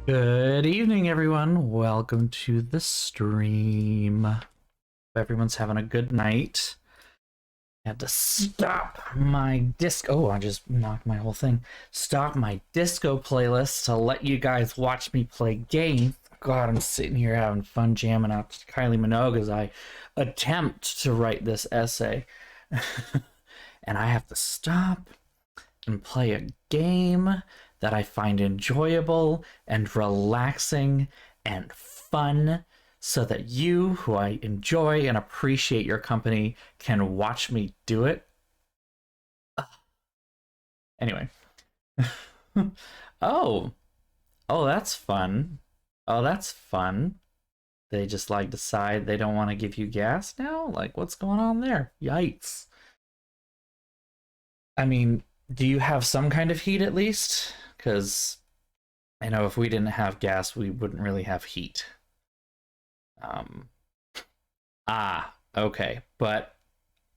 Good evening, everyone. Welcome to the stream. Hope everyone's having a good night. I had to stop my disco. Oh, I just knocked my whole thing. Stop my disco playlist to let you guys watch me play games. God, I'm sitting here having fun jamming out to Kylie Minogue as I attempt to write this essay. And I have to stop and play a game that I find enjoyable and relaxing and fun so that you, who I enjoy and appreciate your company, can watch me do it. Anyway. Oh. Oh, that's fun. Oh, that's fun. They just like decide they don't want to give you gas now? Like, what's going on there? Yikes. I mean, do you have some kind of heat at least? Because I know if we didn't have gas, we wouldn't really have heat. Okay. But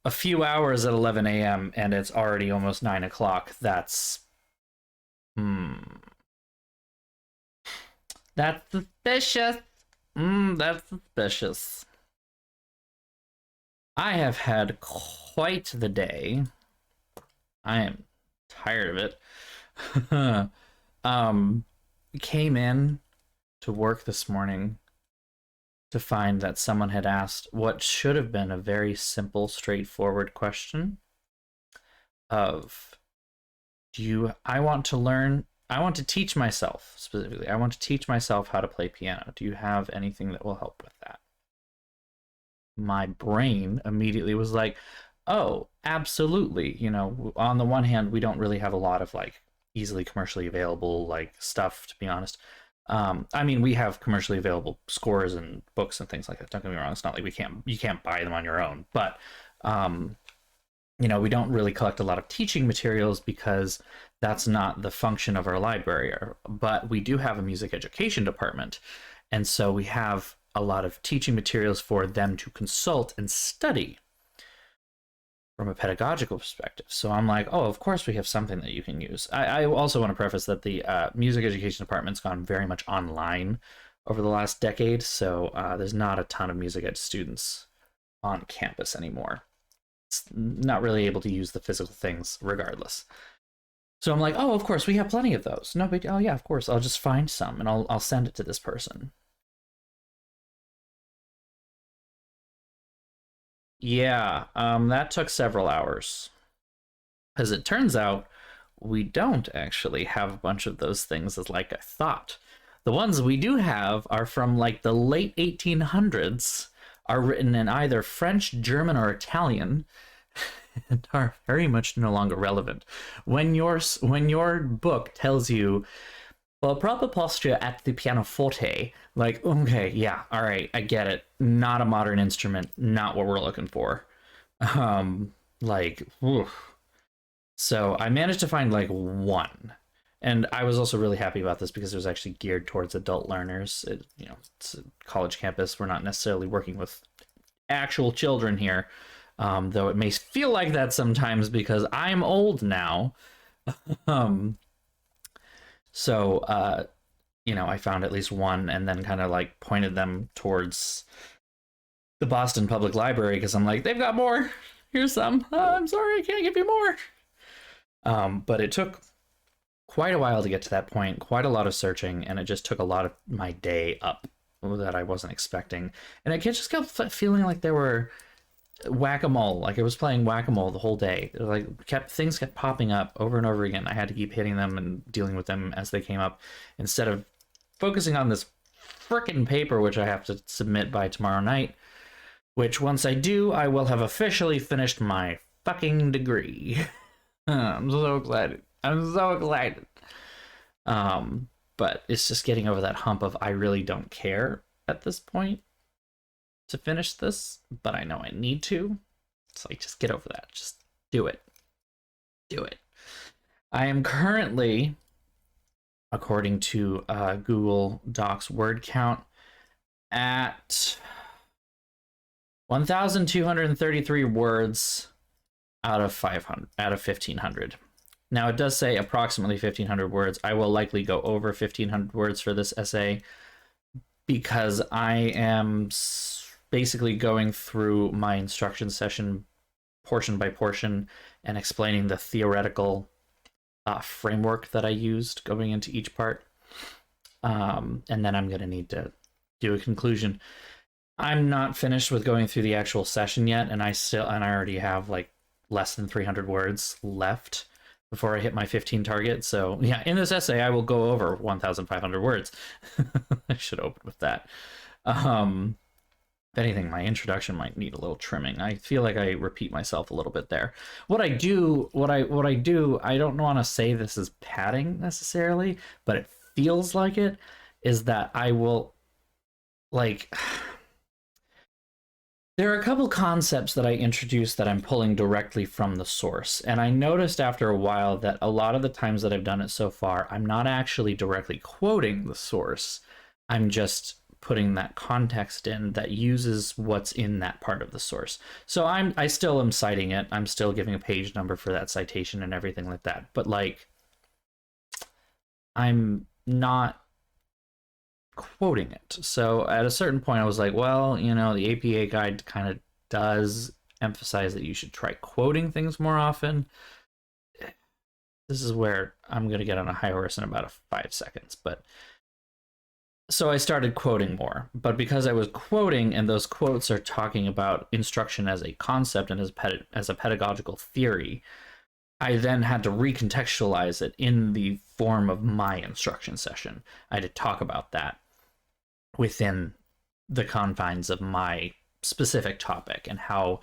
a few hours at 11 a.m. and it's already almost 9 o'clock. That's suspicious. That's suspicious. I have had quite the day. I am tired of it. Came in to work this morning to find that someone had asked what should have been a very simple, straightforward question of, I want to teach myself, specifically, I want to teach myself how to play piano. Do you have anything that will help with that? My brain immediately was like, oh, absolutely. You know, on the one hand, we don't really have a lot of like easily commercially available like stuff, to be honest. I mean, we have commercially available scores and books and things like that. Don't get me wrong. It's not like you can't buy them on your own, but you know, we don't really collect a lot of teaching materials because that's not the function of our library. But we do have a music education department, and so we have a lot of teaching materials for them to consult and study from a pedagogical perspective. So I'm like, oh, of course we have something that you can use. I also want to preface that the music education department's gone very much online over the last decade, so there's not a ton of music ed students on campus anymore. It's not really able to use the physical things regardless. So I'm like, oh, of course we have plenty of those. No big, oh yeah, of course. I'll just find some and I'll send it to this person. Yeah, that took several hours. As it turns out, we don't actually have a bunch of those things as like I thought. The ones we do have are from like the late 1800s, are written in either French, German, or Italian, and are very much no longer relevant. When your book tells you, well, proper posture at the pianoforte, like, okay, yeah, all right, I get it. Not a modern instrument, not what we're looking for. Like, oof. So I managed to find like one. And I was also really happy about this because it was actually geared towards adult learners. You know, it's a college campus. We're not necessarily working with actual children here, though it may feel like that sometimes because I'm old now. So, you know, I found at least one and then kind of like pointed them towards the Boston Public Library because I'm like, they've got more. Here's some. Oh, I'm sorry, I can't give you more. But it took quite a while to get to that point, quite a lot of searching, and it just took a lot of my day up that I wasn't expecting. And I just kept feeling like there were whack-a-mole, like I was playing whack-a-mole the whole day. Like things kept popping up over and over again. I had to keep hitting them and dealing with them as they came up instead of focusing on this frickin' paper which I have to submit by tomorrow night, which once I do, I will have officially finished my fucking degree. I'm so excited. I'm so excited. But it's just getting over that hump of I really don't care at this point to finish this, but I know I need to. It's like, just get over that. Just do it. Do it. I am currently, according to Google Docs word count, at 1,233 words out of 500, out of 1,500, Now, it does say approximately 1,500 words. I will likely go over 1,500 words for this essay because I am basically going through my instruction session portion by portion and explaining the theoretical framework that I used going into each part. And then I'm going to need to do a conclusion. I'm not finished with going through the actual session yet, and I already have like less than 300 words left before I hit my 15 target. So yeah, in this essay, I will go over 1,500 words. I should open with that. If anything, my introduction might need a little trimming. I feel like I repeat myself a little bit there. What I do, I don't want to say this is padding necessarily, but it feels like it, is that I will, like, there are a couple concepts that I introduced that I'm pulling directly from the source, and I noticed after a while that a lot of the times that I've done it so far, I'm not actually directly quoting the source. I'm just putting that context in that uses what's in that part of the source. So I still am citing it. I'm still giving a page number for that citation and everything like that. But like, I'm not quoting it. So at a certain point I was like, well, you know, the APA guide kind of does emphasize that you should try quoting things more often. This is where I'm going to get on a high horse in about 5 seconds, but so I started quoting more, but because I was quoting and those quotes are talking about instruction as a concept and as a pedagogical theory, I then had to recontextualize it in the form of my instruction session. I had to talk about that within the confines of my specific topic and how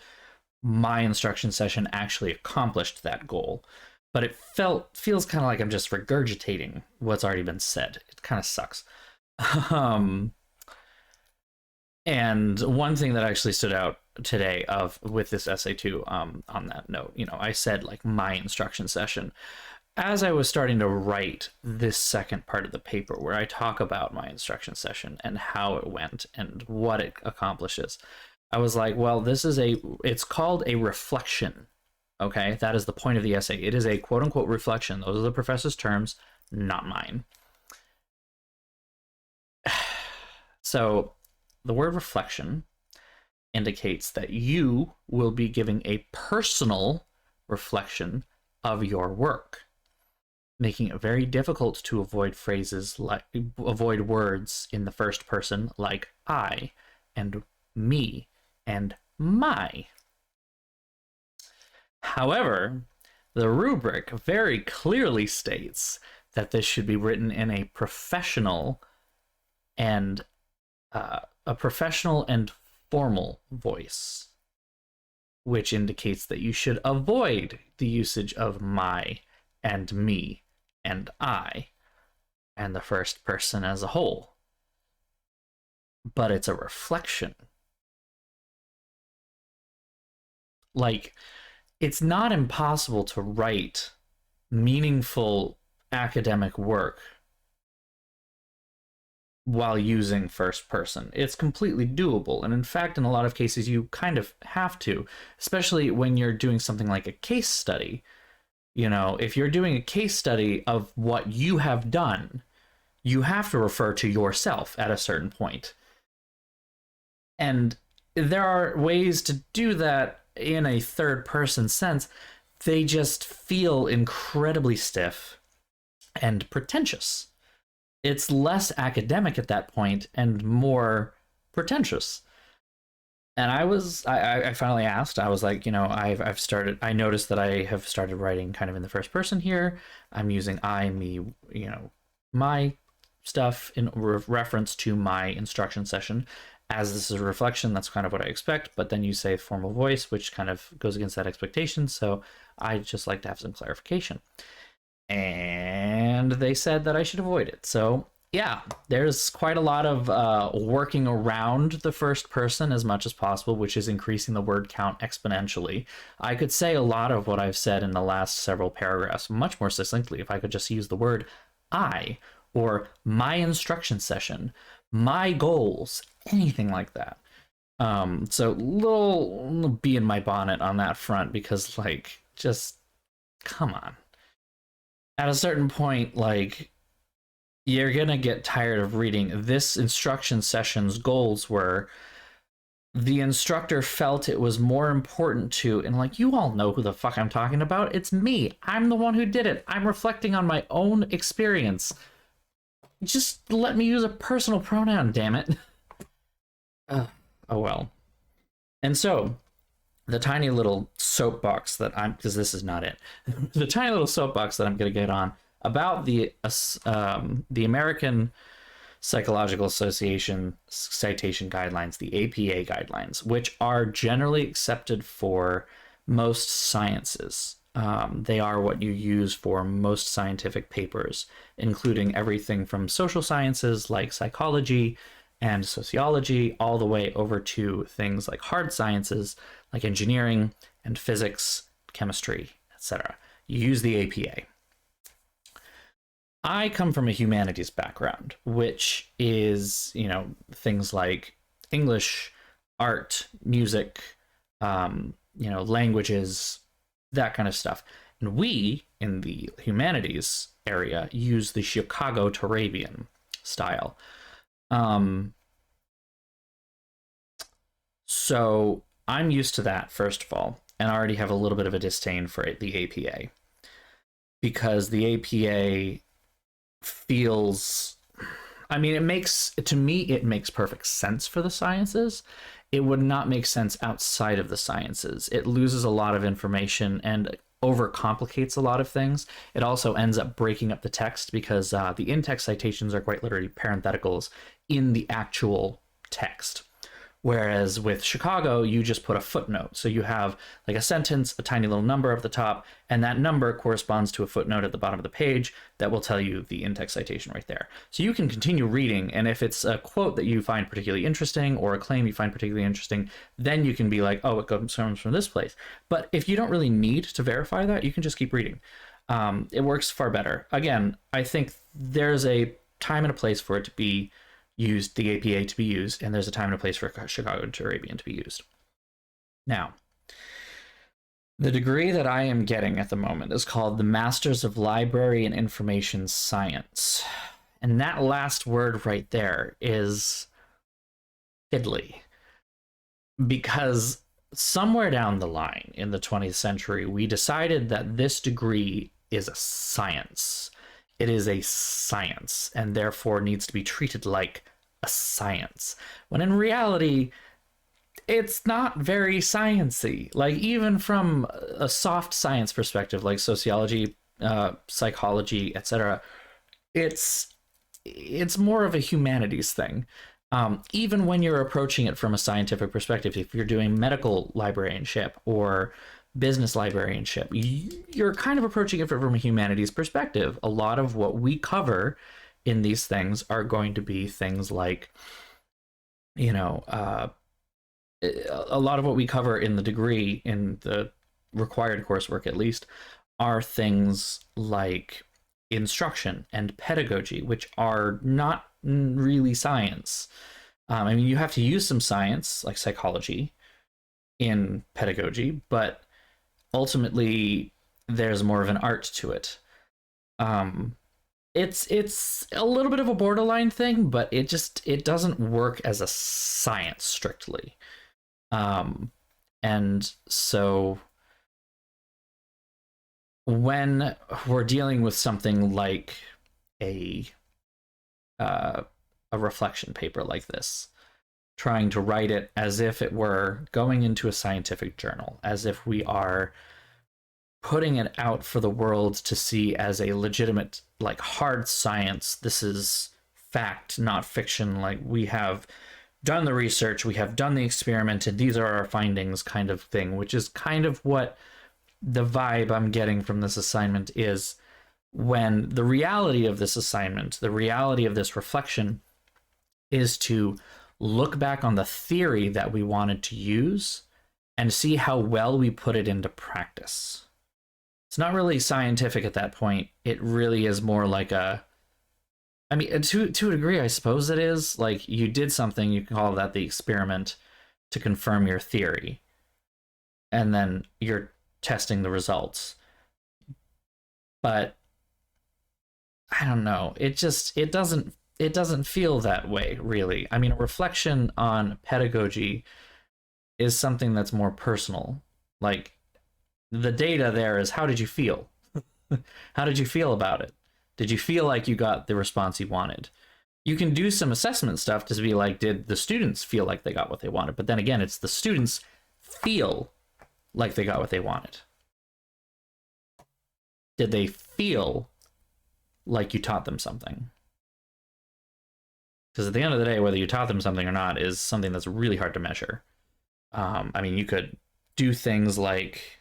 my instruction session actually accomplished that goal. But it feels kind of like I'm just regurgitating what's already been said. It kind of sucks. And one thing that actually stood out today with this essay too, on that note, you know, I said like my instruction session. As I was starting to write this second part of the paper where I talk about my instruction session and how it went and what it accomplishes, I was like, well, it's called a reflection. Okay, that is the point of the essay. It is a quote unquote reflection. Those are the professor's terms, not mine. So the word reflection indicates that you will be giving a personal reflection of your work, making it very difficult to avoid words in the first person like I and me and my. However, the rubric very clearly states that this should be written in a professional and formal voice, which indicates that you should avoid the usage of my and me and I and the first person as a whole. But it's a reflection. Like, it's not impossible to write meaningful academic work while using first person. It's completely doable. And in fact, in a lot of cases, you kind of have to, especially when you're doing something like a case study. You know, if you're doing a case study of what you have done, you have to refer to yourself at a certain point. And there are ways to do that in a third person sense. They just feel incredibly stiff and pretentious. It's less academic at that point and more pretentious. And I finally asked, I was like, you know, I noticed that I have started writing kind of in the first person here. I'm using I, me, you know, my stuff in reference to my instruction session. As this is a reflection, that's kind of what I expect. But then you say formal voice, which kind of goes against that expectation. So I just like to have some clarification. And they said that I should avoid it. So yeah, there's quite a lot of working around the first person as much as possible, which is increasing the word count exponentially. I could say a lot of what I've said in the last several paragraphs much more succinctly if I could just use the word I or my instruction session, my goals, anything like that. So little bee in my bonnet on that front because, like, just come on. at a certain point, like, you're gonna get tired of reading. This instruction session's goals were, the instructor felt it was more important to, and like, you all know who the fuck I'm talking about. It's me. I'm the one who did it. I'm reflecting on my own experience. Just let me use a personal pronoun, damn it. Oh well. And so, the tiny little soapbox that because this is not it, the tiny little soapbox that I'm going to get on about the American Psychological Association citation guidelines, the APA guidelines, which are generally accepted for most sciences. They are what you use for most scientific papers, including everything from social sciences like psychology and sociology, all the way over to things like hard sciences like engineering and physics, chemistry, etc. You use the APA. I come from a humanities background, which is, things like English, art, music, languages, that kind of stuff. And we, in the humanities area, use the Chicago Turabian style. So I'm used to that, first of all, and I already have a little bit of a disdain for the APA. Because the APA feels, it makes perfect sense for the sciences. It would not make sense outside of the sciences. It loses a lot of information and overcomplicates a lot of things. It also ends up breaking up the text because the in-text citations are quite literally parentheticals in the actual text. Whereas with Chicago, you just put a footnote. So you have like a sentence, a tiny little number at the top, and that number corresponds to a footnote at the bottom of the page that will tell you the in-text citation right there. So you can continue reading, and if it's a quote that you find particularly interesting or a claim you find particularly interesting, then you can be like, oh, it comes from this place. But if you don't really need to verify that, you can just keep reading. It works far better. Again, I think there's a time and a place for it to be used, the APA to be used, and there's a time and a place for Chicago Turabian to be used. Now, the degree that I am getting at the moment is called the Masters of Library and Information Science. And that last word right there is fiddly. Because somewhere down the line in the 20th century, we decided that this degree is a science. It is a science, and therefore needs to be treated like a science. When in reality, it's not very sciencey. Like, even from a soft science perspective, like sociology, psychology, etc., it's more of a humanities thing. Even when you're approaching it from a scientific perspective, if you're doing medical librarianship or business librarianship, you're kind of approaching it from a humanities perspective. A lot of what we cover in these things are going to be things like, a lot of what we cover in the degree, in the required coursework at least, are things like instruction and pedagogy, which are not really science. You have to use some science, like psychology, in pedagogy, but ultimately there's more of an art to it. It's a little bit of a borderline thing, but it doesn't work as a science strictly. And so when we're dealing with something like a reflection paper like this, trying to write it as if it were going into a scientific journal, as if we are putting it out for the world to see as a legitimate, like, hard science. This is fact, not fiction. Like, we have done the research, we have done the experiment, and these are our findings, kind of thing, which is kind of what the vibe I'm getting from this assignment is, when the reality of this assignment, the reality of this reflection, is to look back on the theory that we wanted to use and see how well we put it into practice. It's not really scientific at that point. It really is more like to a degree, I suppose it is. Like, you did something, you can call that the experiment to confirm your theory. And then you're testing the results. But I don't know. It doesn't feel that way, really. I mean, a reflection on pedagogy is something that's more personal. Like, the data there is, how did you feel? How did you feel about it? Did you feel like you got the response you wanted? You can do some assessment stuff to be like, did the students feel like they got what they wanted? But then again, it's the students feel like they got what they wanted. Did they feel like you taught them something? Because at the end of the day, whether you taught them something or not is something that's really hard to measure. I mean, you could do things like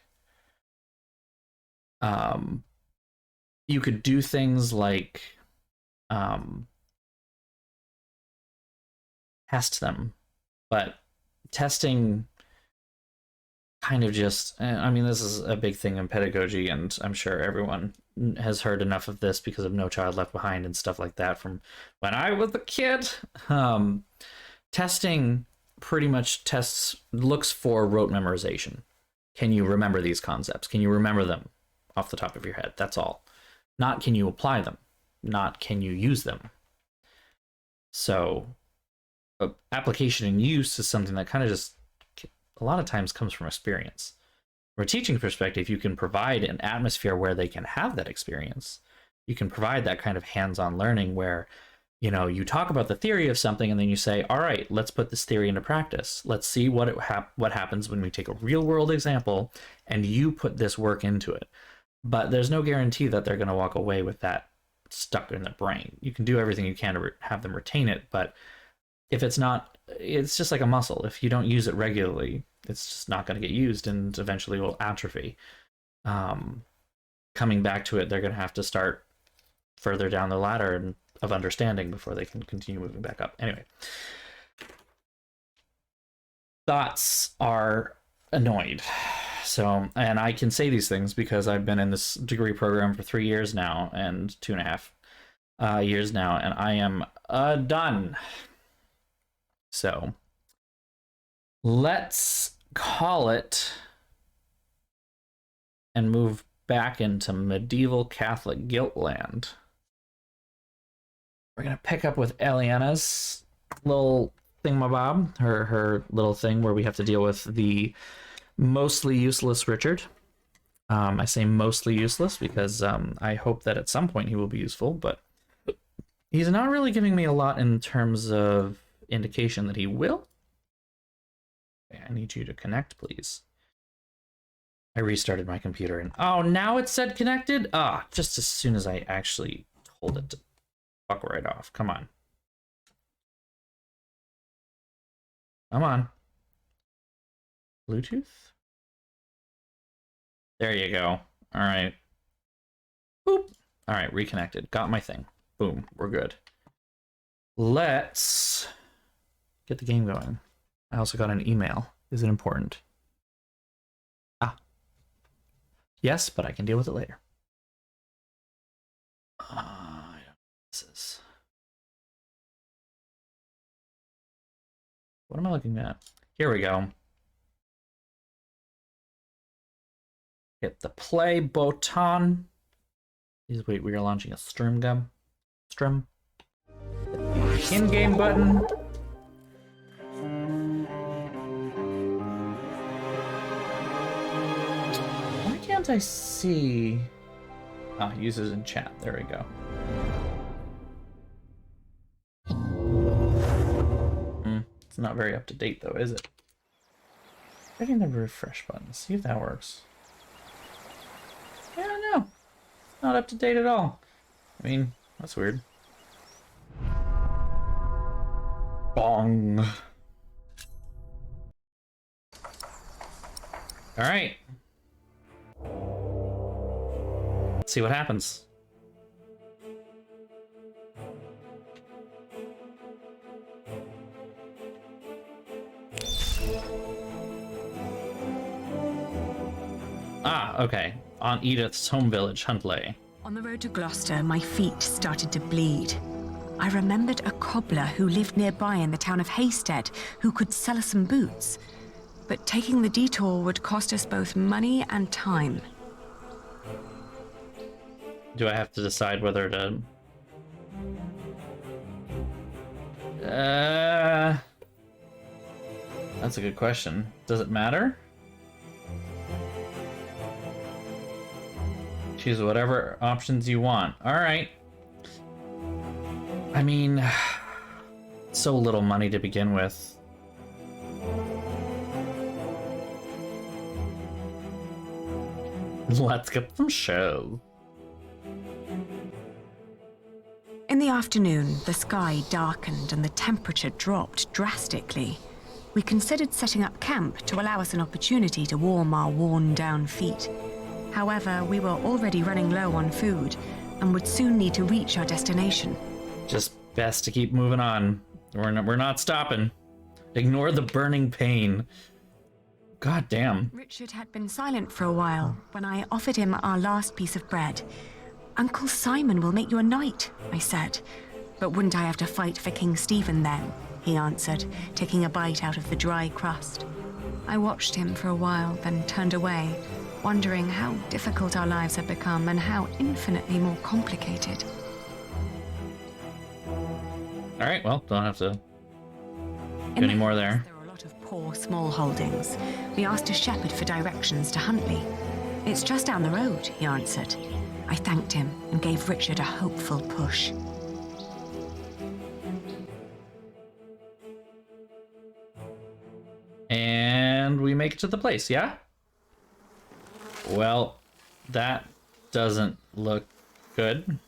test them, but testing kind of just, I mean, this is a big thing in pedagogy, and I'm sure everyone has heard enough of this because of No Child Left Behind and stuff like that from when I was a kid. Testing pretty much looks for rote memorization. Can you remember these concepts? Can you remember them off the top of your head? That's all. Not can you apply them, not can you use them. So application and use is something that kind of just a lot of times comes from experience. From a teaching perspective, you can provide an atmosphere where they can have that experience. You can provide that kind of hands-on learning where, you know, you talk about the theory of something and then you say, all right, let's put this theory into practice. Let's see what happens when we take a real-world example and you put this work into it. But there's no guarantee that they're going to walk away with that stuck in their brain. You can do everything you can to have them retain it, but if it's not, it's just like a muscle. If you don't use it regularly, it's just not going to get used and eventually will atrophy. Coming back to it, they're going to have to start further down the ladder of understanding before they can continue moving back up. Anyway, thoughts are annoyed. So, and I can say these things because I've been in this degree program for 3 years now and 2.5 years now, and I am done. So let's call it and move back into medieval Catholic guilt land. We're going to pick up with Eliana's little thingamabob, her little thing where we have to deal with the mostly useless Richard. I say mostly useless because I hope that at some point he will be useful, but he's not really giving me a lot in terms of indication that he will. Okay, I need you to connect, please. I restarted my computer and oh, now it said connected? Just as soon as I actually told it to fuck right off. Come on. Come on. Bluetooth? There you go. All right. Boop. All right, reconnected. Got my thing. Boom, we're good. Let's get the game going. I also got an email. Is it important? Yes, but I can deal with it later. This is... What am I looking at? Here we go. Hit the play button. Please wait, we are launching a stream. In-game button. Why can't I see? Users in chat. There we go. It's not very up to date though, is it? Hitting the refresh button. See if that works. Yeah, no. Not up to date at all. I mean, that's weird. Bong. Alright. Let's see what happens. Okay. On Edith's home village, Huntley. On the road to Gloucester, my feet started to bleed. I remembered a cobbler who lived nearby in the town of Hastead who could sell us some boots. But taking the detour would cost us both money and time. Do I have to decide whether to That's a good question. Does it matter? Choose whatever options you want. All right. I mean, so little money to begin with. Let's get some show. In the afternoon, the sky darkened and the temperature dropped drastically. We considered setting up camp to allow us an opportunity to warm our worn-down feet. However, we were already running low on food and would soon need to reach our destination. Just best to keep moving on. We're not stopping. Ignore the burning pain. God damn. Richard had been silent for a while when I offered him our last piece of bread. Uncle Simon will make you a knight, I said. But wouldn't I have to fight for King Stephen then? He answered, taking a bite out of the dry crust. I watched him for a while, then turned away, wondering how difficult our lives had become and how infinitely more complicated. All right, well, don't have to do any more there. There were a lot of poor small holdings. We asked a shepherd for directions to Huntley. It's just down the road, he answered. I thanked him and gave Richard a hopeful push. And we make it to the place, yeah? Well, that doesn't look good.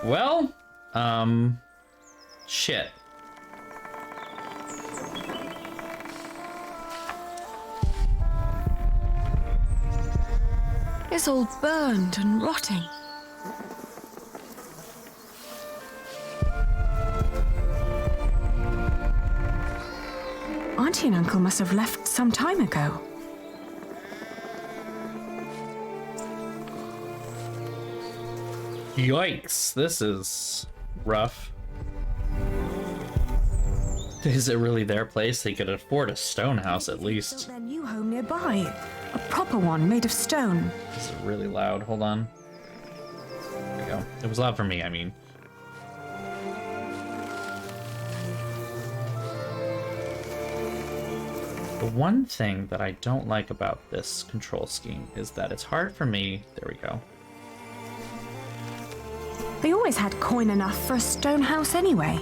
Well, shit. It's all burned and rotting. Auntie and Uncle must have left some time ago. Yikes, this is rough. Is it really their place? They could afford a stone house at least. Built their new home nearby. A proper one made of stone. This is really loud. Hold on. There we go. It was loud for me, I mean. The one thing that I don't like about this control scheme is that it's hard for me. There we go. They always had coin enough for a stone house anyway.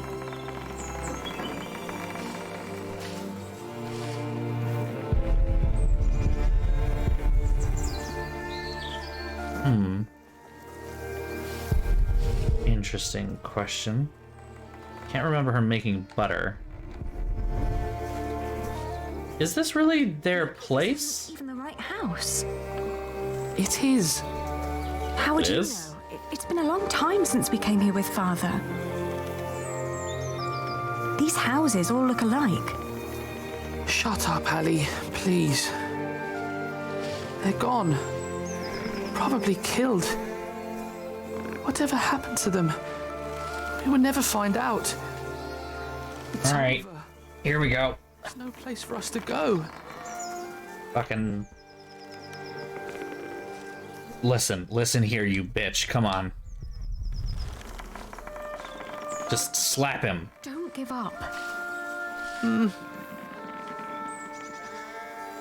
Interesting question. Can't remember her making butter. Is this really their place? Even the right house. It is. How would It you is? know? It's been a long time since we came here with Father. These houses all look alike. Shut up, Allie, please. They're gone. Probably killed. Whatever happened to them? We will never find out. It's All right, over. here we go. There's no place for us to go. Fucking... Listen here, you bitch. Come on. Just slap him. Don't give up.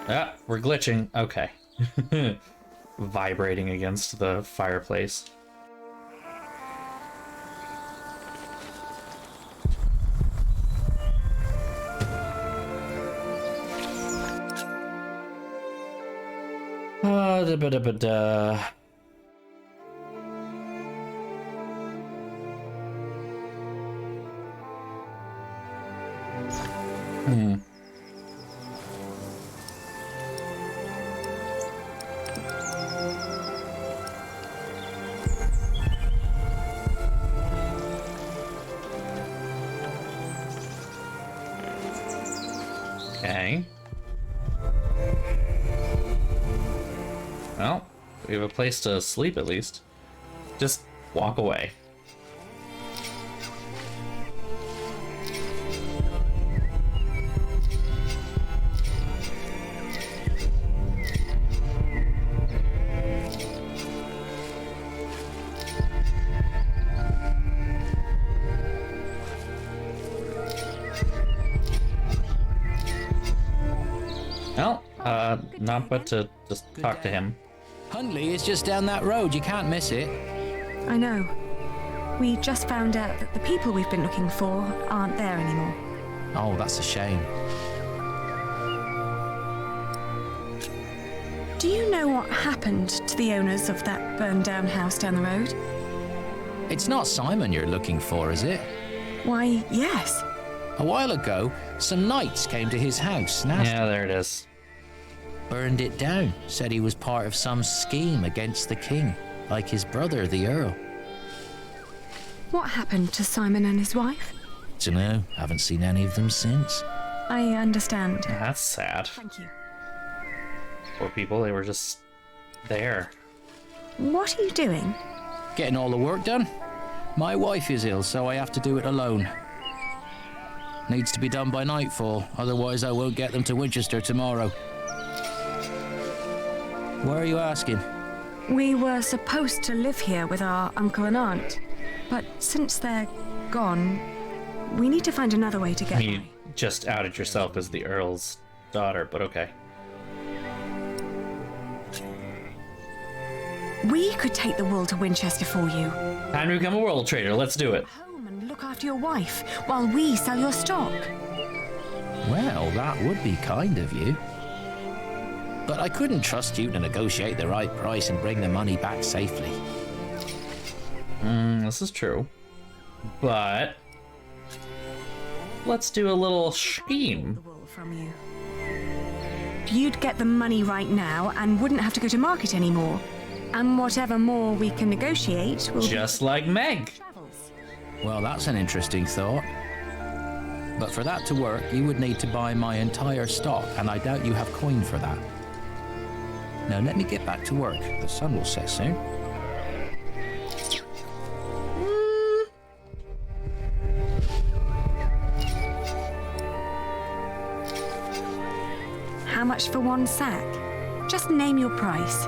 Ah, we're glitching. Okay. Vibrating against the fireplace. Da-ba-da-ba-da. Okay. Well, we have a place to sleep at least. Just walk away. Well, not but to just talk to him. Huntley is just down that road. You can't miss it. I know. We just found out that the people we've been looking for aren't there anymore. Oh, that's a shame. Do you know what happened to the owners of that burned-down house down the road? It's not Simon you're looking for, is it? Why, yes. A while ago, some knights came to his house and Yeah, there it is. burned it down. Said he was part of some scheme against the king, like his brother, the Earl. What happened to Simon and his wife? Dunno, haven't seen any of them since. I understand. That's sad. Thank you. Poor people, they were just there. What are you doing? Getting all the work done? My wife is ill, so I have to do it alone. Needs to be done by nightfall, otherwise I won't get them to Winchester tomorrow. Why are you asking? We were supposed to live here with our uncle and aunt, but since they're gone, we need to find another way to get You by. just outed yourself as the Earl's daughter, but okay. We could take the wool to Winchester for you. Time to become a world trader, let's do it. Home and look after your wife while we sell your stock. Well, that would be kind of you. But I couldn't trust you to negotiate the right price and bring the money back safely. This is true. But let's do a little scheme. The wool from you. You'd get the money right now and wouldn't have to go to market anymore. And whatever more we can negotiate will Just like Meg. travels. Well, that's an interesting thought. But for that to work, you would need to buy my entire stock, and I doubt you have coin for that. Now let me get back to work. The sun will set soon. How much for one sack? Just name your price.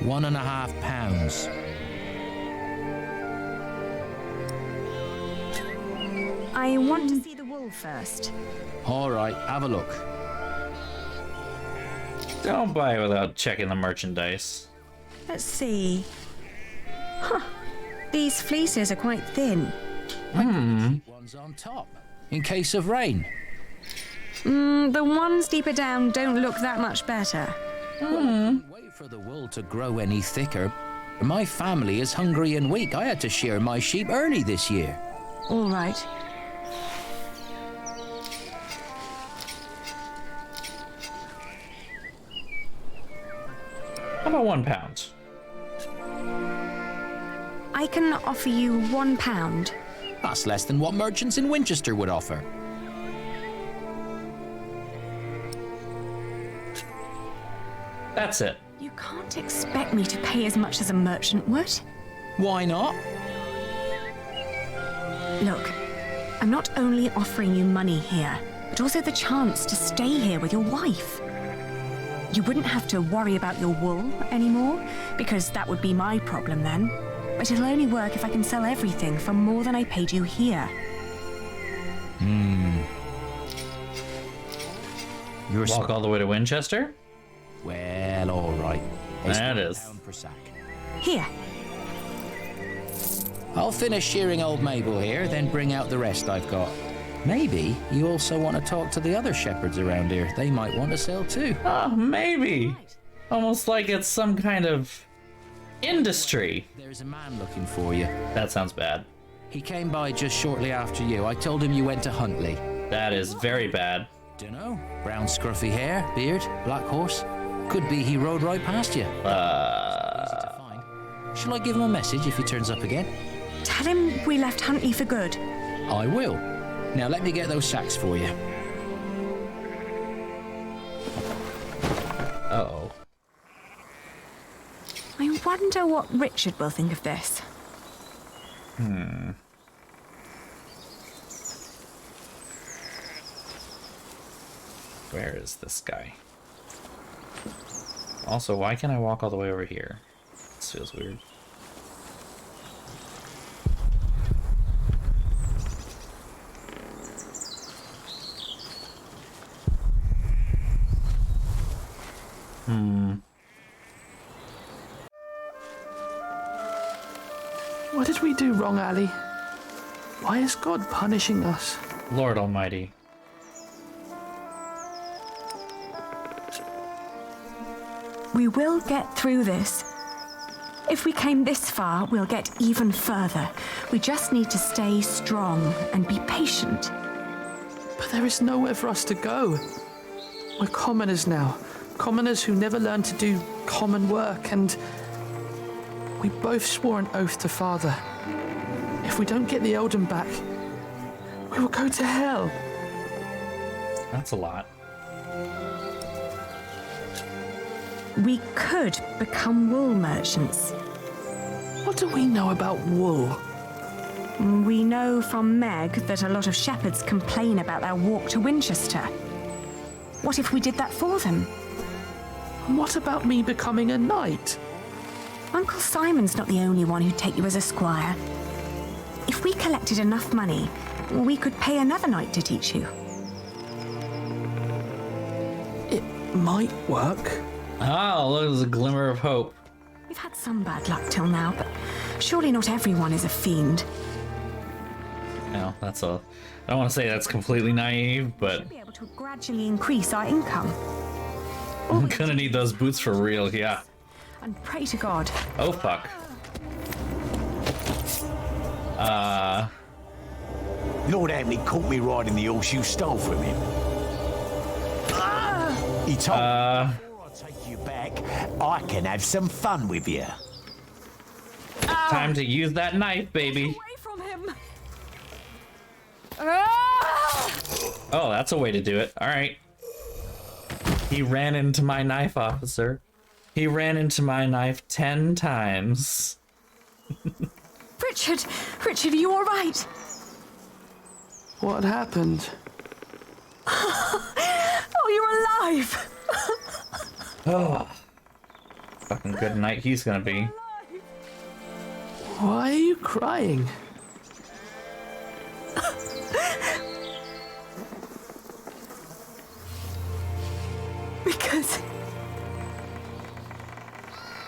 £1.5. I want to see the wool first. All right, have a look. Don't buy without checking the merchandise. Let's see. Huh. These fleeces are quite thin. One's on top, in case of rain. The ones deeper down don't look that much better. Wait for the wool to grow any thicker. My family is hungry and weak. I had to shear my sheep early this year. All right. How about £1? I can offer you £1. That's less than what merchants in Winchester would offer. That's it. You can't expect me to pay as much as a merchant would. Why not? Look, I'm not only offering you money here, but also the chance to stay here with your wife. You wouldn't have to worry about your wool anymore, because that would be my problem then. But it'll only work if I can sell everything for more than I paid you here. You're Walk all the way to Winchester? Well, all right. It's That £1 is. per sack. Here, I'll finish shearing old Mabel here, then bring out the rest I've got. Maybe you also want to talk to the other shepherds around here. They might want to sell too. Oh, maybe. Almost like it's some kind of industry. There's a man looking for you. That sounds bad. He came by just shortly after you. I told him you went to Huntley. That is very bad. Dunno. Brown scruffy hair, beard, black horse. Could be he rode right past you. Easy to find. Shall I give him a message if he turns up again? tell him we left Huntley for good. I will. Now let me get those sacks for you. Uh-oh. I wonder what Richard will think of this. Where is this guy? Also, why can't I walk all the way over here? This feels weird. What did we do wrong, Ali? Why is God punishing us? Lord Almighty. We will get through this. If we came this far, we'll get even further. We just need to stay strong and be patient. But there is nowhere for us to go. We're commoners now. Commoners who never learned to do common work, and we both swore an oath to Father. If we don't get the Eldon back, we will go to hell. That's a lot. We could become wool merchants. What do we know about wool? We know from Meg that a lot of shepherds complain about their walk to Winchester. What if we did that for them? And what about me becoming a knight? Uncle Simon's not the only one who'd take you as a squire. If we collected enough money, we could pay another knight to teach you. It might work. Ah, look, there's a glimmer of hope. We've had some bad luck till now, but surely not everyone is a fiend. No, I don't want to say that's completely naive, but We'll be able to gradually increase our income. I'm gonna need those boots for real, yeah. And pray to God. Oh, fuck. Lord Anthony caught me riding the horse you stole from him. He told me, before I take you back, I can have some fun with you. Time to use that knife, baby. Away from him! Oh, that's a way to do it. All right. He ran into my knife, officer. He ran into my knife 10 times. Richard! Richard, are you all right? What happened? Oh, you're alive! Oh. Fucking good night he's gonna be. Why are you crying?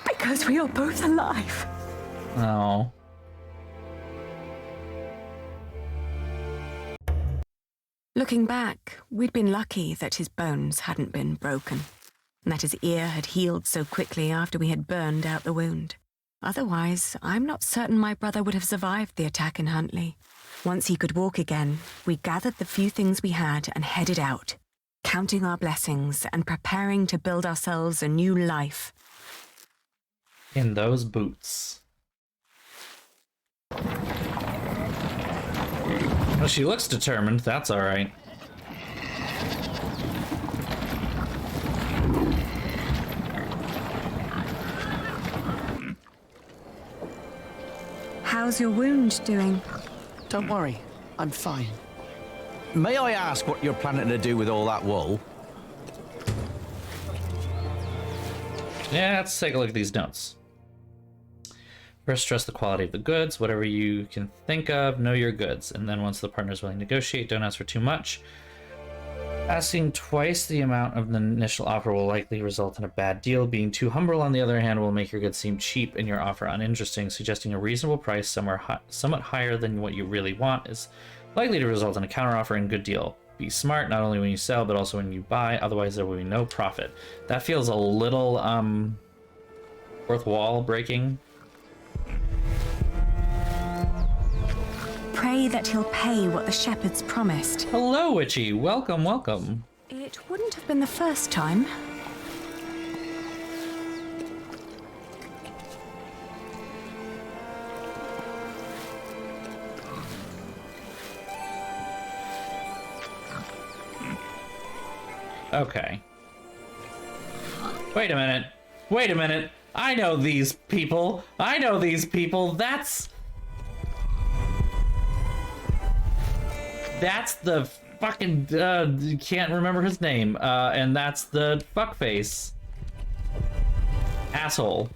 Because we are both alive. Oh. Looking back, we'd been lucky that his bones hadn't been broken, and that his ear had healed so quickly after we had burned out the wound. Otherwise, I'm not certain my brother would have survived the attack in Huntley. Once he could walk again, we gathered the few things we had and headed out, counting our blessings and preparing to build ourselves a new life. In those boots. Well, she looks determined. That's all right. How's your wound doing? Don't worry, I'm fine. May I ask what you're planning to do with all that wool? Yeah, let's take a look at these notes. First, trust the quality of the goods. Whatever you can think of, know your goods. And then once the partner is willing to negotiate, don't ask for too much. Asking twice the amount of the initial offer will likely result in a bad deal. Being too humble, on the other hand, will make your goods seem cheap and your offer uninteresting. Suggesting a reasonable price somewhat higher than what you really want is likely to result in a counteroffer and good deal. Be smart, not only when you sell, but also when you buy. Otherwise, there will be no profit. That feels a little, fourth wall breaking. Pray that he'll pay what the shepherds promised. Hello, Witchy. Welcome, welcome. It wouldn't have been the first time. Okay. Wait a minute. Wait a minute. I know these people. I know these people. That's the fucking, can't remember his name. And that's the fuckface. Asshole.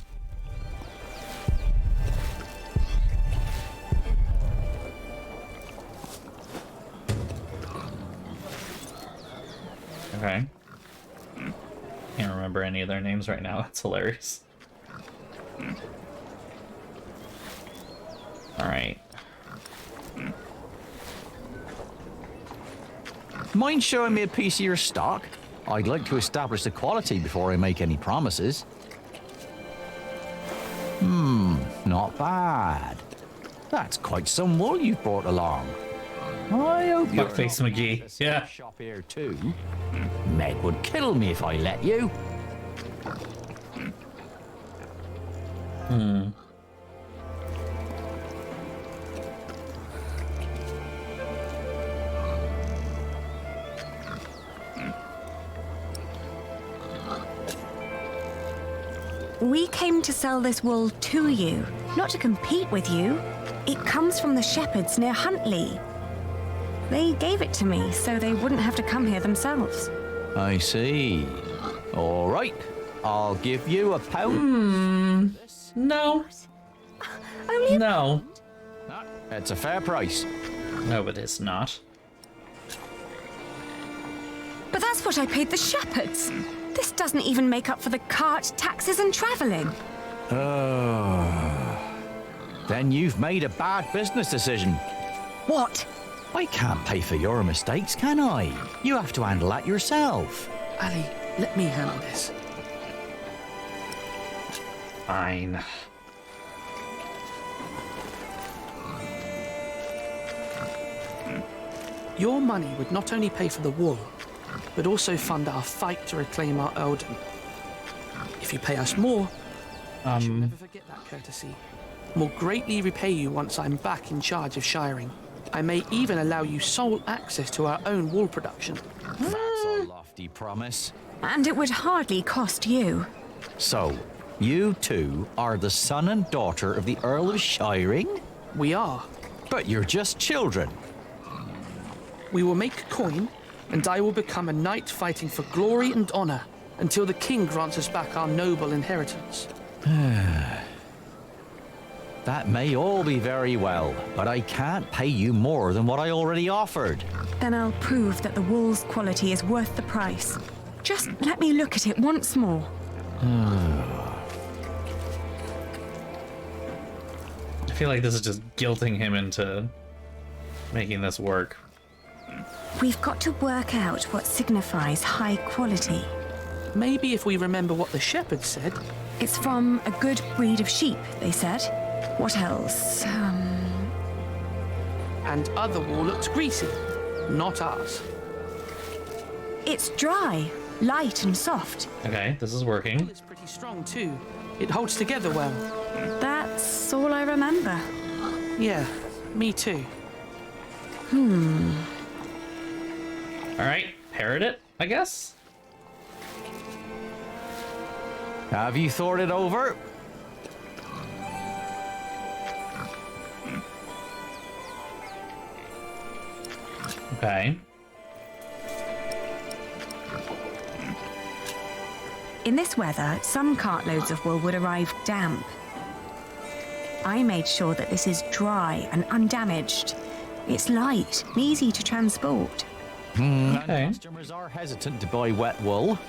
Okay. can't remember any of their names right now. It's hilarious. Alright. Mind showing me a piece of your stock? I'd like to establish the quality before I make any promises. Not bad. That's quite some wool you've brought along. I hope you're Fuckface not McGee. in the same Yeah. shop here too. Meg would kill me if I let you. We came to sell this wool to you, not to compete with you. It comes from the shepherds near Huntley. They gave it to me so they wouldn't have to come here themselves. I see. All right. I'll give you £1. No. Only No. It's a fair price. No, it is not. But that's what I paid the shepherds. This doesn't even make up for the cart, taxes and travelling. Then you've made a bad business decision. What? I can't pay for your mistakes, can I? You have to handle that yourself. Ali, let me handle this. Fine. Your money would not only pay for the wool, but also fund our fight to reclaim our earldom. If you pay us more, I shall never forget that courtesy. Will greatly repay you once I'm back in charge of shiring. I may even allow you sole access to our own wool production. That's a lofty promise. And it would hardly cost you. So, you two are the son and daughter of the Earl of Shiring? We are. But you're just children. We will make coin, and I will become a knight fighting for glory and honor until the king grants us back our noble inheritance. That may all be very well, but I can't pay you more than what I already offered. Then I'll prove that the wool's quality is worth the price. Just let me look at it once more. I feel like this is just guilting him into making this work. We've got to work out what signifies high quality. Maybe if we remember what the shepherds said. It's from a good breed of sheep, they said. What else? And other wool looks greasy. Not ours. It's dry, light and soft. Okay, this is working. It's pretty strong too. It holds together well. That's all I remember. Yeah, me too. Alright, parrot it, I guess? Have you thought it over? Okay. In this weather, some cartloads of wool would arrive damp. I made sure that this is dry and undamaged. It's light and easy to transport. Okay. Customers are hesitant to buy wet wool.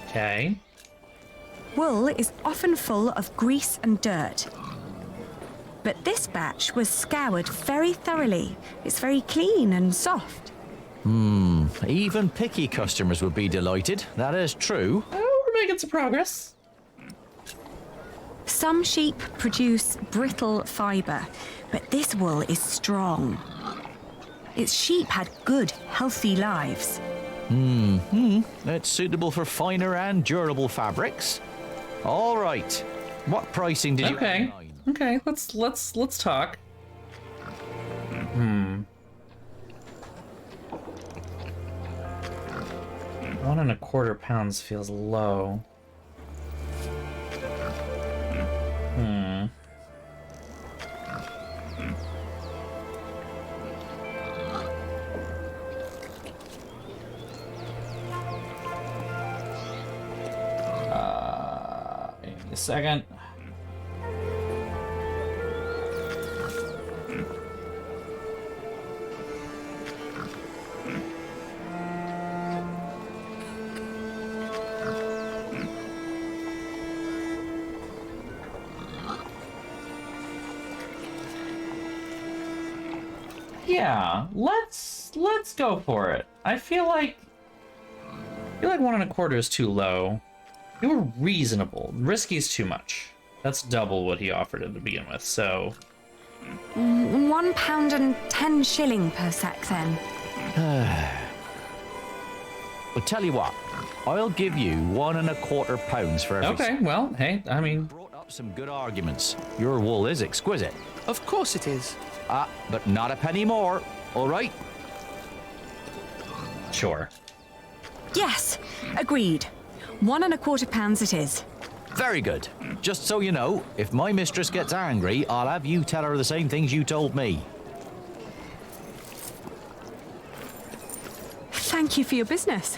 Okay. Wool is often full of grease and dirt. But this batch was scoured very thoroughly. It's very clean and soft. Even picky customers would be delighted. That is true. Oh, we're making some progress. Some sheep produce brittle fibre, but this wool is strong. Its sheep had good, healthy lives. It's suitable for finer and durable fabrics. All right. What pricing did you have in Okay. mind? Okay, let's talk. 1¼ pounds feels low. Give me a second. Yeah, let's go for it. I feel like 1.25 is too low. You were reasonable. Risky is too much. That's double what he offered to begin with, so... £1.10 per sack, then. Well, tell you what, I'll give you £1.25 for every. Okay, well, hey, I mean... Brought up some good arguments. Your wool is exquisite. Of course it is. But not a penny more, all right? Sure. Yes, agreed. £1.25 it is. Very good. Just so you know, if my mistress gets angry, I'll have you tell her the same things you told me. Thank you for your business.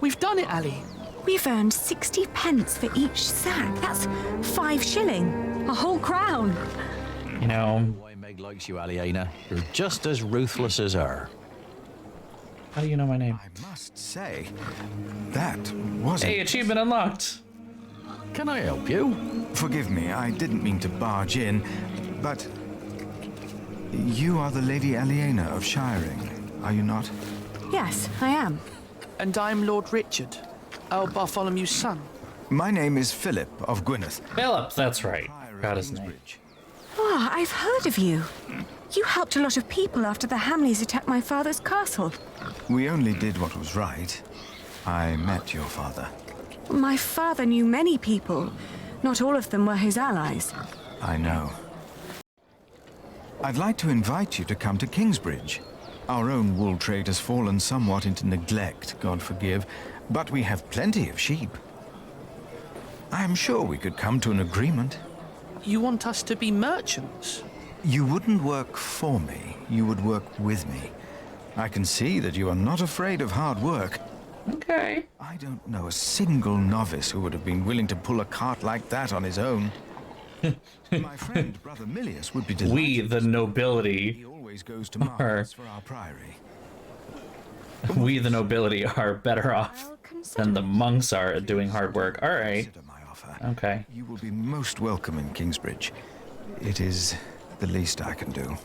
We've done it, Ali. We've earned 60 pence for each sack. That's 5 shilling. A whole crown. You know... Why Meg likes you, Aliena. You're just as ruthless as her. How do you know my name? I must say, that wasn't... Hey, achievement unlocked! Can I help you? Forgive me, I didn't mean to barge in, but... You are the Lady Aliena of Shiring, are you not? Yes, I am. And I'm Lord Richard, Earl Bartholomew's son. My name is Phillip of Gwyneth. Phillip, that's right. Got his name. Oh, I've heard of you. You helped a lot of people after the Hamleys attacked my father's castle. We only did what was right. I met your father. My father knew many people. Not all of them were his allies. I know. I'd like to invite you to come to Kingsbridge. Our own wool trade has fallen somewhat into neglect, God forgive, but we have plenty of sheep. I'm sure we could come to an agreement. You want us to be merchants? You wouldn't work for me, you would work with me. I can see that you are not afraid of hard work. Okay. I don't know a single novice who would have been willing to pull a cart like that on his own. My friend, Brother Milius, would be delighted. We, the nobility, He always goes to markets for our priory. we, the nobility, are better off than the monks are at doing hard work. All right. Consider my offer. Okay. You will be most welcome in Kingsbridge. It is the least I can do.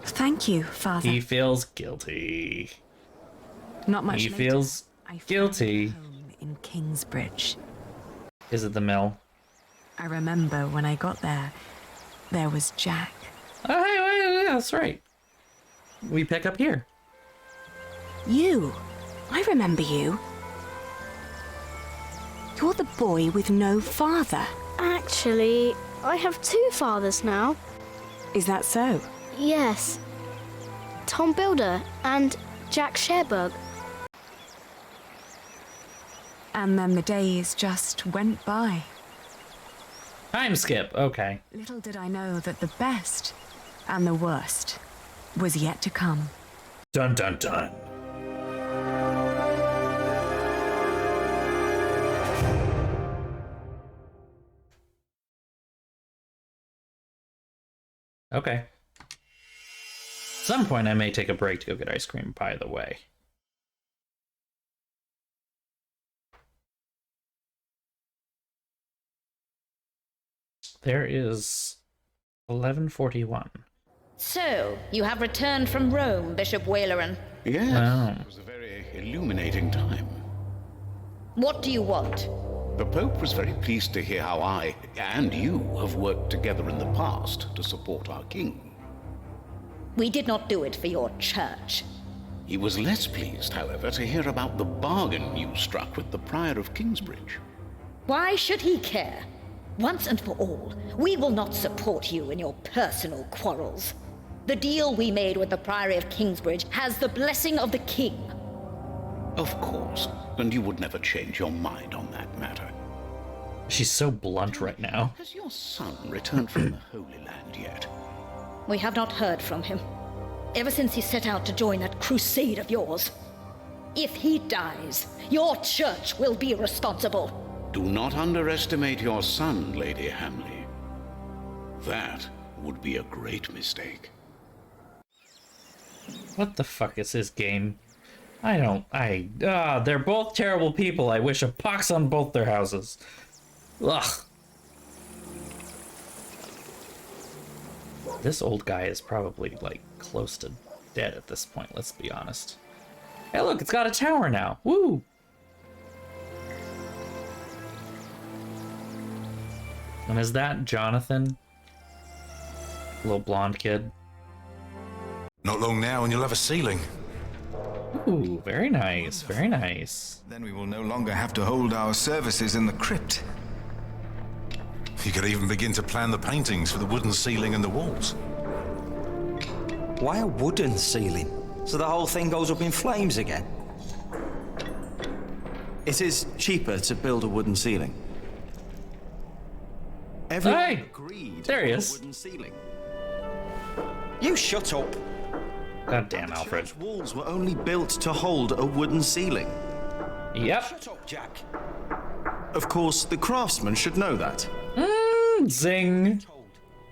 Thank you, Father. He feels guilty. Not much He later, feels I found guilty. home in Kingsbridge. Is it the mill? I remember when I got there, there was Jack. Oh, hey, yeah, that's right. We pick up here. You. I remember you. You're the boy with no father. Actually, I have 2 fathers now. Is that so? Yes. Tom Builder and Jack Sherbug. And then the days just went by. Time skip. Okay. Little did I know that the best and the worst was yet to come. Dun dun dun. Okay. At some point, I may take a break to go get ice cream, by the way. There is 11:41. So, you have returned from Rome, Bishop Waleran. Yes, Wow. it was a very illuminating time. What do you want? The Pope was very pleased to hear how I and you have worked together in the past to support our king. We did not do it for your church. He was less pleased, however, to hear about the bargain you struck with the Prior of Kingsbridge. Why should he care? Once and for all, we will not support you in your personal quarrels. The deal we made with the Priory of Kingsbridge has the blessing of the king. Of course, and you would never change your mind on that matter. She's so blunt right now. Has your son returned from the Holy Land yet? We have not heard from him, ever since he set out to join that crusade of yours. If he dies, your church will be responsible. Do not underestimate your son, Lady Hamley. That would be a great mistake. What the fuck is this game? They're both terrible people. I wish a pox on both their houses. Ugh. This old guy is probably, like, close to dead at this point, let's be honest. Hey, look, it's got a tower now. Woo! And is that Jonathan? Little blonde kid. Not long now and you'll have a ceiling. Ooh, very nice, very nice. Then we will no longer have to hold our services in the crypt. You could even begin to plan the paintings for the wooden ceiling and the walls. Why a wooden ceiling? So the whole thing goes up in flames again? It is cheaper to build a wooden ceiling. Everyone Hey! agreed There he on a is. wooden ceiling. You shut up. God damn, The Alfred. church walls were only built to hold a wooden ceiling. Yep. Shut up, Jack. Of course, the craftsman should know that. Zing. Told.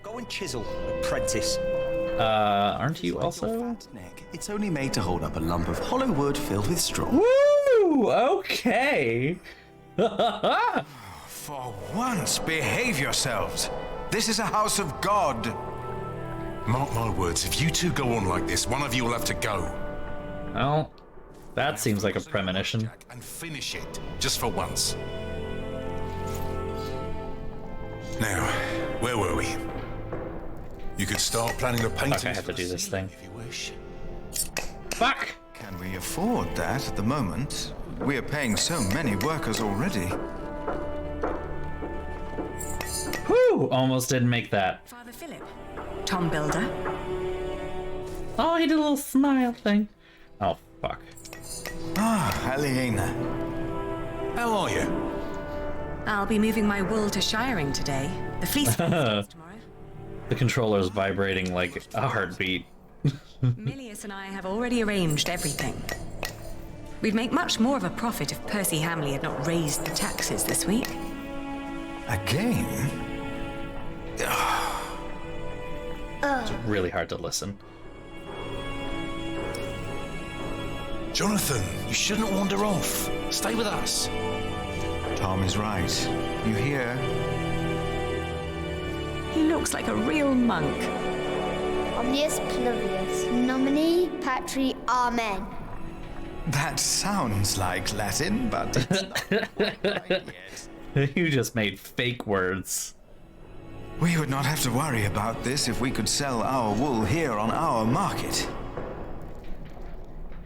Go and chisel, apprentice. Aren't you also? Fat neck. It's only made to hold up a lump of hollow wood filled with straw. Woo! Okay. For once, behave yourselves. This is a house of God. Mark my words, if you two go on like this, one of you will have to go. Well, that seems like a premonition. Jack, and finish it, just for once. Now, where were we? You could start planning the paintings. Fuck, I have to for the do this ceiling thing. if you wish. Fuck! Can we afford that at the moment? We are paying so many workers already. Whew! Almost didn't make that. Father Phillip, Tom Builder. Oh, he did a little smile thing. Oh, fuck. Ah, Aliena. How are you? I'll be moving my wool to shiring today. The fleece tomorrow. The controller's vibrating like a heartbeat. Milius and I have already arranged everything. We'd make much more of a profit if Percy Hamley had not raised the taxes this week. Again? It's really hard to listen. Jonathan, you shouldn't wander off. Stay with us. Tom is right. You hear? He looks like a real monk. Omnius Pluvius, nomine patri amen. That sounds like Latin, but it's not quite yet. You just made fake words. We would not have to worry about this if we could sell our wool here on our market.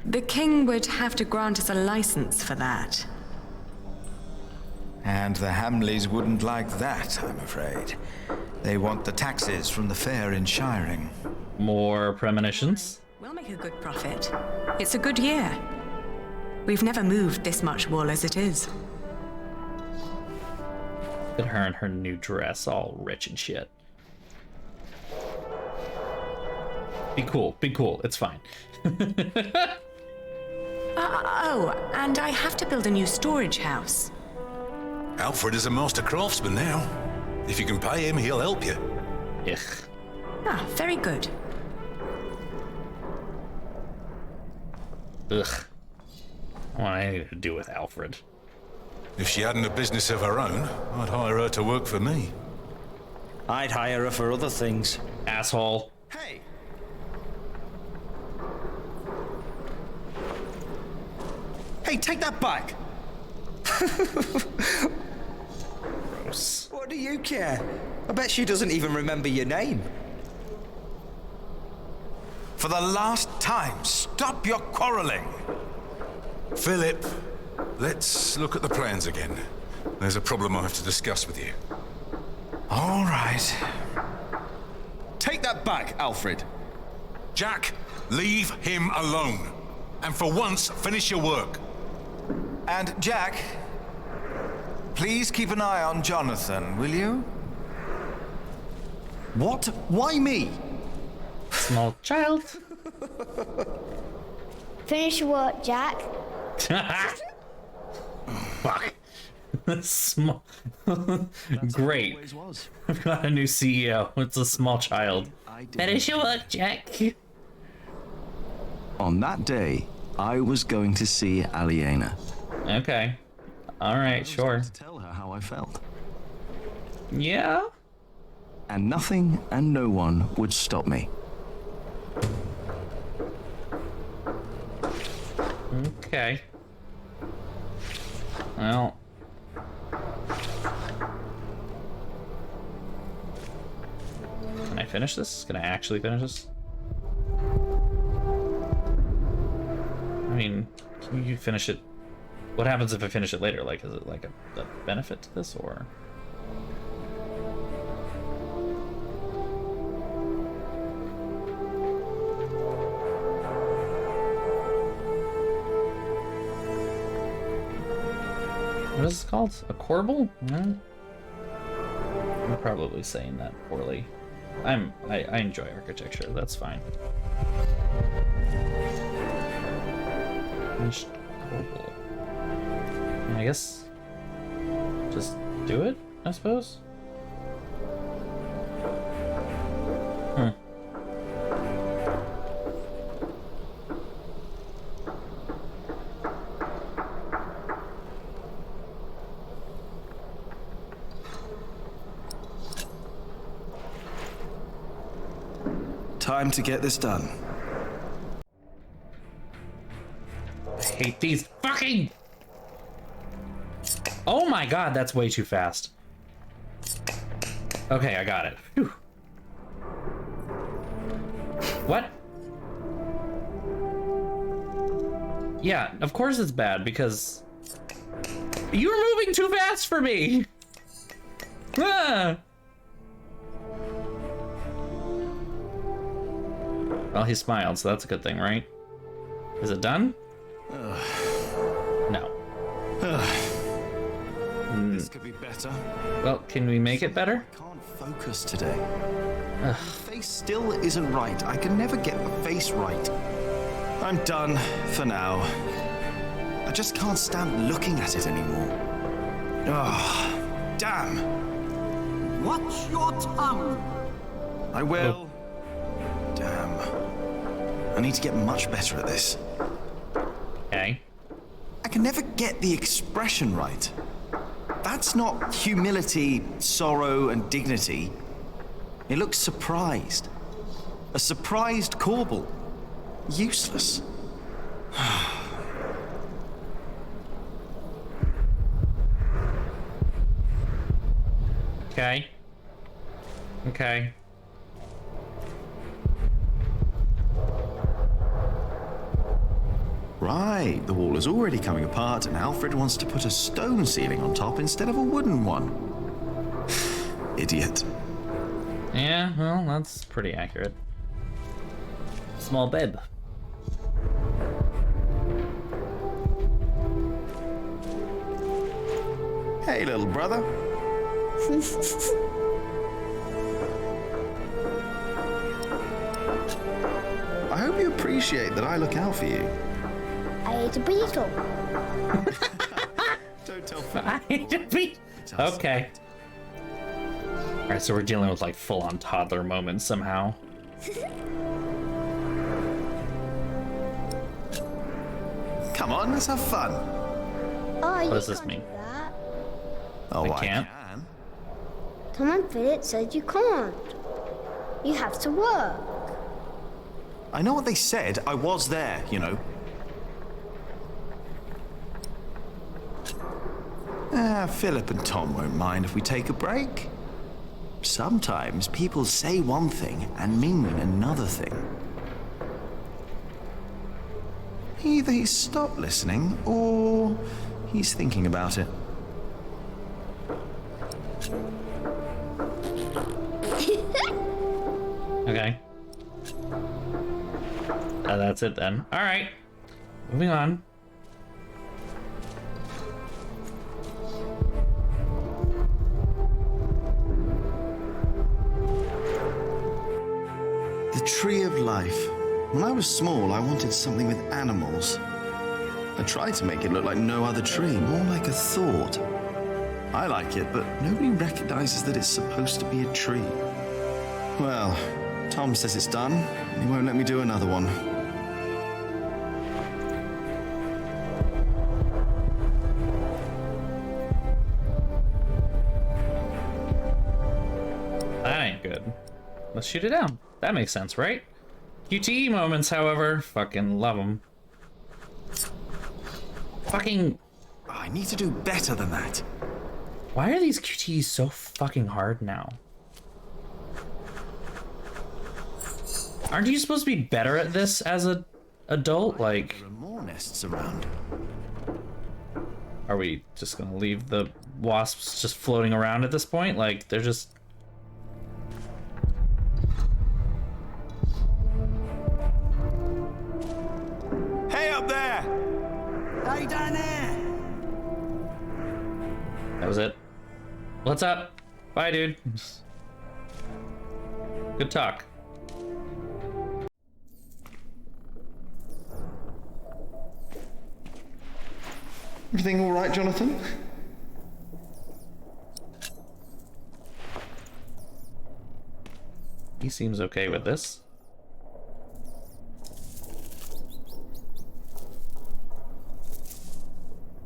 The king would have to grant us a license for that. And the Hamleys wouldn't like that, I'm afraid. They want the taxes from the fair in Shiring. More premonitions? We'll make a good profit. It's a good year. We've never moved this much wool as it is. Look at her in her new dress, all rich and shit. Be cool, it's fine. Oh, and I have to build a new storage house. Alfred is a master craftsman now. If you can pay him, he'll help you. Ugh. Ah, very good. Ugh. I don't want anything to do with Alfred. If she hadn't a business of her own, I'd hire her to work for me. I'd hire her for other things. Asshole. Hey! Hey, take that back! Gross. What do you care? I bet she doesn't even remember your name. For the last time, stop your quarreling! Philip, let's look at the plans again. There's a problem I have to discuss with you. All right. Take that back, Alfred. Jack, leave him alone. And for once, finish your work. And Jack, please keep an eye on Jonathan, will you? What? Why me? Small child. Finish your work, Jack. Fuck. Small. Great. Always was. I've got a new CEO. It's a small child. Finish your work, Jack. On that day, I was going to see Aliena. Okay. Alright, sure. To tell her how I felt. Yeah? And nothing and no one would stop me. Okay. Well. Can I finish this? Can I actually finish this? I mean, can you finish it? What happens if I finish it later? Like, is it like a benefit to this, or? What is this called? A corbel? I'm probably saying that poorly. I enjoy architecture. That's fine. Finished corbel. I guess just do it, I suppose. Time to get this done. I hate these fucking... Oh my god, that's way too fast. Okay, I got it. Whew. What? Yeah, of course it's bad, because... You're moving too fast for me! Ah! Well, he smiled, so that's a good thing, right? Is it done? No. This could be better. Well, can we make it better? I can't focus today. The face still isn't right. I can never get the face right. I'm done for now. I just can't stand looking at it anymore. Damn. Watch your tongue. I will. Damn. I need to get much better at this. Okay. I can never get the expression right. That's not humility, sorrow, and dignity. It looks surprised. A surprised corbel. Useless. Okay. Okay. Right, the wall is already coming apart, and Alfred wants to put a stone ceiling on top instead of a wooden one. Idiot. Yeah, well, that's pretty accurate. Small bed. Hey, little brother. I hope you appreciate that I look out for you. I ate a beetle. Don't tell I ate a beetle. Okay. Alright, so we're dealing with like full-on toddler moments somehow. Come on, let's have fun. Oh, What does this mean? Oh, I can't. can. Tom and Phillip said you can't. You have to work. I know what they said. I was there, you know. Philip and Tom won't mind if we take a break. Sometimes people say one thing and mean another thing. Either he's stopped listening or he's thinking about it. Okay. That's it then. Alright. Moving on. The Tree of Life. When I was small, I wanted something with animals. I tried to make it look like no other tree, more like a thought. I like it, but nobody recognizes that it's supposed to be a tree. Well, Tom says it's done, and he won't let me do another one. That ain't good. Let's shoot it down. That makes sense, right? QTE moments, however, fucking love them. Fucking... Oh, I need to do better than that. Why are these QTEs so fucking hard now? Aren't you supposed to be better at this as an adult? Like... There are more nests around. Are we just gonna leave the wasps just floating around at this point? Like, they're just... Hey up there! Hey down there! That was it. What's up? Bye, dude. Good talk. Everything all right, Jonathan? He seems okay with this.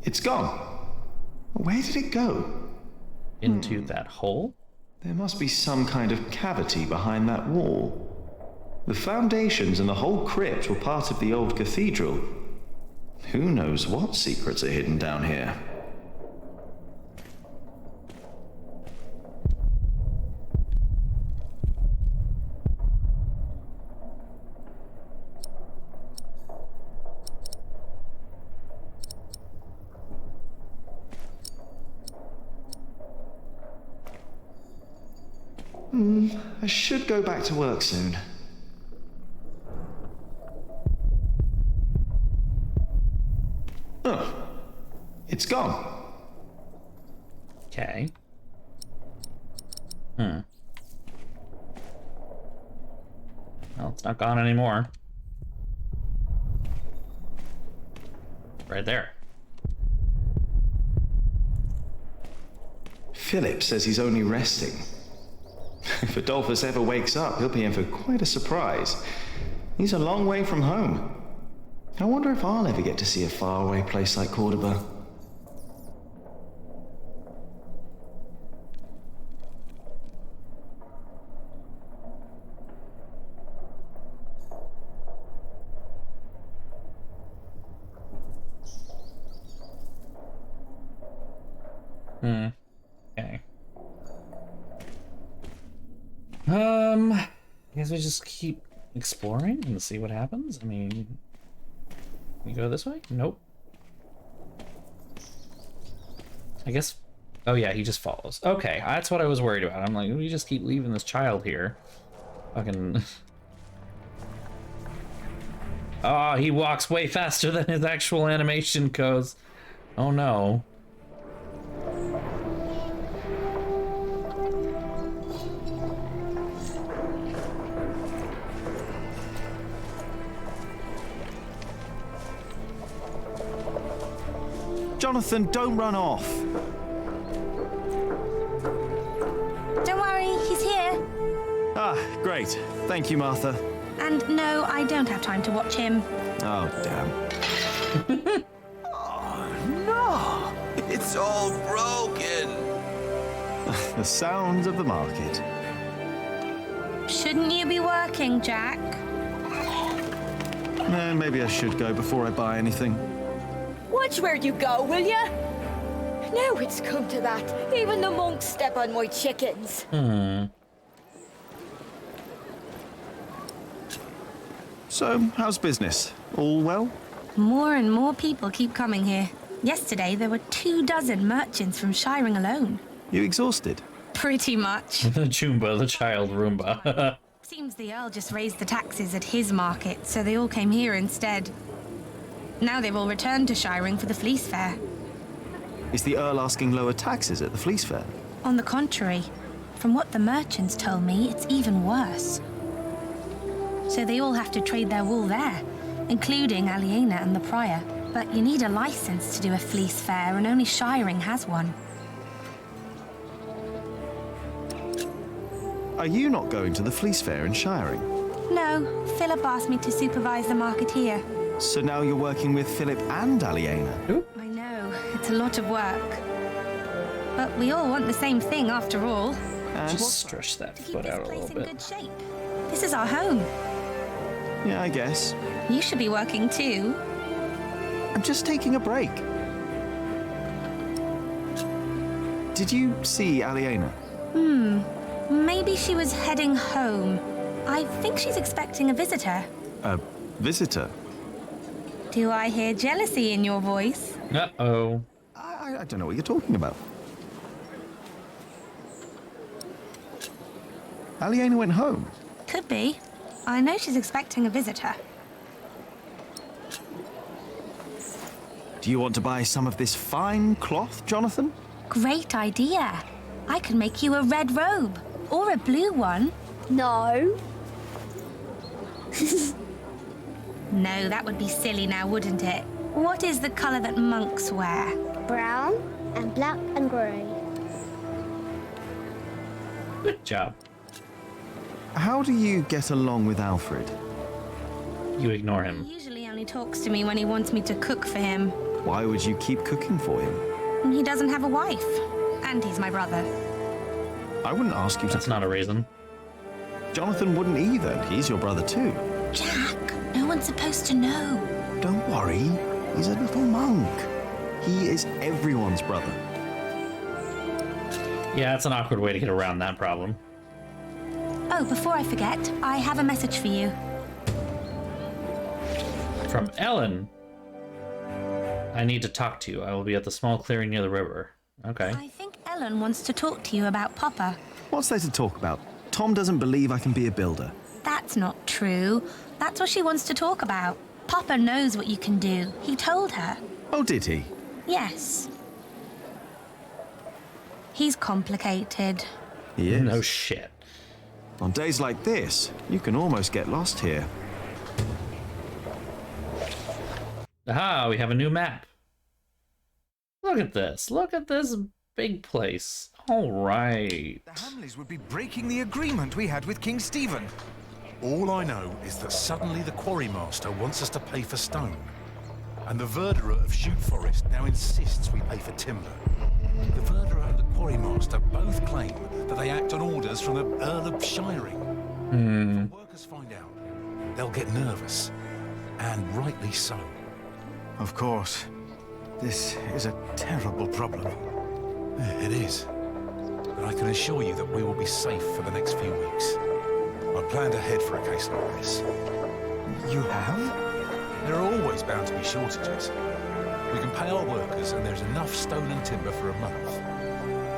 It's gone. Where did it go? Into that hole? There must be some kind of cavity behind that wall. The foundations and the whole crypt were part of the old cathedral. Who knows what secrets are hidden down here? I should go back to work soon. Oh, it's gone. Okay. Well, it's not gone anymore. Right there. Phillip says he's only resting. If Adolphus ever wakes up, he'll be in for quite a surprise. He's a long way from home. I wonder if I'll ever get to see a faraway place like Cordoba. Okay. I guess we just keep exploring and see what happens. I mean, you go this way? Nope. I guess. Oh yeah, he just follows. Okay, that's what I was worried about. I'm like, we just keep leaving this child here. Fucking. Oh, he walks way faster than his actual animation goes. Oh no. Jonathan, don't run off. Don't worry, he's here. Ah, great. Thank you, Martha. And no, I don't have time to watch him. Oh, damn. No! It's all broken! The sounds of the market. Shouldn't you be working, Jack? Maybe I should go before I buy anything. Watch where you go, will ya? Now it's come to that. Even the monks step on my chickens. So, how's business? All well? More and more people keep coming here. Yesterday, there were 24 merchants from Shiring alone. You exhausted? Pretty much. The Choomba, the child Roomba. Seems the Earl just raised the taxes at his market, so they all came here instead. Now they've all returned to Shiring for the Fleece Fair. Is the Earl asking lower taxes at the Fleece Fair? On the contrary, from what the merchants told me, it's even worse. So they all have to trade their wool there, including Aliena and the Prior. But you need a license to do a Fleece Fair, and only Shiring has one. Are you not going to the Fleece Fair in Shiring? No, Phillip asked me to supervise the market here. So now you're working with Phillip and Aliena? I know, it's a lot of work. But we all want the same thing after all. Just stretch that foot out a little bit. Good shape. This is our home. Yeah, I guess. You should be working too. I'm just taking a break. Did you see Aliena? Maybe she was heading home. I think she's expecting a visitor. A visitor? Do I hear jealousy in your voice? Uh-oh. I don't know what you're talking about. Aliena went home. Could be. I know she's expecting a visitor. Do you want to buy some of this fine cloth, Jonathan? Great idea. I can make you a red robe. Or a blue one. No. No, that would be silly now, wouldn't it? What is the colour that monks wear? Brown and black and grey. Good job. How do you get along with Alfred? You ignore him. He usually only talks to me when he wants me to cook for him. Why would you keep cooking for him? He doesn't have a wife. And he's my brother. I wouldn't ask you to... That's not a reason. Jonathan wouldn't either. He's your brother too. Jack, no one's supposed to know. Don't worry. He's a little monk. He is everyone's brother. Yeah, it's an awkward way to get around that problem. Oh, before I forget, I have a message for you. From Ellen. I need to talk to you. I will be at the small clearing near the river. Okay. I think Ellen wants to talk to you about Popper. What's there to talk about? Tom doesn't believe I can be a builder. That's not true. That's what she wants to talk about. Popper knows what you can do. He told her. Oh, did he? Yes. He's complicated. He is. No shit. On days like this, you can almost get lost here. Aha, we have a new map. Look at this. Look at this big place. All right. The Hamleys would be breaking the agreement we had with King Stephen. All I know is that suddenly the quarrymaster wants us to pay for stone. And the verderer of Shoot Forest now insists we pay for timber. The verderer and the quarrymaster both claim that they act on orders from the Earl of Shiring. If the workers find out, they'll get nervous. And rightly so. Of course. This is a terrible problem. Yeah, it is. But I can assure you that we will be safe for the next few weeks. I planned ahead for a case like this. You have? There are always bound to be shortages. We can pay our workers and there's enough stone and timber for a month.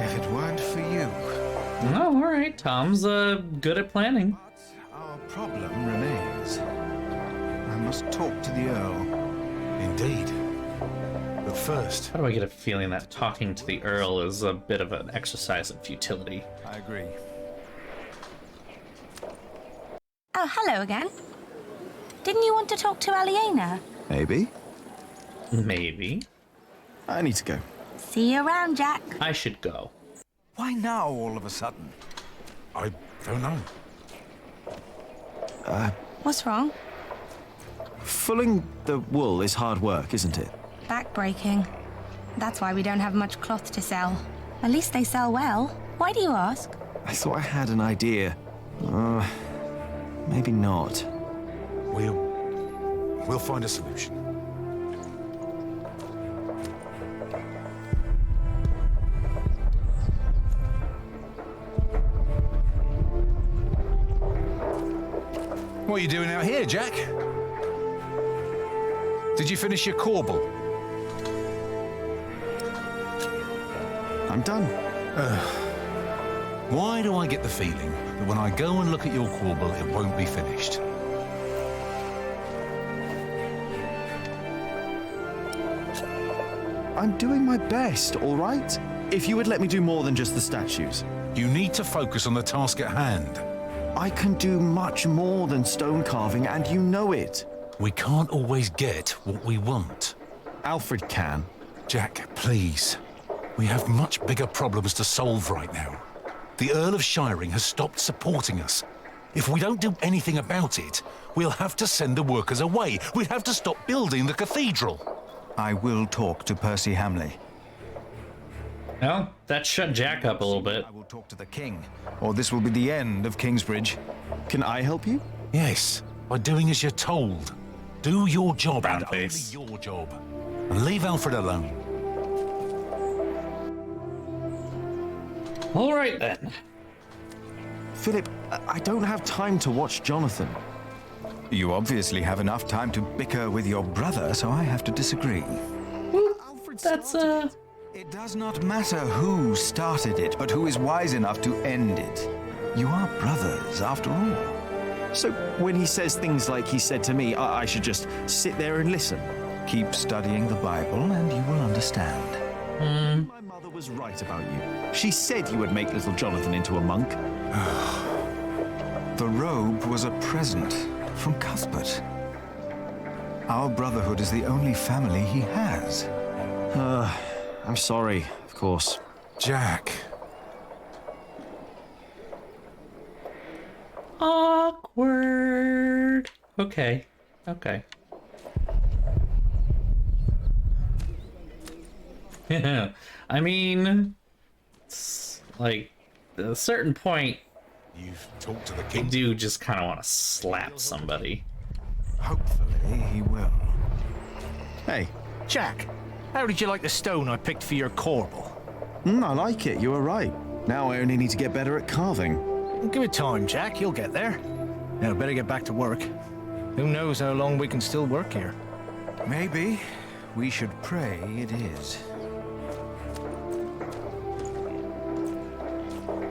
If it weren't for you. Oh, all right. Tom's good at planning. But our problem remains. I must talk to the Earl. Indeed. But first... How do I get a feeling that talking to the Earl is a bit of an exercise in futility? I agree. Oh, hello again. Didn't you want to talk to Aliena? Maybe. Maybe. I need to go. See you around, Jack. I should go. Why now, all of a sudden? I don't know. What's wrong? Fulling the wool is hard work, isn't it? Backbreaking. That's why we don't have much cloth to sell. At least they sell well. Why do you ask? I thought I had an idea. Maybe not. We'll find a solution. What are you doing out here, Jack? Did you finish your corbel? I'm done. Why do I get the feeling that when I go and look at your corbel, it won't be finished? I'm doing my best, all right? If you would let me do more than just the statues. You need to focus on the task at hand. I can do much more than stone carving, and you know it. We can't always get what we want. Alfred can. Jack, please. We have much bigger problems to solve right now. The Earl of Shiring has stopped supporting us. If we don't do anything about it, we'll have to send the workers away. We'll have to stop building the cathedral. I will talk to Percy Hamley. Well, that shut Jack up a little bit. I will talk to the king, or this will be the end of Kingsbridge. Can I help you? Yes, by doing as you're told. Do your job Brown and face. only your job. And leave Alfred alone. All right then. Philip, I don't have time to watch Jonathan. You obviously have enough time to bicker with your brother, so I have to disagree. Well, that's It does not matter who started it, but who is wise enough to end it. You are brothers, after all. So when he says things like he said to me, I should just sit there and listen. Keep studying the Bible and you will understand. My mother was right about you. She said you would make little Jonathan into a monk. The robe was a present from Cuthbert. Our brotherhood is the only family he has. I'm sorry, of course. Jack. awkward. Okay. Okay. I mean, it's like at a certain point, You've talked to the king. you do just kind of want to slap somebody. Hopefully he will. Hey, Jack, how did you like the stone I picked for your corbel? I like it, you were right. Now I only need to get better at carving. Give it time, Jack, you'll get there. Now, better get back to work. Who knows how long we can still work here? Maybe we should pray it is.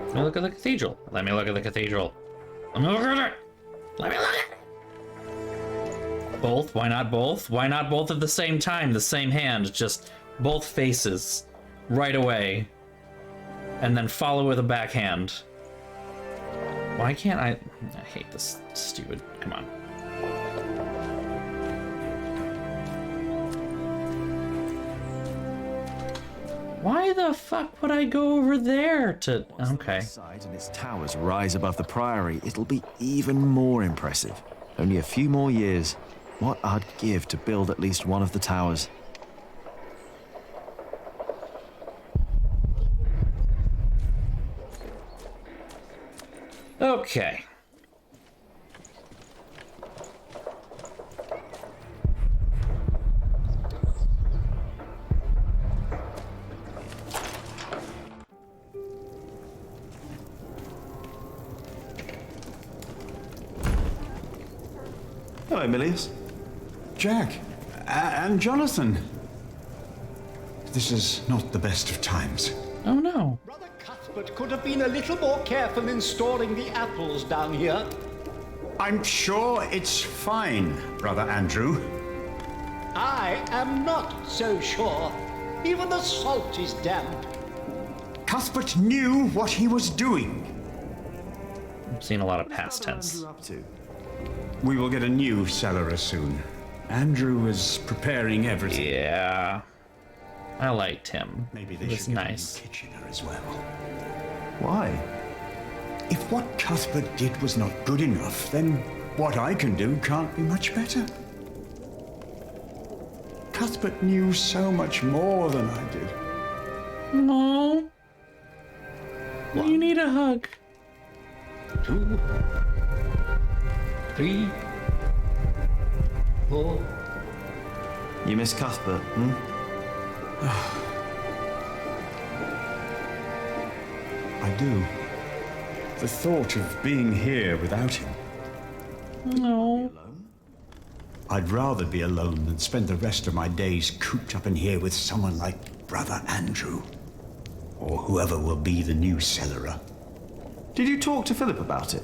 Let me look at the cathedral. Let me look at the cathedral. Let me look at it. Let me look at it. Both? Why not both? Why not both at the same time? The same hand, just both faces right away. And then follow with a backhand. Why can't I hate this stupid. Come on. Why the fuck would I go over there to... Okay. Side and its towers rise above the priory, it'll be even more impressive. Only a few more years. What I'd give to build at least one of the towers. Okay. Hello, Emilius. Jack, and Jonathan. This is not the best of times. Oh no. Brother Cuthbert could have been a little more careful in storing the apples down here. I'm sure it's fine, Brother Andrew. I am not so sure. Even the salt is damp. Cuthbert knew what he was doing. I've seen a lot of past tense. We will get a new cellar soon. Andrew is preparing everything. Yeah. I liked him. Maybe they It was should get nice. a new kitchener as well. Why? If what Cuthbert did was not good enough, then what I can do can't be much better. Cuthbert knew so much more than I did. No. You need a hug. 2, 3, 4. You miss Cuthbert, hmm? I do. The thought of being here without him. No. I'd rather be alone than spend the rest of my days cooped up in here with someone like Brother Andrew. Or whoever will be the new cellarer. Did you talk to Philip about it?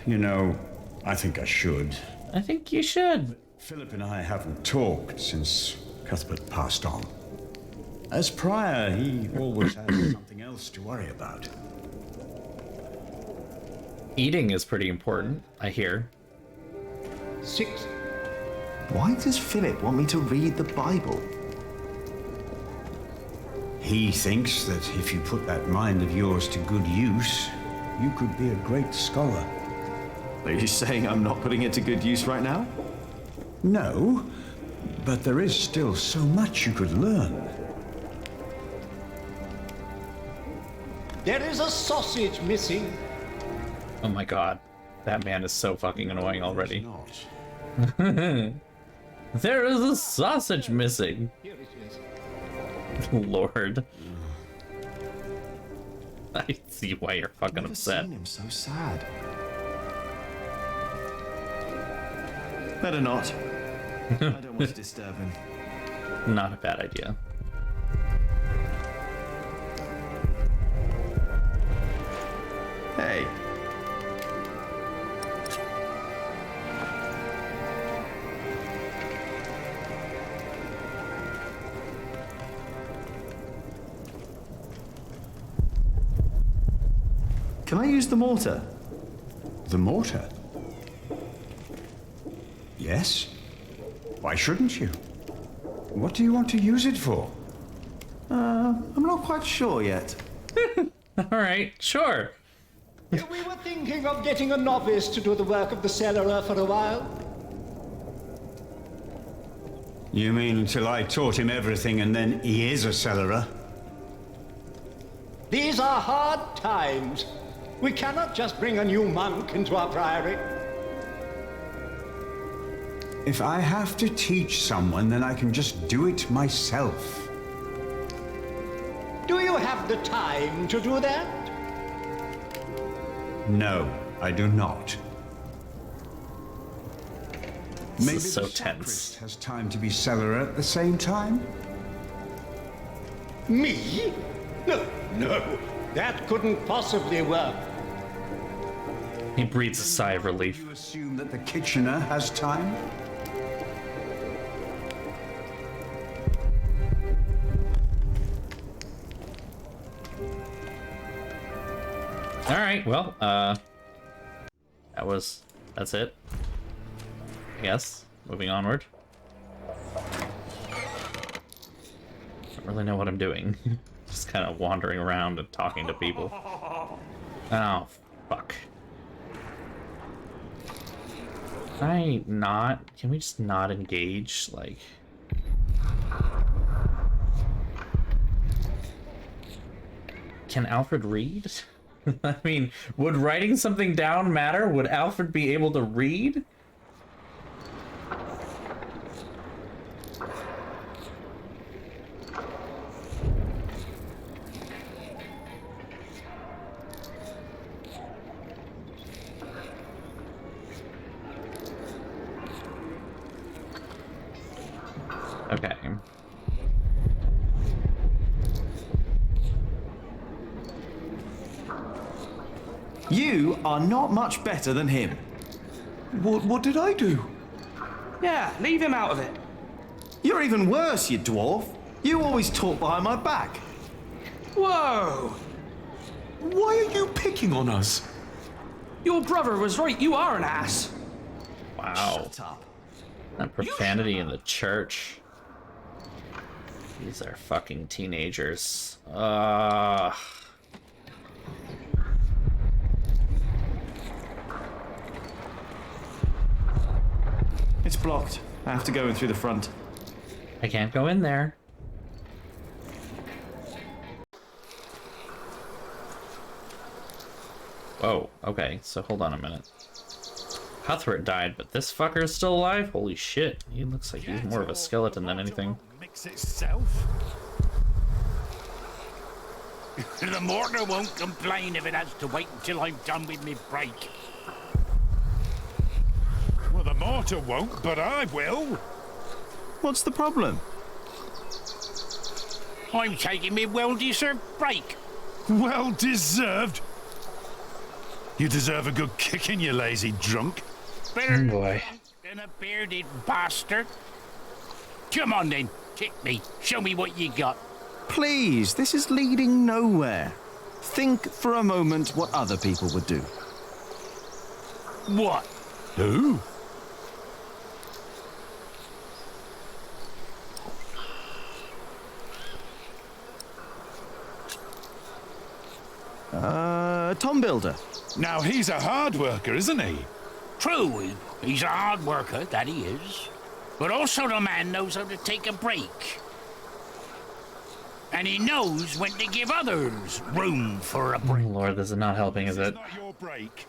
You know, I think I should. I think you should. Philip and I haven't talked since Cuthbert passed on. As prior, he always has something else to worry about. Eating is pretty important, I hear. 6. Why does Philip want me to read the Bible? He thinks that if you put that mind of yours to good use, you could be a great scholar. Are you saying I'm not putting it to good use right now? No, but there is still so much you could learn. There is a sausage missing. Oh my god. That man is so fucking annoying already. There is a sausage missing. Here it is. Lord. I see why you're fucking upset. Seen him so sad. Better not. I don't want to disturb him. Not a bad idea. Hey. Can I use the mortar? The mortar? Yes. Why shouldn't you? What do you want to use it for? I'm not quite sure yet. Alright, sure. We were thinking of getting a novice to do the work of the cellarer for a while. You mean until I taught him everything and then he is a cellarer? These are hard times. We cannot just bring a new monk into our priory. If I have to teach someone, then I can just do it myself. Do you have the time to do that? No, I do not. This Maybe is so the tense. sacrist has time to be cellarer at the same time? Me? No. That couldn't possibly work. He breathes a sigh of relief. You assume that the kitchener has time? Alright, well, that's it. I guess. Moving onward. Don't really know what I'm doing. Just kind of wandering around and talking to people. Oh, fuck. Can we just not engage? Like... Can Alfred read? I mean, would writing something down matter? Would Alfred be able to read? Okay. You are not much better than him. What did I do? Yeah, leave him out of it. You're even worse, you dwarf. You always talk behind my back. Whoa! Why are you picking on us? Your brother was right, you are an ass. Wow. Shut up. That profanity in the church. These are fucking teenagers. It's blocked. I have to go in through the front. I can't go in there. Whoa, okay, so hold on a minute. Cuthbert died, but this fucker is still alive? Holy shit, he looks like he's more of a skeleton than anything. Mix itself. The mortar won't complain if it has to wait until I'm done with me break. Well, the mortar won't, but I will. What's the problem? I'm taking me well-deserved break. Well deserved. You deserve a good kicking, you lazy drunk. Better boy. than a bearded bastard. Come on then, kick me. Show me what you got. Please, this is leading nowhere. Think for a moment what other people would do. What? Who? Tom Builder. Now, he's a hard worker, isn't he? True, he's a hard worker, that he is. But also the man knows how to take a break. And he knows when to give others room for a break. Oh, Lord, this is not helping, is it? Not your break.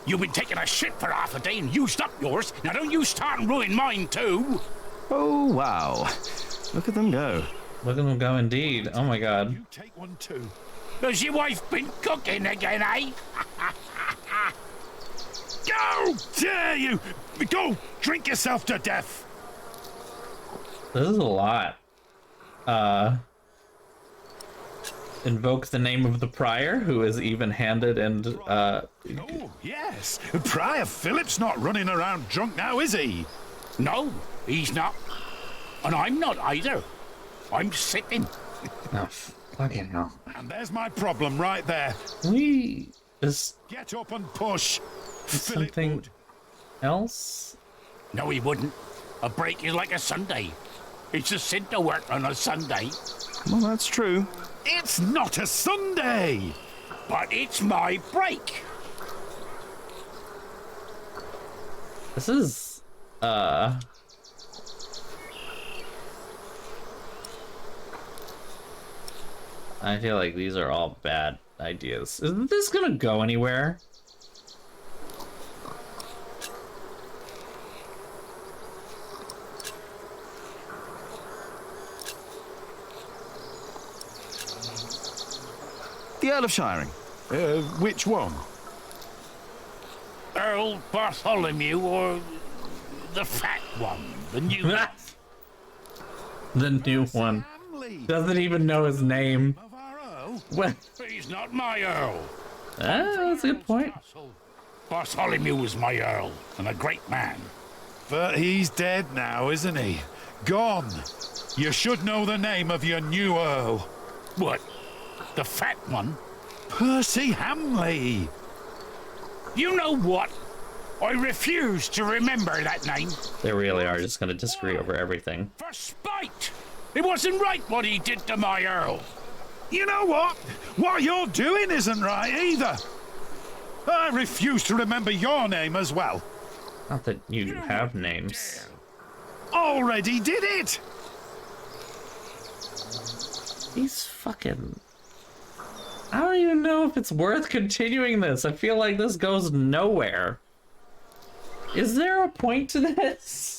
You've been taking a shit for half a day and used up yours. Now don't you start and ruin mine too. Oh, wow. Look at them go. Look at them go, indeed. Oh my god. You take one too. Has your wife been cooking again, eh? Go! Dare you! Go! Drink yourself to death! This is a lot. Invoke the name of the prior, who is even-handed and, Oh, yes. Prior Phillip's not running around drunk now, is he? No, he's not. And I'm not either. I'm sitting. Oh, fucking hell. And there's my problem right there. We just Get up and push. something else? No, he wouldn't. A break is like a Sunday. It's a sin to work on a Sunday. Well, that's true. It's not a Sunday! But it's my break. This is, I feel like these are all bad ideas. Isn't this gonna go anywhere? The Earl of Shiring. Which one? Earl Bartholomew or the fat one, the new one. The new one. Doesn't even know his name. What? He's not my Earl. That's a good point. Bartholomew was my Earl, and a great man. But he's dead now, isn't he? Gone. You should know the name of your new Earl. What? The fat one? Percy Hamley. You know what? I refuse to remember that name. They really are just gonna disagree over everything. For spite! It wasn't right what he did to my Earl. You know what? What you're doing isn't right either. I refuse to remember your name as well. Not that you have names. Already did it! He's fucking... I don't even know if it's worth continuing this. I feel like this goes nowhere. Is there a point to this?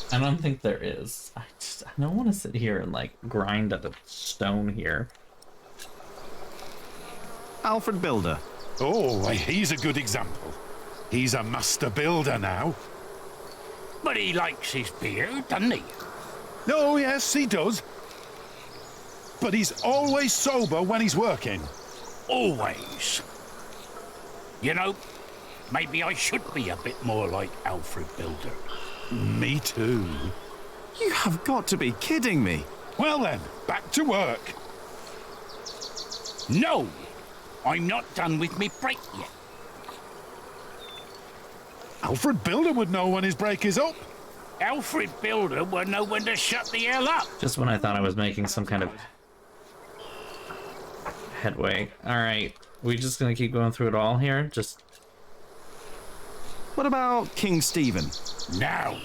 I don't think there is. I don't want to sit here and like grind at a stone here. Alfred Builder. Oh, he's a good example. He's a master builder now. But he likes his beer, doesn't he? Oh, yes, he does. But he's always sober when he's working. Always. You know, maybe I should be a bit more like Alfred Builder. Me too. You have got to be kidding me. Well then, back to work. No! I'm not done with me break yet. Alfred Builder would know when his break is up. Alfred Builder would know when to shut the hell up. Just when I thought I was making some kind of headway. Alright, we just gonna keep going through it all here? Just... What about King Stephen? Now,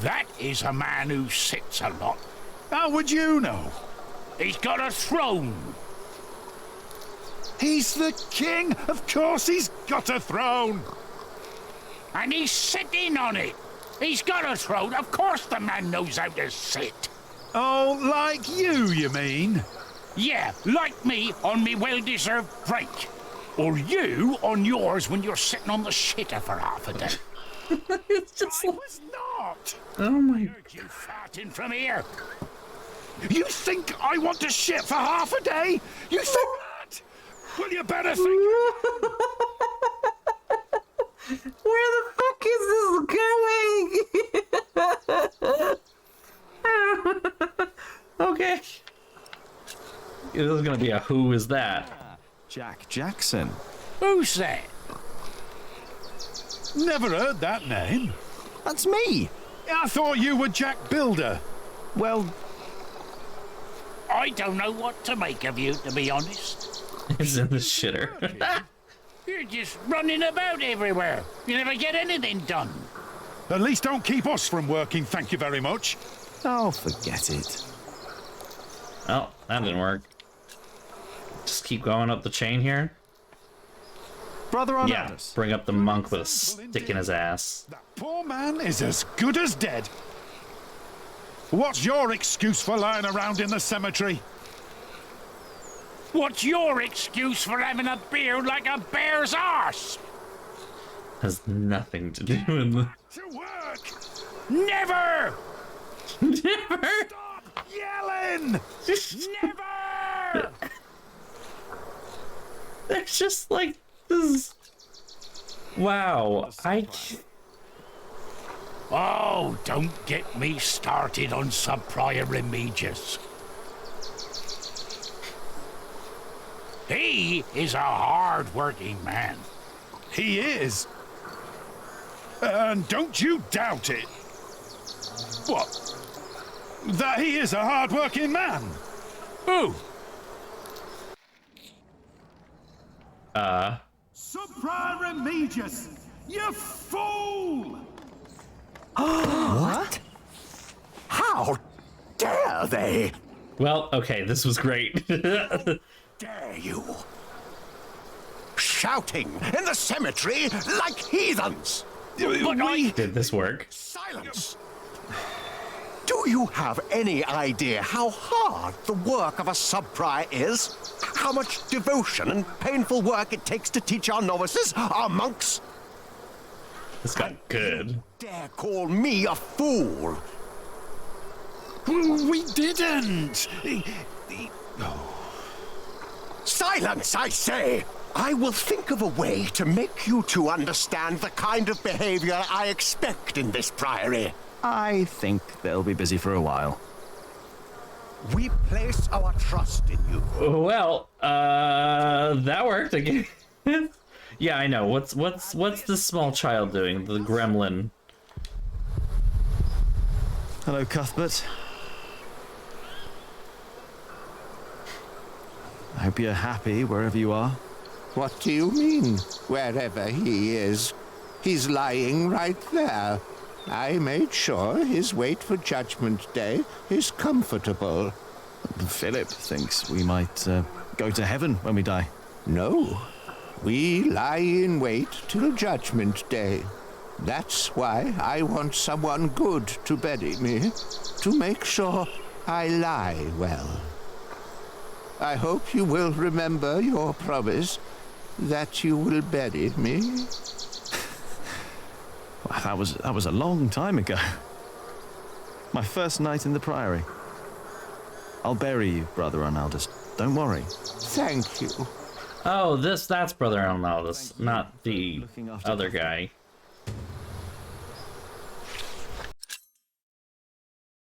that is a man who sits a lot. How would you know? He's got a throne. He's the king. Of course he's got a throne. And he's sitting on it. He's got a throne. Of course the man knows how to sit. Oh, like you mean? Yeah, like me on me well-deserved break. Or you on yours when you're sitting on the shitter for half a day. It's just... I was not. Oh my... You farting from here. You think I want to shit for half a day? You think that? Well, you better think. Where the fuck is this going? Okay. This is gonna be a who is that? Jack Jackson. Who's that? Never heard that name. That's me. I thought you were Jack Builder. Well, I don't know what to make of you, to be honest. He's in the shitter. You're just running about everywhere. You never get anything done. At least don't keep us from working, thank you very much. Oh, forget it. Oh, that didn't work. Just keep going up the chain here. Brother Arnaldus. Yeah, bring up the monk with a stick in his ass. That poor man is as good as dead. What's your excuse for lying around in the cemetery? What's your excuse for having a beard like a bear's arse? Has nothing to do with the... To work! Never! Never! Stop yelling! Never! It's just like this. Wow, Oh, don't get me started on Sub-Prior Remigius. He is a hard-working man. He is. And don't you doubt it. What? That he is a hard-working man? Who? Sub-Prior Remigius, you fool! What? How dare they? Well, okay, this was great. Dare you? Shouting in the cemetery like heathens! Did this work? Silence! Do you have any idea how hard the work of a sub-prior is? How much devotion and painful work it takes to teach our novices, our monks? This got good. Dare call me a fool? We didn't! Silence, I say! I will think of a way to make you two understand the kind of behavior I expect in this priory. I think they'll be busy for a while. We place our trust in you. Well, that worked again. Yeah, I know. What's this small child doing? The gremlin. Hello, Cuthbert. I hope you're happy wherever you are. What do you mean, wherever he is? He's lying right there. I made sure his wait for Judgment Day is comfortable. Phillip thinks we might go to heaven when we die. No. We lie in wait till Judgment Day. That's why I want someone good to bury me, to make sure I lie well. I hope you will remember your promise that you will bury me. Well, that was a long time ago. My first night in the Priory. I'll bury you, Brother Arnaldus. Don't worry. Thank you. Oh, that's Brother Arnaldus, not the other guy.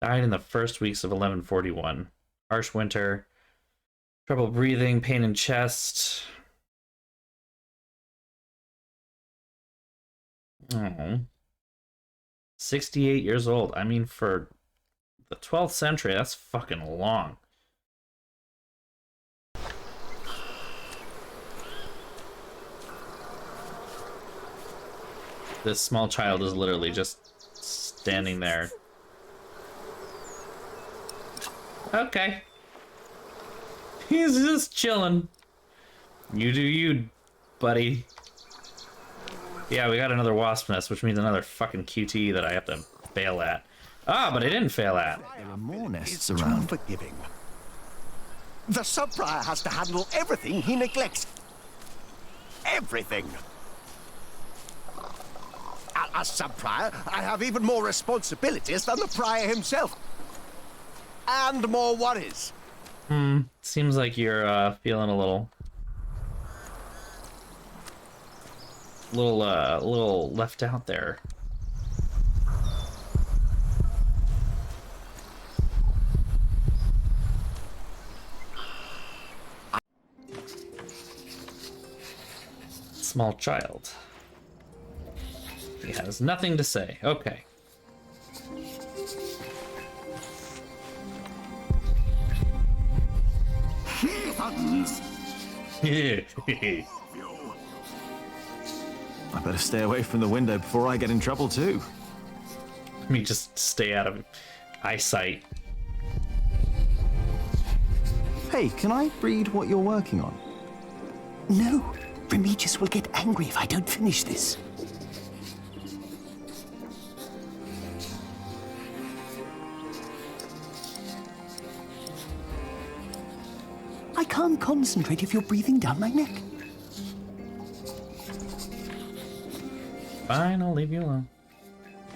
Died in the first weeks of 1141. Harsh winter, trouble breathing, pain in chest. Oh. 68 years old. I mean, for the 12th century, that's fucking long. This small child is literally just standing there. Okay. He's just chilling. You do you, buddy. Yeah, we got another wasp nest, which means another fucking QT that I have to fail at. Ah, but I didn't fail at. There are more nests It's too around. forgiving. The sub-prior has to handle everything he neglects. Everything. As sub-prior, I have even more responsibilities than the prior himself. And more worries. Seems like you're feeling a little left out there. Small child. He has nothing to say. Okay. sons. I I better stay away from the window before I get in trouble too. mean, just stay out of eyesight. Hey, can I read what you're working on? No, Remigius will get angry if I don't finish this. I can't concentrate if you're breathing down my neck. Fine, I'll leave you alone.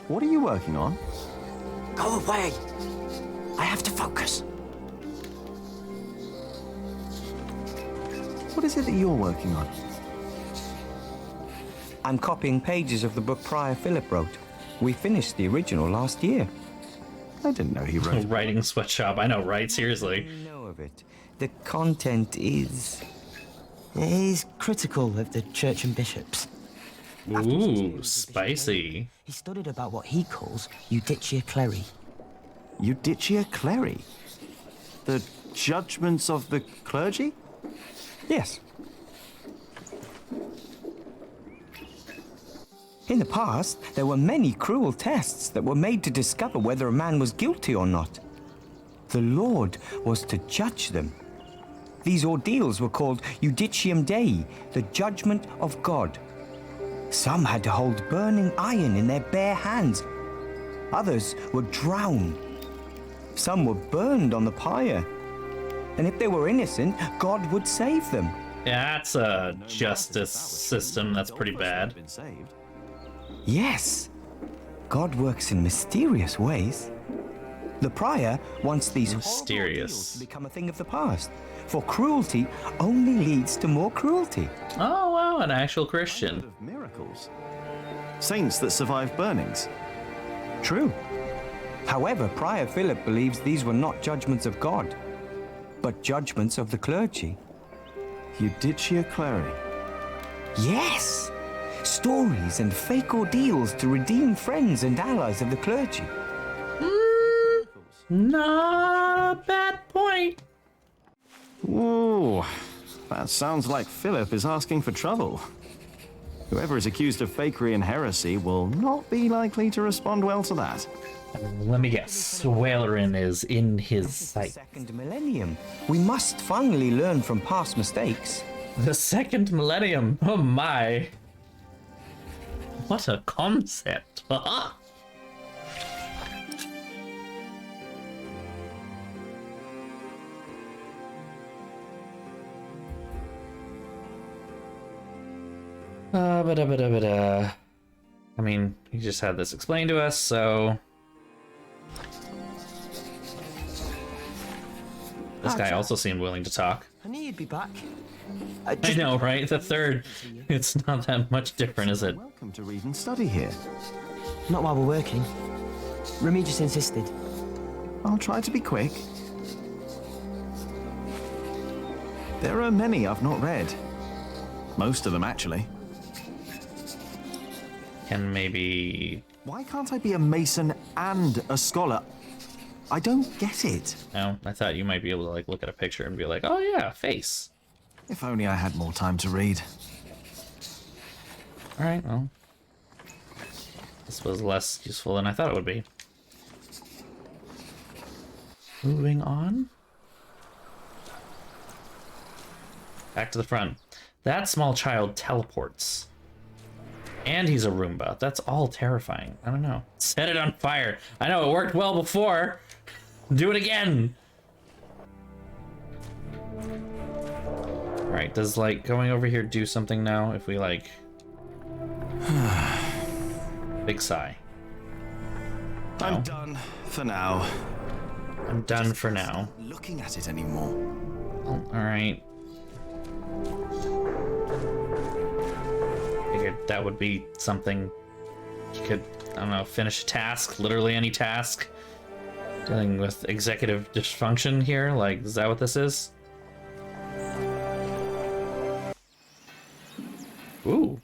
What are you working on? Go away. I have to focus. What is it that you're working on? I'm copying pages of the book Prior Phillip wrote. We finished the original last year. I didn't know he wrote. Writing sweatshop, I know, right? Seriously. I know of it. The content is critical of the church and bishops. Ooh, spicy. He studied about what he calls Judicia Cleri. Judicia Cleri? The judgments of the clergy? Yes. In the past, there were many cruel tests that were made to discover whether a man was guilty or not. The Lord was to judge them. These ordeals were called Judicium Dei, the judgment of God. Some had to hold burning iron in their bare hands. Others were drowned. Some were burned on the pyre. And if they were innocent, God would save them. Yeah, that's a justice system that's pretty bad. Yes. God works in mysterious ways. The prior wants these mysterious to become a thing of the past. For cruelty only leads to more cruelty. Oh, wow, an actual Christian. Miracles. Saints that survive burnings. True. However, Prior Phillip believes these were not judgments of God, but judgments of the clergy. Judicia Cleri. Yes! Stories and fake ordeals to redeem friends and allies of the clergy. Not a bad point. Ooh, that sounds like Philip is asking for trouble. Whoever is accused of fakery and heresy will not be likely to respond well to that. Let me guess. Whalerin is in his sight. Second millennium. We must finally learn from past mistakes. The second millennium. Oh my. What a concept. I mean, he just had this explained to us, so... This guy also seemed willing to talk. I knew you'd be back. I know, right? The third, it's not that much different, is it? Welcome to read and study here. Not while we're working. Remigius insisted. I'll try to be quick. There are many I've not read. Most of them, actually. Can maybe... Why can't I be a mason and a scholar? I don't get it. No, I thought you might be able to like look at a picture and be like, oh yeah, face. If only I had more time to read. Alright, well. This was less useful than I thought it would be. Moving on. Back to the front. That small child teleports. And he's a Roomba. That's all terrifying. I don't know. Set it on fire. I know, it worked well before. Do it again. Right, does like going over here do something now if we like... Big sigh. No. I'm done for now. I'm done for now. Looking at it anymore. Oh, alright. Figured that would be something you could, I don't know, finish a task, literally any task. Dealing with executive dysfunction here, like, is that what this is? Ooh.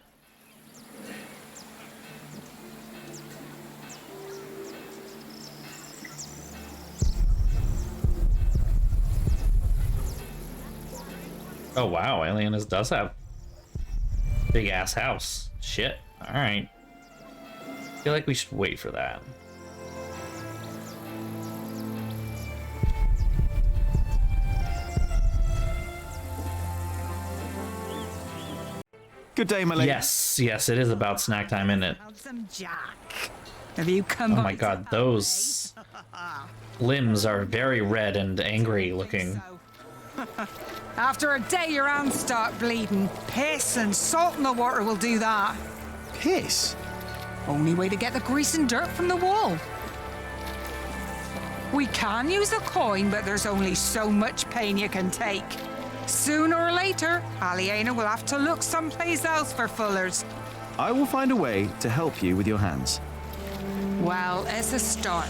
Oh wow, Alienus does have big ass house. Shit. Alright. I feel like we should wait for that. Good day, my lady. Yes, yes, it is about snack time, isn't it? Some Jack. Have you come Oh my god, those limbs are very red and angry looking. After a day, your hands start bleeding. Piss and salt in the water will do that. Piss? Only way to get the grease and dirt from the wall. We can use a coin, but there's only so much pain you can take. Sooner or later, Aliena will have to look someplace else for fullers. I will find a way to help you with your hands. Well, it's a start.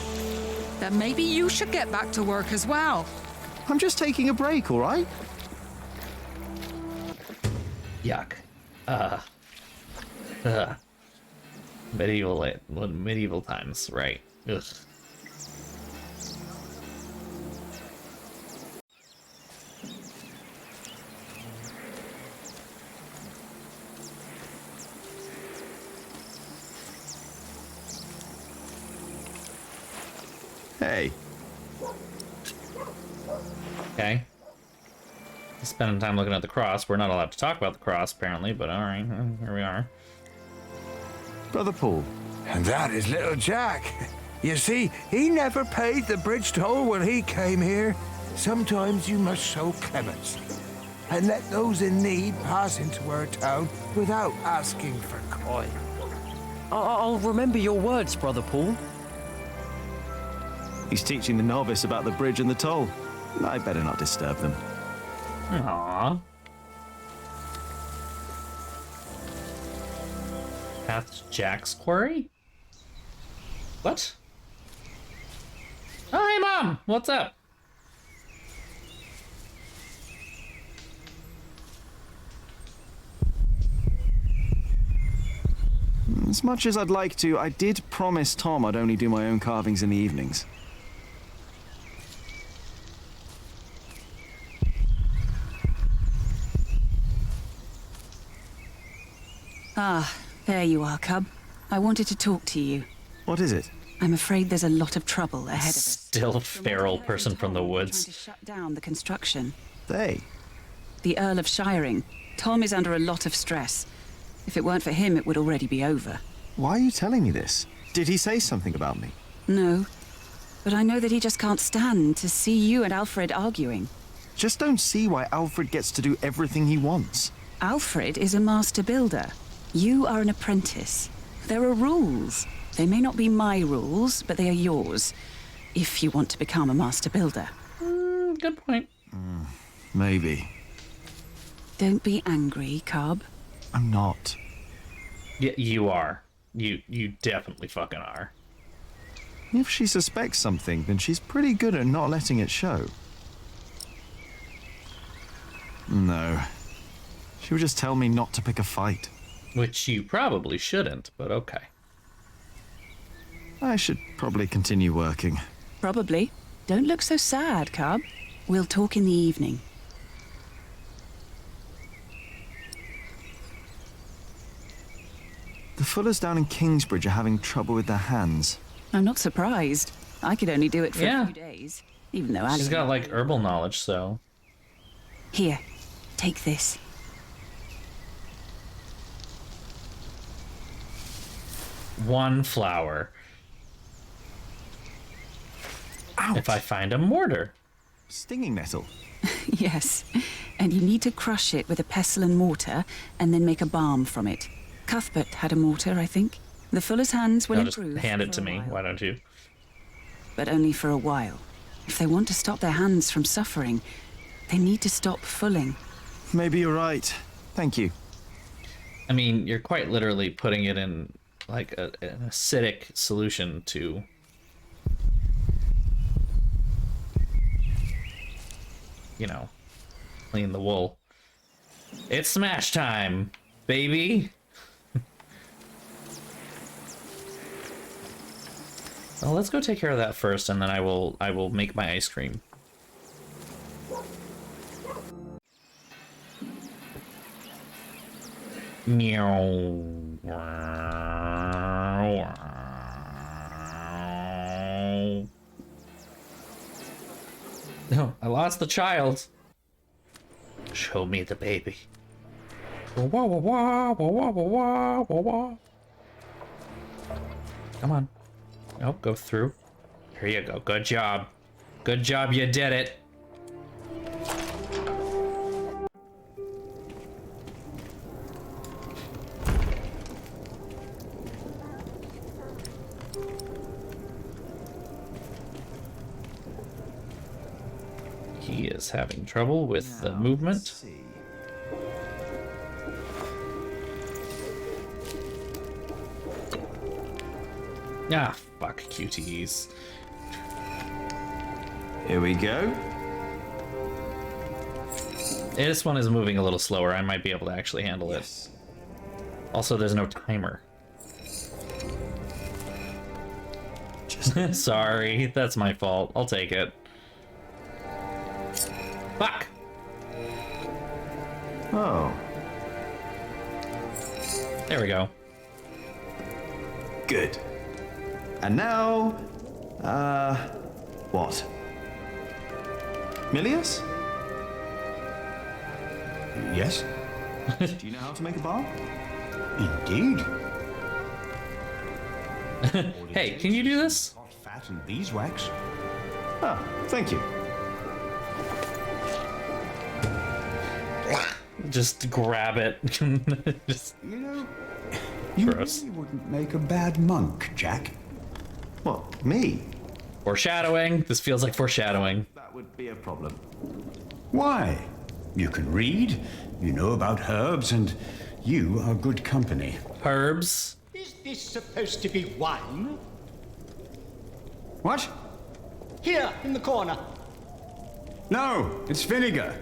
Then maybe you should get back to work as well. I'm just taking a break, all right? Yuck. Medieval times, right. Ugh. Hey. Okay. Spending time looking at the cross. We're not allowed to talk about the cross, apparently, but alright, here we are. Brother Paul. And that is little Jack. You see, he never paid the bridge toll when he came here. Sometimes you must show clemency and let those in need pass into our town without asking for coin. I'll remember your words, Brother Paul. He's teaching the novice about the bridge and the toll. I better not disturb them. Aww. Path to Jack's quarry? What? Oh, hey, Mom! What's up? As much as I'd like to, I did promise Tom I'd only do my own carvings in the evenings. Ah, there you are, Cub. I wanted to talk to you. What is it? I'm afraid there's a lot of trouble ahead of us. Still a feral person from the Trying to woods. shut down the construction. They? The Earl of Shiring. Tom is under a lot of stress. If it weren't for him, it would already be over. Why are you telling me this? Did he say something about me? No. But I know that he just can't stand to see you and Alfred arguing. Just don't see why Alfred gets to do everything he wants. Alfred is a master builder. You are an apprentice. There are rules. They may not be my rules, but they are yours. If you want to become a master builder. Good point. Maybe. Don't be angry, Cub. I'm not. Yeah, you are. You definitely fucking are. If she suspects something, then she's pretty good at not letting it show. No. She would just tell me not to pick a fight. Which you probably shouldn't, but okay. I should probably continue working. Probably. Don't look so sad, Cub. We'll talk in the evening. The Fullers down in Kingsbridge are having trouble with their hands. I'm not surprised. I could only do it for a few days, even though She's got, like, herbal knowledge, so... Here, take this. One flower. Ouch. If I find a mortar. Stinging nettle. Yes, and you need to crush it with a pestle and mortar, and then make a balm from it. Cuthbert had a mortar, I think. The Fuller's hands will Now just improve. hand it to me, why don't you? But only for a while. If they want to stop their hands from suffering, they need to stop fulling. Maybe you're right. Thank you. I mean, you're quite literally putting it in, like, an acidic solution to... you know, clean the wool. It's smash time, baby! Well, let's go take care of that first, and then I will make my ice cream. No, I lost the child. Show me the baby. Come on. Oh, go through. Here you go. Good job. Good job, you did it. He is having trouble with the movement. Ah, fuck QTEs. Here we go. This one is moving a little slower. I might be able to actually handle it. Also, there's no timer. Sorry, that's my fault. I'll take it. Fuck! Oh. There we go. Good. And now, what? Milius? Yes? Do you know how to make a bar? Indeed. Hey, can you do this? Hot fat and beeswax. Ah, thank you. Just grab it. Just you know, you gross. really wouldn't make a bad monk, Jack. What, me? Foreshadowing. This feels like foreshadowing. That would be a problem. Why? You can read, you know about herbs, and you are good company. Herbs? Is this supposed to be wine? What? Here, in the corner. No, it's vinegar.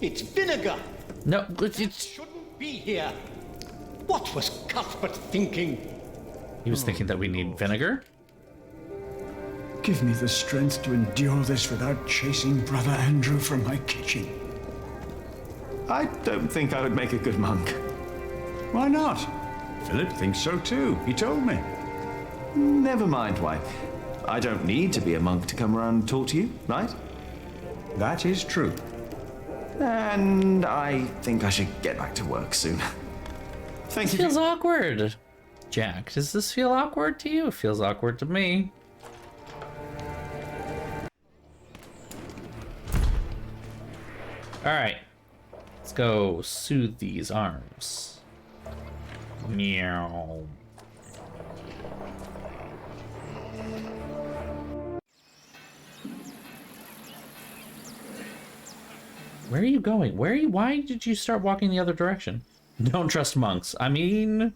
It's vinegar. No, it shouldn't be here. What was Cuthbert thinking? He was thinking that we need vinegar? Give me the strength to endure this without chasing Brother Andrew from my kitchen. I don't think I would make a good monk. Why not? Philip thinks so too. He told me. Never mind why. I don't need to be a monk to come around and talk to you, right? That is true. And I think I should get back to work soon. Thank you. This feels awkward. Jack, does this feel awkward to you? It feels awkward to me. Alright. Let's go soothe these arms. Meow. Where are you going? Why did you start walking the other direction? Don't trust monks. I mean,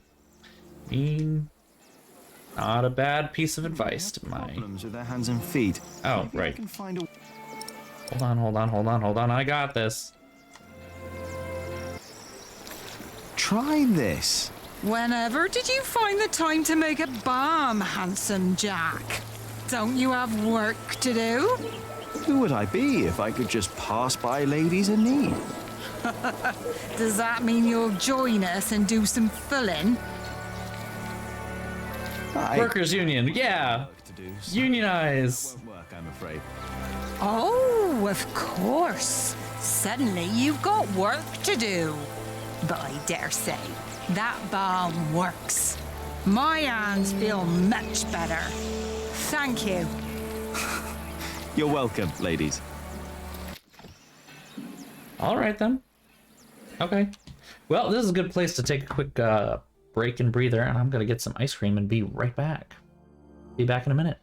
not a bad piece of advice to my... Problems with their hands and feet. Oh, Maybe right. I can find a... Hold on. I got this. Try this. Whenever did you find the time to make a balm, handsome Jack? Don't you have work to do? Who would I be if I could just pass by ladies in need? Does that mean you'll join us and do some filling? Workers' union, yeah. Unionize. Won't work, I'm afraid. Oh, of course. Suddenly you've got work to do. But I dare say, that balm works. My hands feel much better. Thank you. You're welcome, ladies. All right, then. Okay. Well, this is a good place to take a quick break and breather, and I'm going to get some ice cream and be right back. Be back in a minute.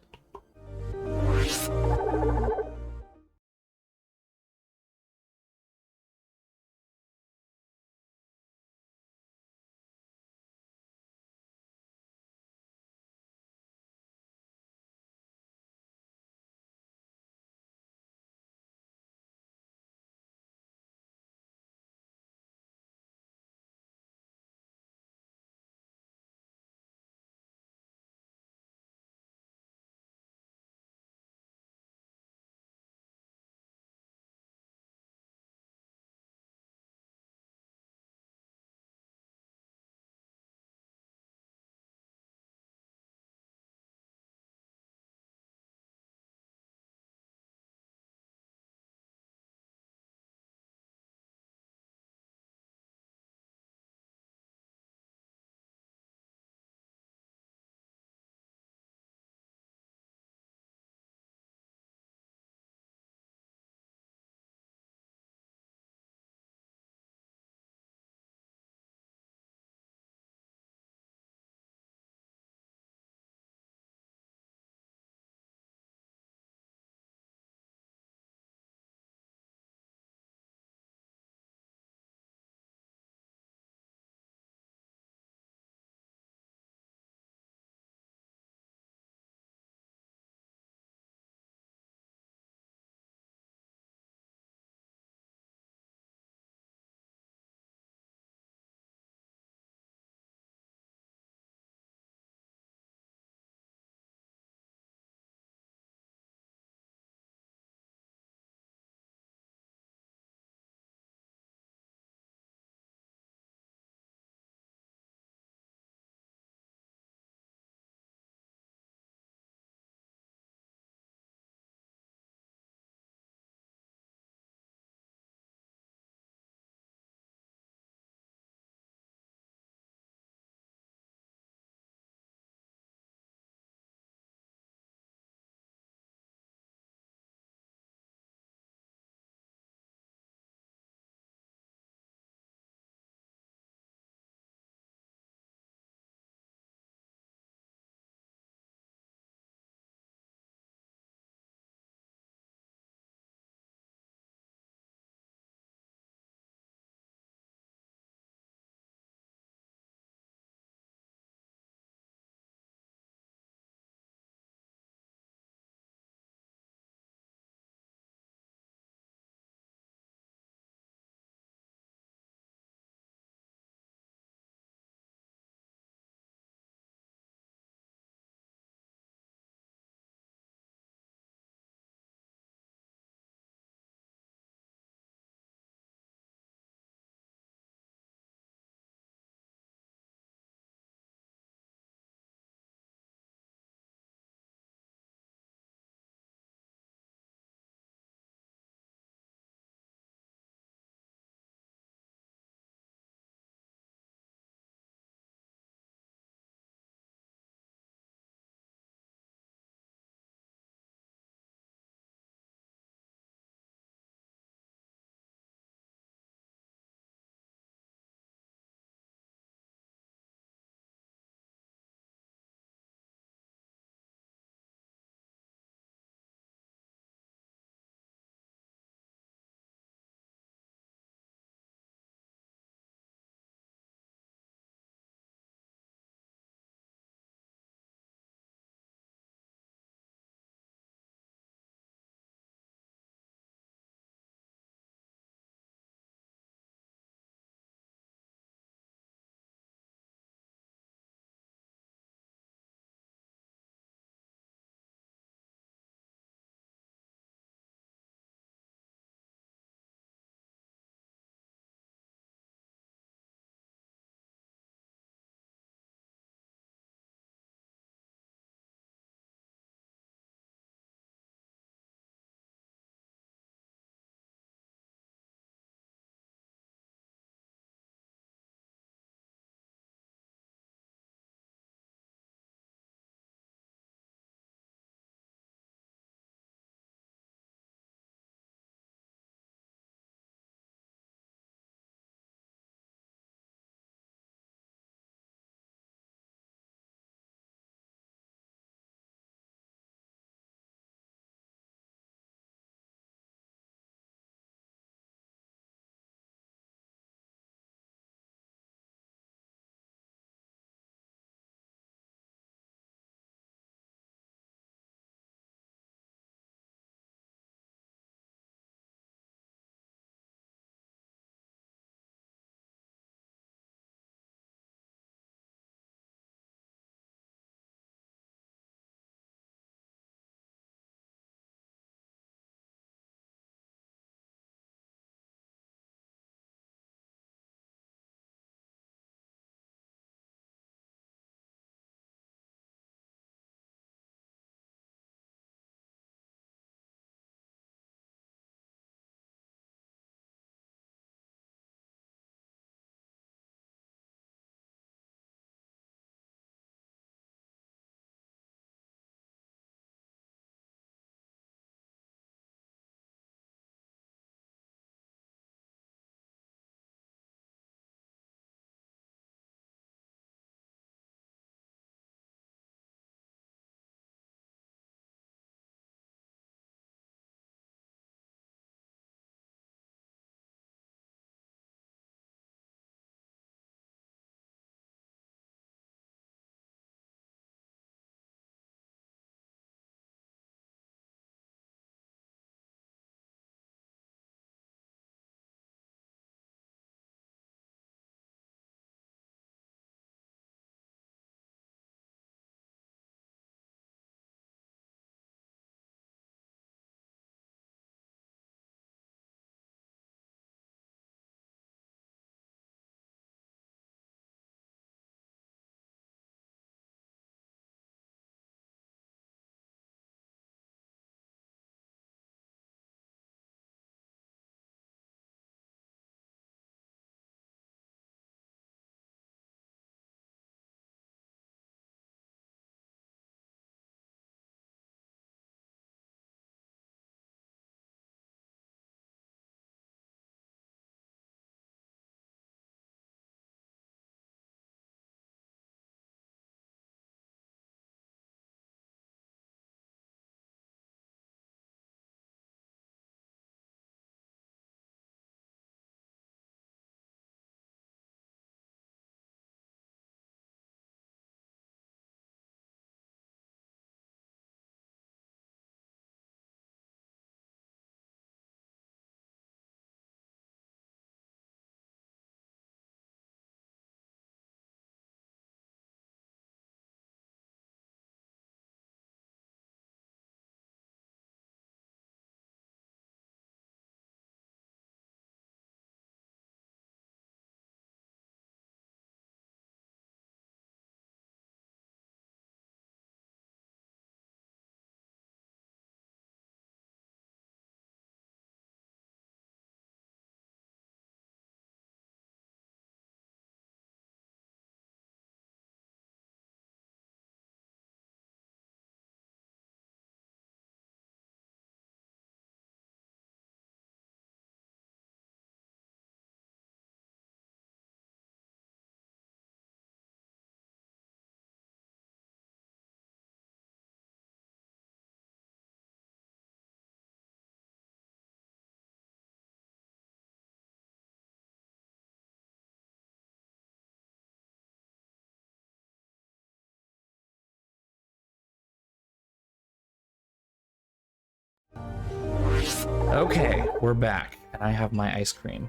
Okay, we're back, and I have my ice cream.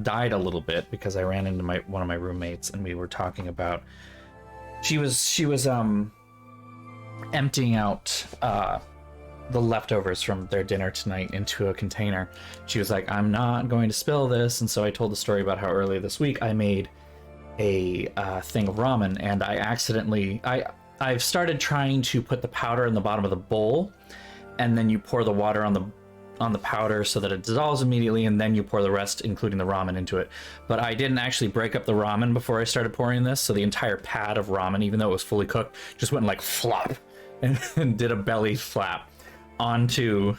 Died a little bit because I ran into one of my roommates, and we were talking about she was emptying out the leftovers from their dinner tonight into a container. She was like, I'm not going to spill this, and so I told the story about how earlier this week I made a thing of ramen, and I accidentally I've started trying to put the powder in the bottom of the bowl, and then you pour the water on the powder so that it dissolves immediately, and then you pour the rest, including the ramen, into it. But I didn't actually break up the ramen before I started pouring this, so the entire pad of ramen, even though it was fully cooked, just went like flop and did a belly flap onto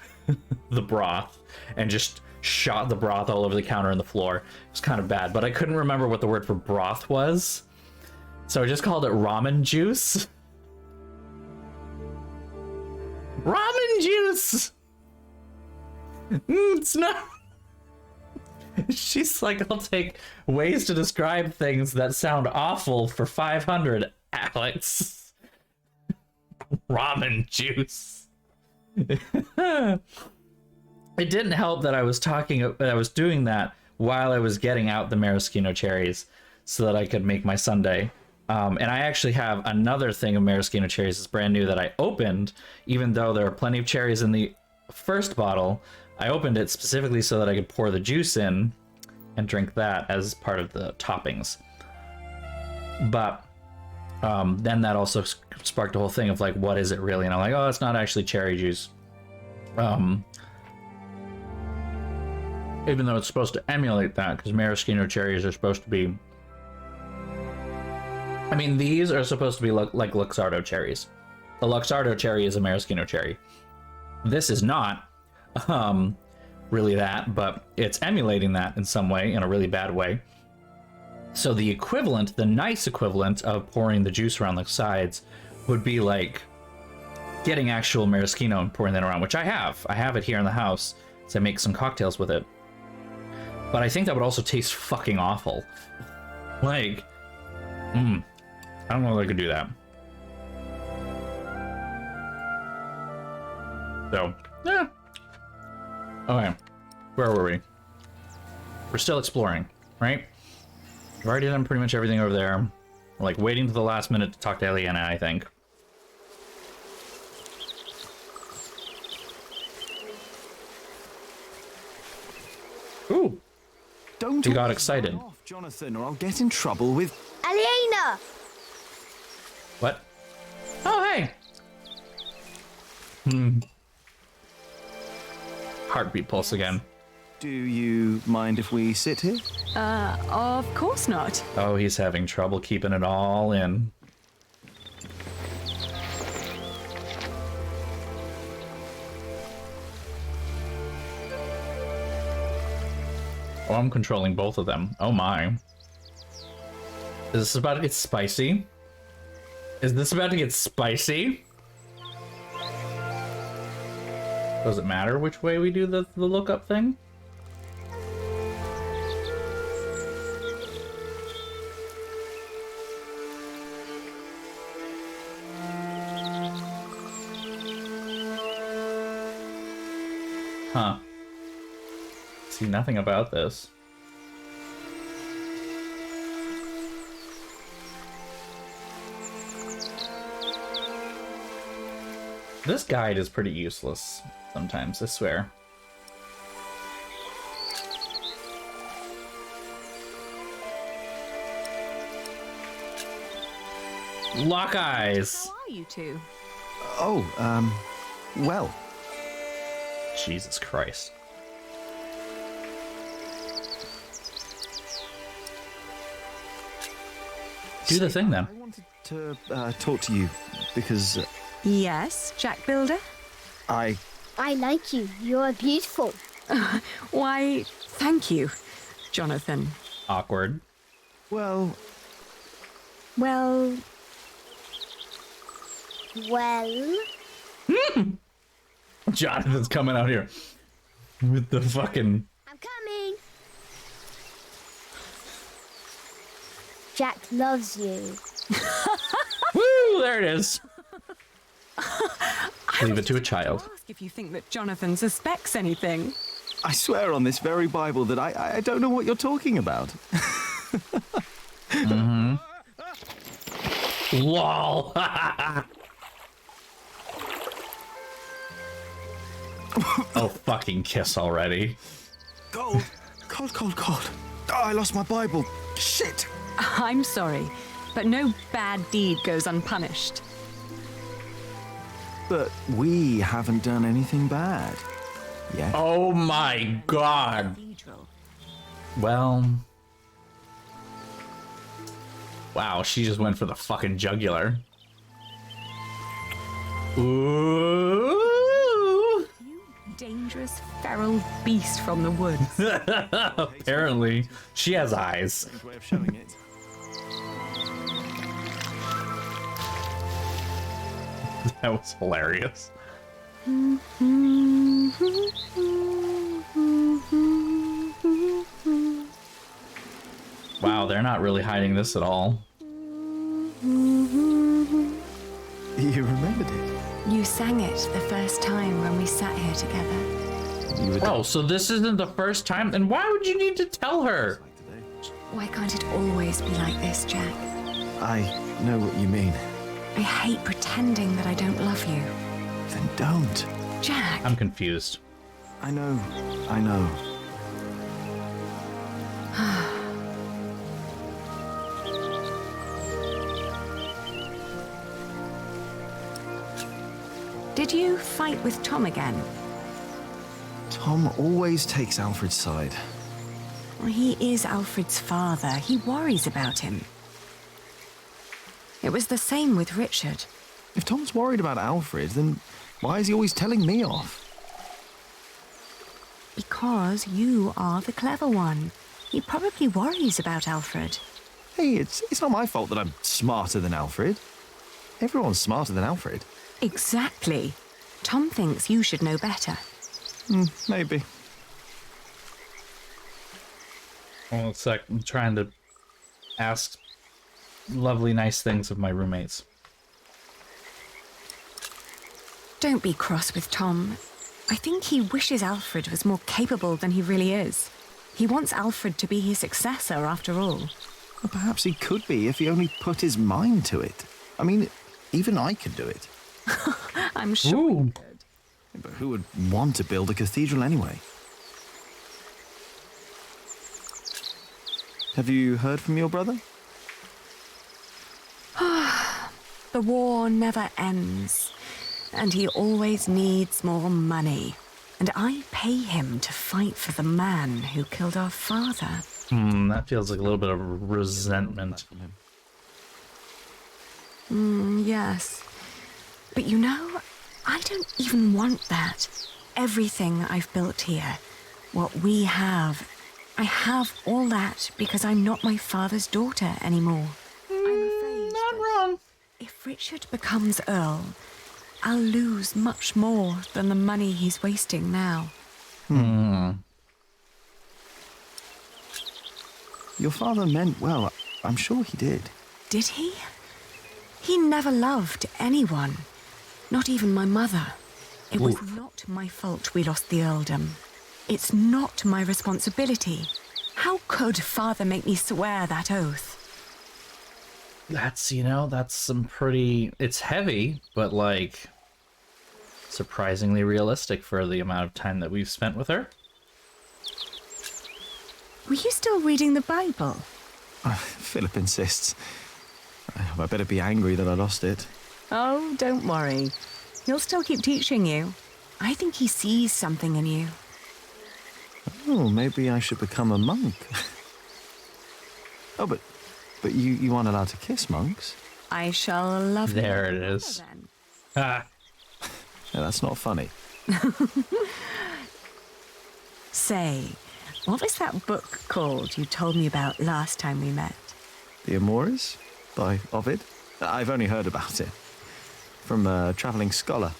the broth and just shot the broth all over the counter and the floor. It was kind of bad, but I couldn't remember what the word for broth was, so I just called it ramen juice. Ramen juice! It's not. She's like, I'll take ways to describe things that sound awful for 500, Alex. Ramen juice. It didn't help that I was doing that while I was getting out the maraschino cherries so that I could make my sundae. And I actually have another thing of maraschino cherries that's brand new that I opened, even though there are plenty of cherries in the first bottle. I opened it specifically so that I could pour the juice in and drink that as part of the toppings. But then that also sparked a whole thing of like, what is it really? And I'm like, oh, it's not actually cherry juice. Even though it's supposed to emulate that, because maraschino cherries are supposed to be... I mean, these are supposed to be like Luxardo cherries. The Luxardo cherry is a maraschino cherry. This is not really that, but it's emulating that in some way, in a really bad way. So the equivalent, the nice equivalent of pouring the juice around the sides would be like getting actual maraschino and pouring that around, which I have. I have it here in the house, so I make some cocktails with it. But I think that would also taste fucking awful. Like, I don't know if I could do that. So, yeah. Okay, where were we? We're still exploring, right? We've already done pretty much everything over there. We're like waiting to the last minute to talk to Eliana, I think. Ooh. Don't you got excited. Off, Jonathan, or I'll get in trouble with Eliana! What? Oh, hey! Heartbeat pulse again. Do you mind if we sit here? Of course not. Oh, he's having trouble keeping it all in. Oh, I'm controlling both of them. Oh my. Is this about to get spicy? Is this about to get spicy? Does it matter which way we do the lookup thing? Huh. See nothing about this. This guide is pretty useless sometimes, I swear. Lock eyes! How are you two? Oh, well. Jesus Christ. Do the thing then. I wanted to talk to you because... Yes, Jack Builder? I like you. You're beautiful. Why, thank you, Jonathan. Awkward. Well... Well... Jonathan's coming out here with the fucking... I'm coming. Jack loves you. Woo! There it is. Leave it to a child. Ask if you think that Jonathan suspects anything. I swear on this very Bible that I don't know what you're talking about. Mm-hmm. Lol. Oh, fucking kiss already. Cold. Oh, I lost my Bible. Shit. I'm sorry, but no bad deed goes unpunished. But we haven't done anything bad. Yeah. Oh my god. Well. Wow, she just went for the fucking jugular. Ooh. Dangerous, feral beast from the woods. Apparently, she has eyes. Way of showing it. That was hilarious. Wow, they're not really hiding this at all. You remembered it? You sang it the first time when we sat here together. Oh, so this isn't the first time? Then why would you need to tell her? Why can't it always be like this, Jack? I know what you mean. I hate pretending that I don't love you. Then don't. Jack. I'm confused. I know. I know. Did you fight with Tom again? Tom always takes Alfred's side. He is Alfred's father. He worries about him. It was the same with Richard. If Tom's worried about Alfred, then why is he always telling me off? Because you are the clever one. He probably worries about Alfred. Hey, it's not my fault that I'm smarter than Alfred. Everyone's smarter than Alfred. Exactly. Tom thinks you should know better. Maybe. Well, it's like I'm trying to ask lovely, nice things of my roommates. Don't be cross with Tom. I think he wishes Alfred was more capable than he really is. He wants Alfred to be his successor, after all. Well, perhaps he could be if he only put his mind to it. I mean, even I could do it. I'm sure he could. But who would want to build a cathedral anyway? Have you heard from your brother? The war never ends, and he always needs more money. And I pay him to fight for the man who killed our father. That feels like a little bit of resentment. Yes. But you know, I don't even want that. Everything I've built here, what we have, I have all that because I'm not my father's daughter anymore. I'm afraid not wrong. If Richard becomes Earl, I'll lose much more than the money he's wasting now. Your father meant well. I'm sure he did. Did he? He never loved anyone. Not even my mother. It was not my fault we lost the earldom. It's not my responsibility. How could Father make me swear that oath? That's, that's some pretty... It's heavy, but, like, surprisingly realistic for the amount of time that we've spent with her. Were you still reading the Bible? Philip insists. I better be angry that I lost it. Oh, don't worry. He'll still keep teaching you. I think he sees something in you. Oh, maybe I should become a monk. Oh, but you aren't allowed to kiss monks. I shall love you. There it is. Yeah, that's not funny. Say, what was that book called you told me about last time we met? The Amours by Ovid. I've only heard about it from a travelling scholar.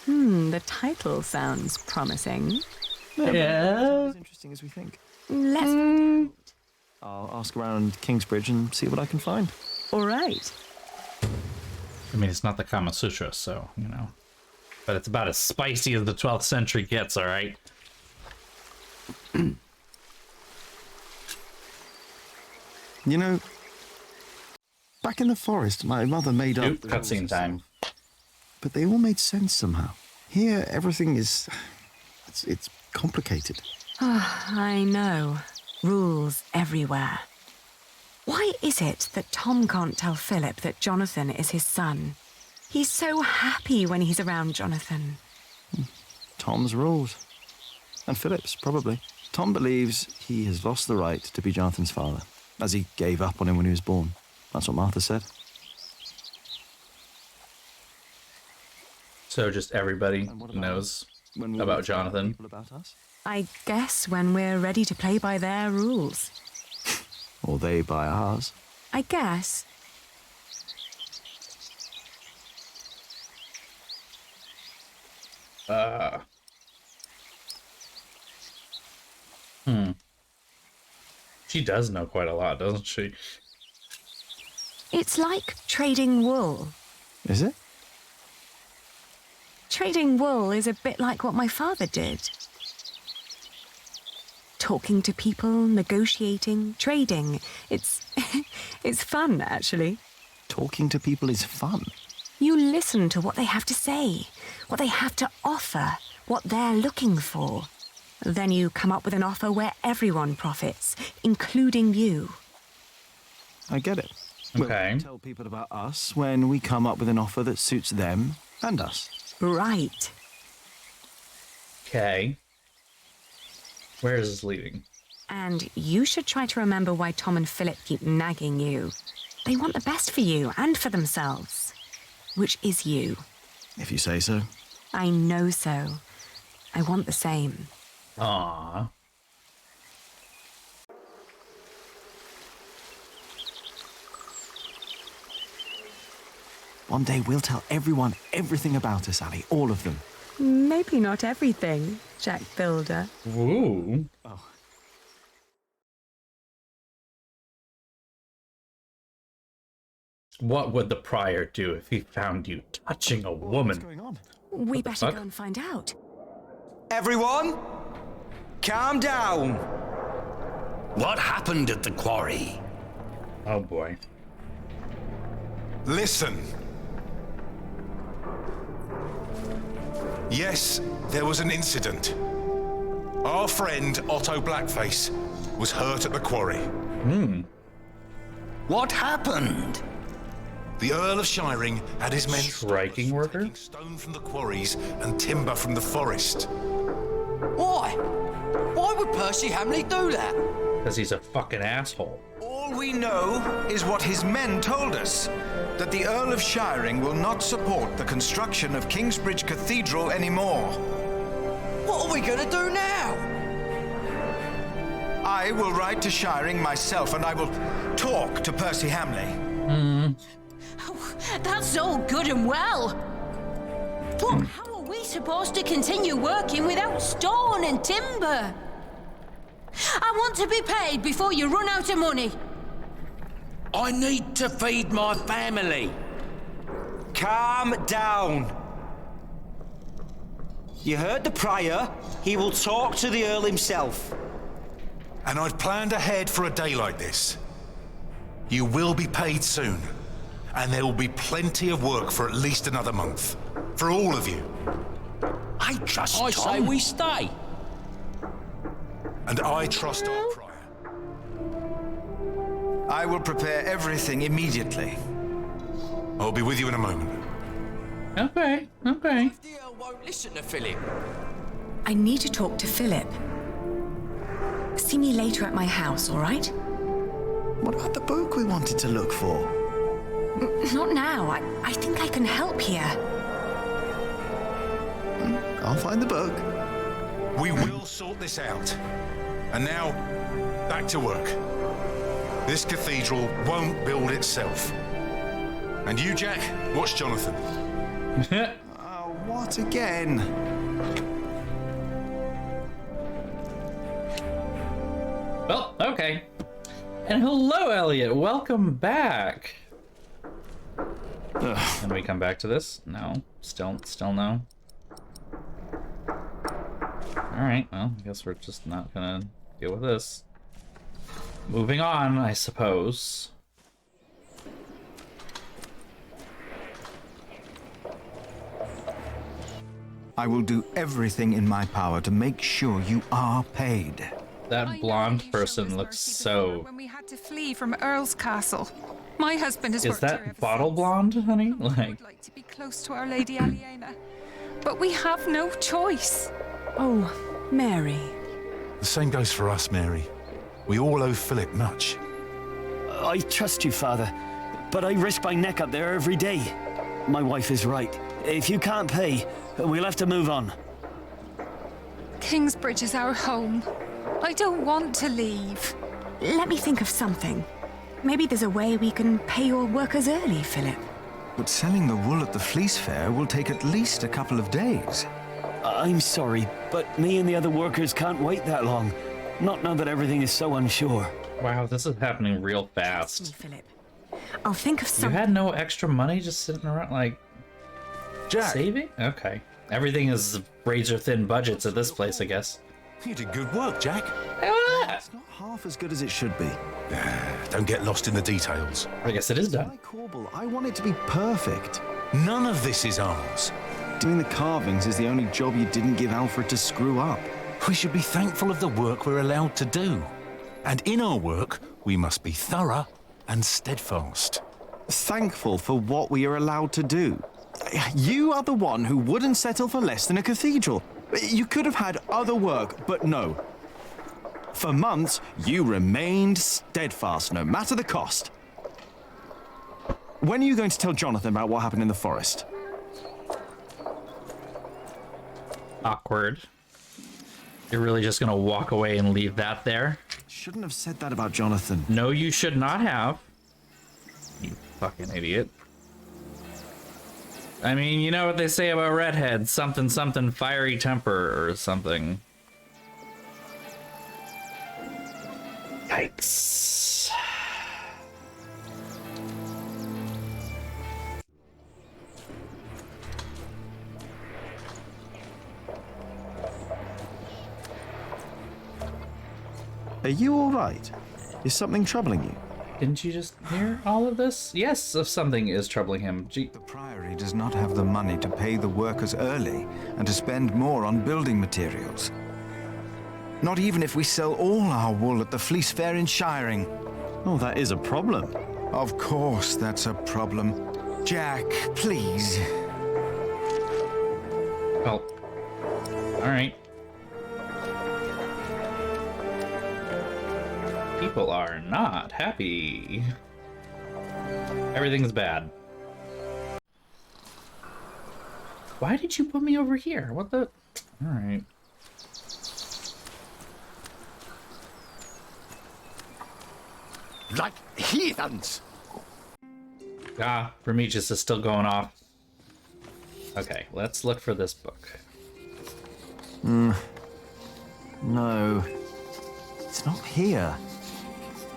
The title sounds promising. Yeah. As interesting as we think. Let's find out. I'll ask around Kingsbridge and see what I can find. All right. I mean, it's not the Kama Sutra, so, you know. But it's about as spicy as the 12th century gets, alright? You know, back in the forest, my mother made up... Cutscene time. But they all made sense somehow. Here, everything is... It's complicated. I know. Rules everywhere. Why is it that Tom can't tell Philip that Jonathan is his son? He's so happy when he's around Jonathan. Tom's rules. And Philip's, probably. Tom believes he has lost the right to be Jonathan's father, as he gave up on him when he was born. That's what Martha said. So just everybody knows about Jonathan. About us? I guess when we're ready to play by their rules. Or they by ours. I guess. She does know quite a lot, doesn't she? It's like trading wool. Is it? Trading wool is a bit like what my father did. Talking to people, negotiating, trading. It's fun, actually. Talking to people is fun. You listen to what they have to say, what they have to offer, what they're looking for. Then you come up with an offer where everyone profits, including you. I get it. Okay. We'll tell people about us when we come up with an offer that suits them and us. Right. Okay. Where is this leading? And you should try to remember why Tom and Philip keep nagging you. They want the best for you and for themselves. Which is you. If you say so. I know so. I want the same. Aww. One day we'll tell everyone everything about us, Ali. All of them. Maybe not everything, Jack Builder. Ooh. Oh. What would the prior do if he found you touching a woman? What's going on? We better go and find out. Everyone, calm down. What happened at the quarry? Oh boy. Listen. Yes, there was an incident. Our friend Otto Blackface was hurt at the quarry. What happened? The Earl of Shiring had his men striking worker? taking stone from the quarries and timber from the forest. Why? Why would Percy Hamley do that? Because he's a fucking asshole. All we know is what his men told us, that the Earl of Shiring will not support the construction of Kingsbridge Cathedral anymore. What are we gonna do now? I will ride to Shiring myself, and I will talk to Percy Hamley. That's all good and well. But how are we supposed to continue working without stone and timber? I want to be paid before you run out of money. I need to feed my family. Calm down. You heard the prior. He will talk to the Earl himself. And I'd planned ahead for a day like this. You will be paid soon. And there will be plenty of work for at least another month. For all of you. I trust I Tom. say we stay. And I trust our prior. I will prepare everything immediately. I'll be with you in a moment. Okay. The Earl won't listen to Philip. I need to talk to Philip. See me later at my house, all right? What about the book we wanted to look for? Not now. I think I can help here. I'll find the book. We will sort this out. And now, back to work. This cathedral won't build itself. And you, Jack, watch Jonathan. Oh, what again? Well, okay. And hello, Elliot. Welcome back. Can we come back to this? No. Still no. Alright, well, I guess we're just not gonna deal with this. Moving on, I suppose. I will do everything in my power to make sure you are paid. That blonde person looks so... When we had to flee from Earl's Castle. My husband has Is worked here that ever bottle blonde, honey? Like to be close to Our Lady Aliena. But we have no choice. Oh, Mary. The same goes for us, Mary. We all owe Phillip much. I trust you, Father, but I risk my neck up there every day. My wife is right. If you can't pay, we'll have to move on. Kingsbridge is our home. I don't want to leave. Let me think of something. Maybe there's a way we can pay your workers early, Philip. But selling the wool at the fleece fair will take at least a couple of days. I'm sorry, but me and the other workers can't wait that long. Not now that everything is so unsure. Wow, this is happening real fast. Philip. I'll think of You something. had no extra money just sitting around, like... Jack. Saving? Okay. Everything is razor-thin budgets at this place, I guess. You did good work, Jack. It's not half as good as it should be. Don't get lost in the details. I guess it is done. I want it to be perfect. None of this is ours. Doing the carvings is the only job you didn't give Alfred to screw up. We should be thankful of the work we're allowed to do. And in our work, we must be thorough and steadfast. Thankful for what we are allowed to do. You are the one who wouldn't settle for less than a cathedral. You could have had other work, but no. For months, you remained steadfast, no matter the cost. When are you going to tell Jonathan about what happened in the forest? Awkward. You're really just gonna walk away and leave that there? Shouldn't have said that about Jonathan. No, you should not have. You fucking idiot. I mean, you know what they say about redheads, something something fiery temper or something. Yikes. Are you all right? Is something troubling you? Didn't you just hear all of this? Yes, if something is troubling him. The Priory does not have the money to pay the workers early and to spend more on building materials. Not even if we sell all our wool at the fleece fair in Shiring. Oh, that is a problem. Of course that's a problem. Jack, please. Well, alright. People are not happy. Everything's bad. Why did you put me over here? What the? Alright. Like heathens! Ah, Prometheus is still going off. Okay, let's look for this book. No. It's not here.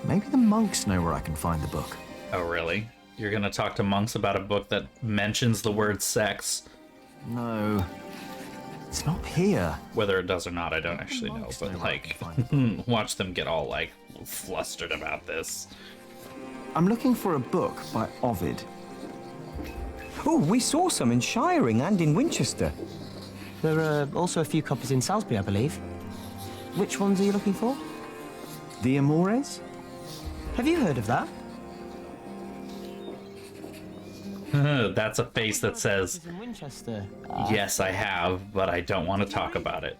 Maybe the monks know where I can find the book. Oh, really? You're gonna talk to monks about a book that mentions the word sex? No. It's not here. Whether it does or not, I don't actually know, but like, watch them get all like flustered about this. I'm looking for a book by Ovid. Oh, we saw some in Shiring and in Winchester. There are also a few copies in Salisbury, I believe. Which ones are you looking for? The Amores? Have you heard of that? That's a face that says, In Winchester. yes, I have, but I don't want to talk about it.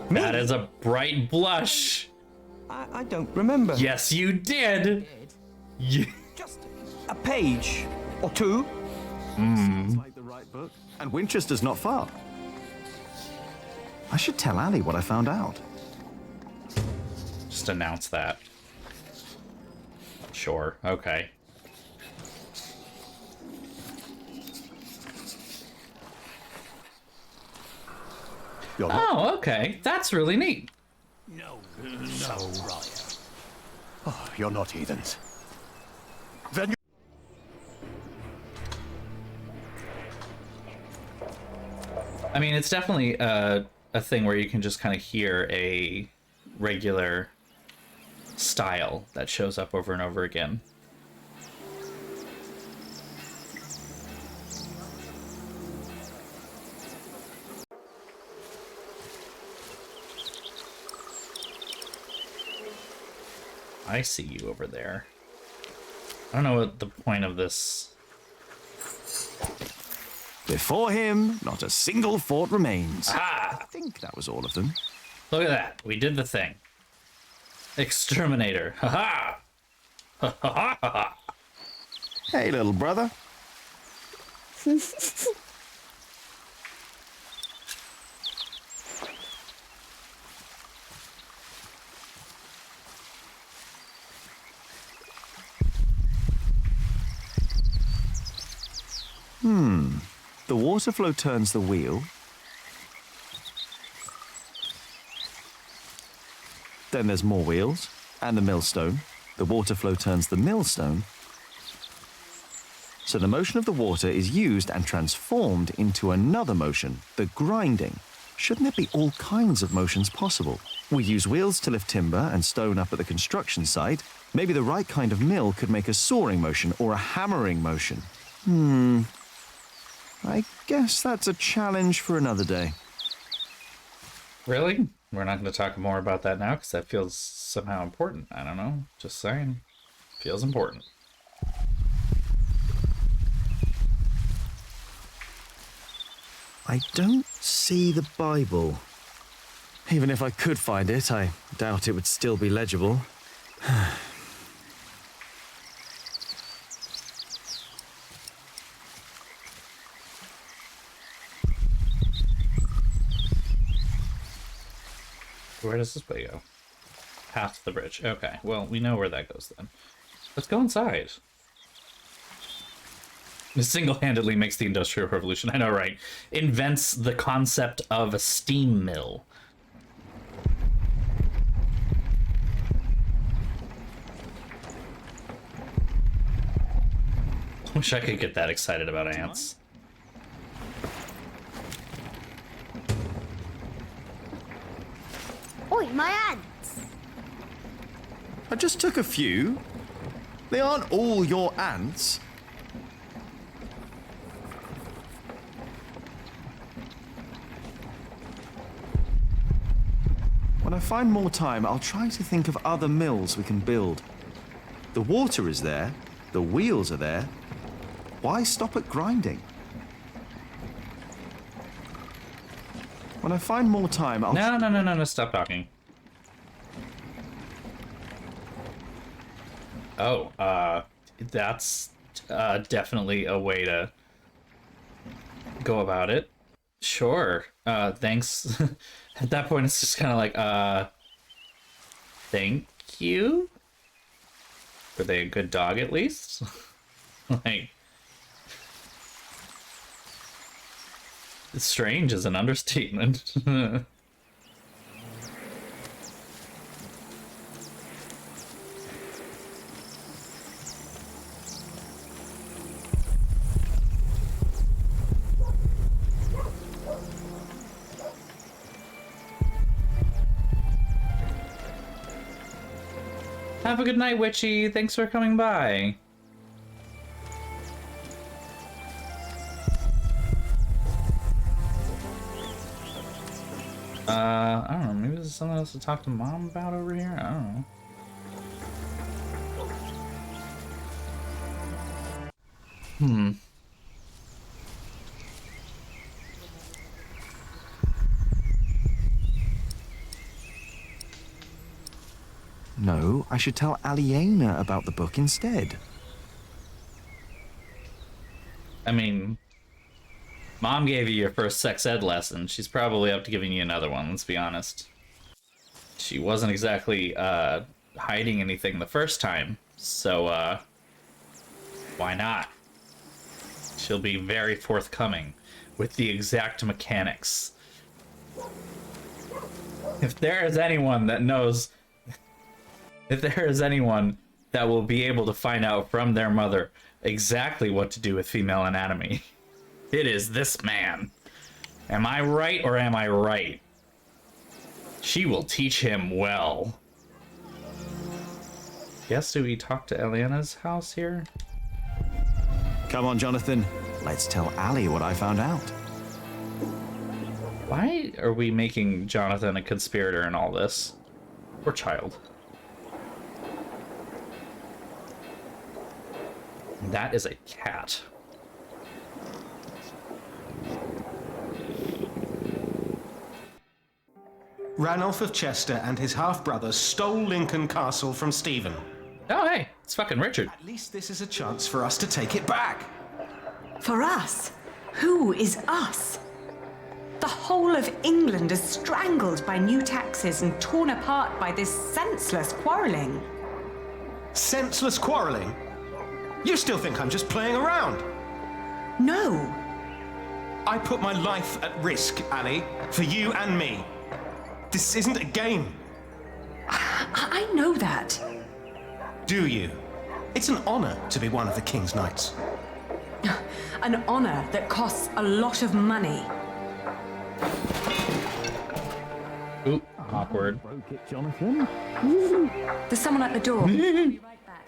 That is a bright blush. I don't remember. Yes, you did. Just a page or two. Sounds like the right book. And Winchester's not far. I should tell Ali what I found out. Just announce that. Sure, okay. Oh, okay. That's really neat. No, Briar. Oh, you're not heathens. Then you... I mean, it's definitely a thing where you can just kind of hear a regular style that shows up over and over again. I see you over there. I don't know what the point of this... Before him, not a single fort remains. Ah! I think that was all of them. Look at that. We did the thing. Exterminator. Ha-ha! Ha-ha-ha-ha! Hey, little brother. The water flow turns the wheel. Then there's more wheels, and the millstone. The water flow turns the millstone. So the motion of the water is used and transformed into another motion, the grinding. Shouldn't there be all kinds of motions possible? We use wheels to lift timber and stone up at the construction site. Maybe the right kind of mill could make a sawing motion or a hammering motion. I guess that's a challenge for another day. Really? We're not going to talk more about that now because that feels somehow important. I don't know. Just saying. Feels important. I don't see the Bible. Even if I could find it, I doubt it would still be legible. Where does this way go? Past the bridge. Okay, well, we know where that goes then. Let's go inside. This single-handedly makes the Industrial Revolution. I know, right? Invents the concept of a steam mill. Wish I could get that excited about ants. Oi, my ants! I just took a few. They aren't all your ants. When I find more time, I'll try to think of other mills we can build. The water is there, the wheels are there. Why stop at grinding? When I find more time, I'll... No, stop talking. Oh, that's definitely a way to go about it. Sure. Thanks. At that point, it's just kind of like, thank you? Were they a good dog, at least? Like... Strange is an understatement. Have a good night, Witchy. Thanks for coming by. I don't know, maybe there's something else to talk to Mom about over here? I don't know. No, I should tell Aliena about the book instead. I mean, Mom gave you your first sex ed lesson. She's probably up to giving you another one, let's be honest. She wasn't exactly hiding anything the first time, so why not? She'll be very forthcoming with the exact mechanics. If there is anyone that knows, if there is anyone that will be able to find out from their mother exactly what to do with female anatomy, it is this man. Am I right or am I right? She will teach him well. Guess do we talk to Elena's house here? Come on, Jonathan. Let's tell Ali what I found out. Why are we making Jonathan a conspirator in all this? Poor child. That is a cat. Ranulph of Chester and his half-brother stole Lincoln Castle from Stephen. Oh, hey, it's fucking Richard. At least this is a chance for us to take it back. For us? Who is us? The whole of England is strangled by new taxes and torn apart by this senseless quarrelling. Senseless quarrelling? You still think I'm just playing around? No. I put my life at risk, Ali, for you and me. This isn't a game. I know that. Do you? It's an honor to be one of the King's Knights. An honor that costs a lot of money. Oop, awkward. Broke it, Jonathan. There's someone at the door. I'll be right back.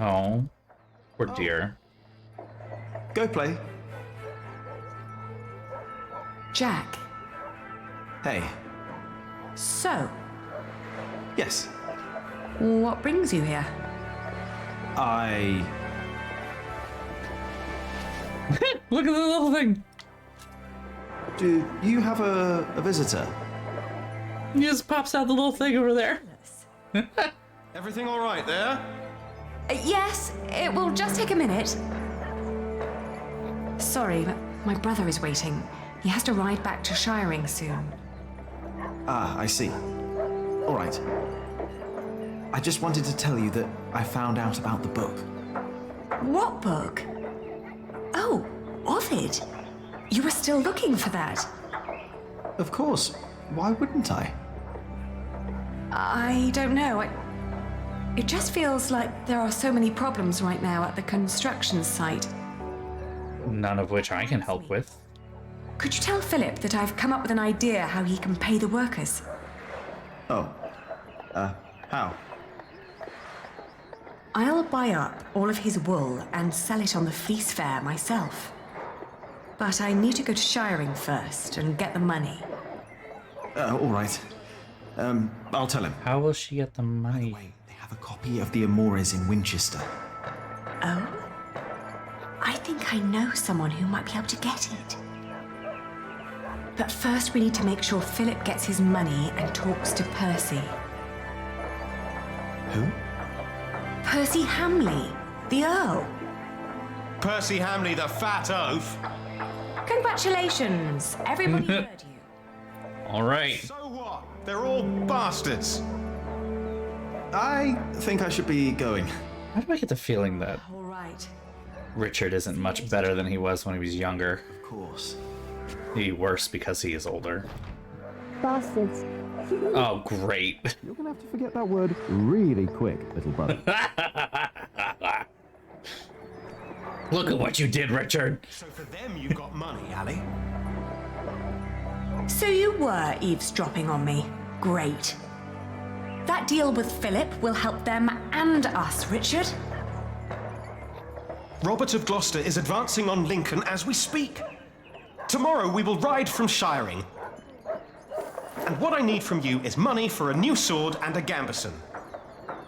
Oh, poor dear. Go play. Jack. Hey. So, Yes. what brings you here? Look at the little thing. Do you have a visitor? He just pops out the little thing over there. Everything all right there? Yes, it will just take a minute. Sorry, but my brother is waiting. He has to ride back to Shiring soon. Ah, I see. All right. I just wanted to tell you that I found out about the book. What book? Oh, Ovid. You were still looking for that. Of course. Why wouldn't I? I don't know. It just feels like there are so many problems right now at the construction site. None of which I can help with. Could you tell Philip that I've come up with an idea how he can pay the workers? Oh. How? I'll buy up all of his wool and sell it on the fleece fair myself. But I need to go to Shiring first and get the money. All right. I'll tell him. How will she get the money? By the way, they have a copy of the Amores in Winchester. Oh? I think I know someone who might be able to get it. But first we need to make sure Philip gets his money and talks to Percy. Who? Percy Hamley, the Earl. Percy Hamley, the fat oaf. Congratulations! Everybody heard you. All right. So what? They're all bastards. I think I should be going. How do I get the feeling that All right. Richard isn't much better than he was when he was younger? Of course. Maybe worse because he is older. Bastards. Oh, great. You're gonna have to forget that word really quick, little brother. Look at what you did, Richard. So for them you got money, Ali. So you were eavesdropping on me. Great. That deal with Philip will help them and us, Richard. Robert of Gloucester is advancing on Lincoln as we speak. Tomorrow we will ride from Shiring. And what I need from you is money for a new sword and a gambeson.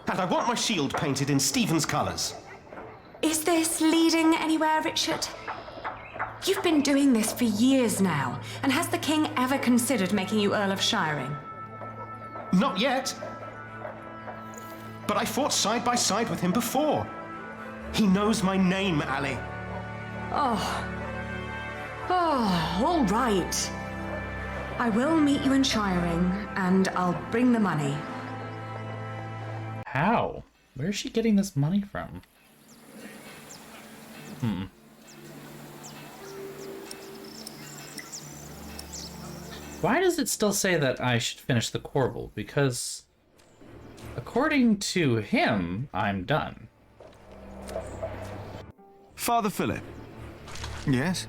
And I want my shield painted in Stephen's colours. Is this leading anywhere, Richard? You've been doing this for years now, and has the king ever considered making you Earl of Shiring? Not yet. But I fought side by side with him before. He knows my name, Ali. Oh, all right. I will meet you in Shiring, and I'll bring the money. How? Where is she getting this money from? Why does it still say that I should finish the Corbel? Because according to him, I'm done. Father Phillip. Yes?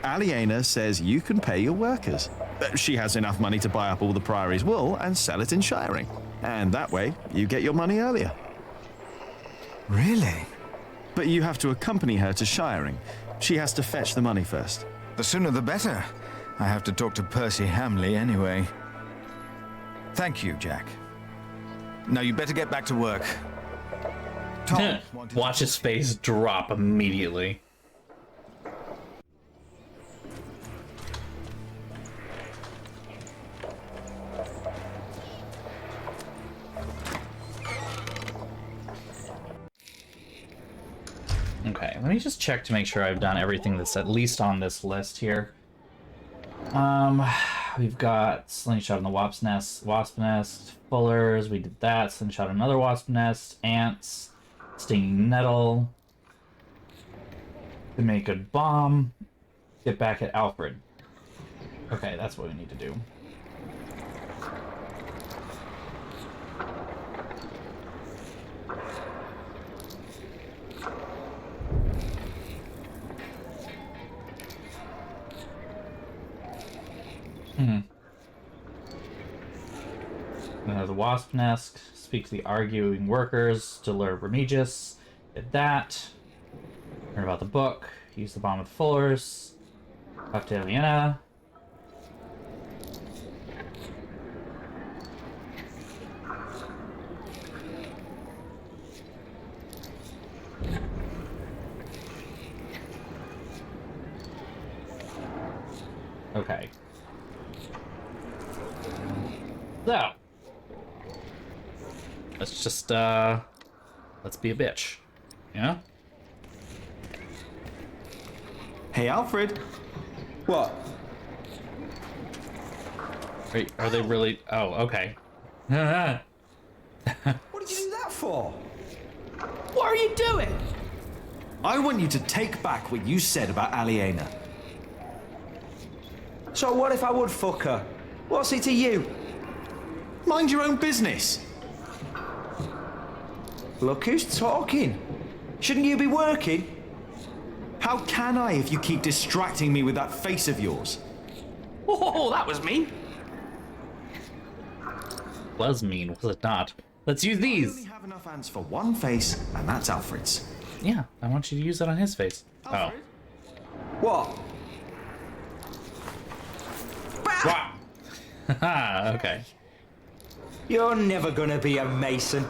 Aliena says you can pay your workers. She has enough money to buy up all the Priory's wool and sell it in shiring. And that way, you get your money earlier. Really? But you have to accompany her to shiring. She has to fetch the money first. The sooner the better. I have to talk to Percy Hamley anyway. Thank you, Jack. Now you better get back to work. Tom, watch his face drop immediately. Okay, let me just check to make sure I've done everything that's at least on this list here. We've got slingshot on the wasp nest, fullers, we did that, slingshot on another wasp nest, ants, stinging nettle, to make a bomb, get back at Alfred. Okay, that's what we need to do. The wasp nest, speak to the arguing workers to lure Remigius. Did that. Learn about the book. Use the bomb with fullers. Talk to Aliena. Okay. So, let's just, let's be a bitch. Yeah? Hey, Alfred. What? Are they really? Oh, okay. What did you do that for? What are you doing? I want you to take back what you said about Aliena. So what if I would fuck her? What's it to you? Mind your own business. Look who's talking. Shouldn't you be working? How can I if you keep distracting me with that face of yours? Oh, that was mean. Was mean, was it not? Let's use these. I only have enough ants for one face, and that's Alfred's. Yeah, I want you to use it on his face. Alfred? What? Wow. Haha, okay. You're never gonna be a mason.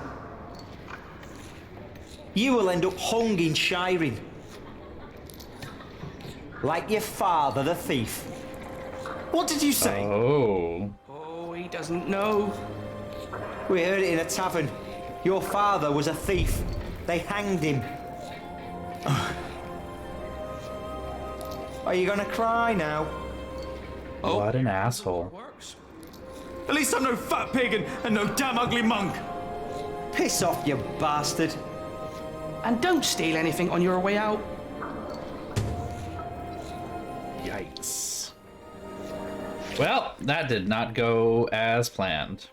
You will end up hung in shiring. Like your father, the thief. What did you say? Oh. Oh, he doesn't know. We heard it in a tavern. Your father was a thief. They hanged him. Are you gonna cry now? Oh. What an asshole. At least I'm no fat pig and no damn ugly monk. Piss off, you bastard. And don't steal anything on your way out. Yikes. Well, that did not go as planned.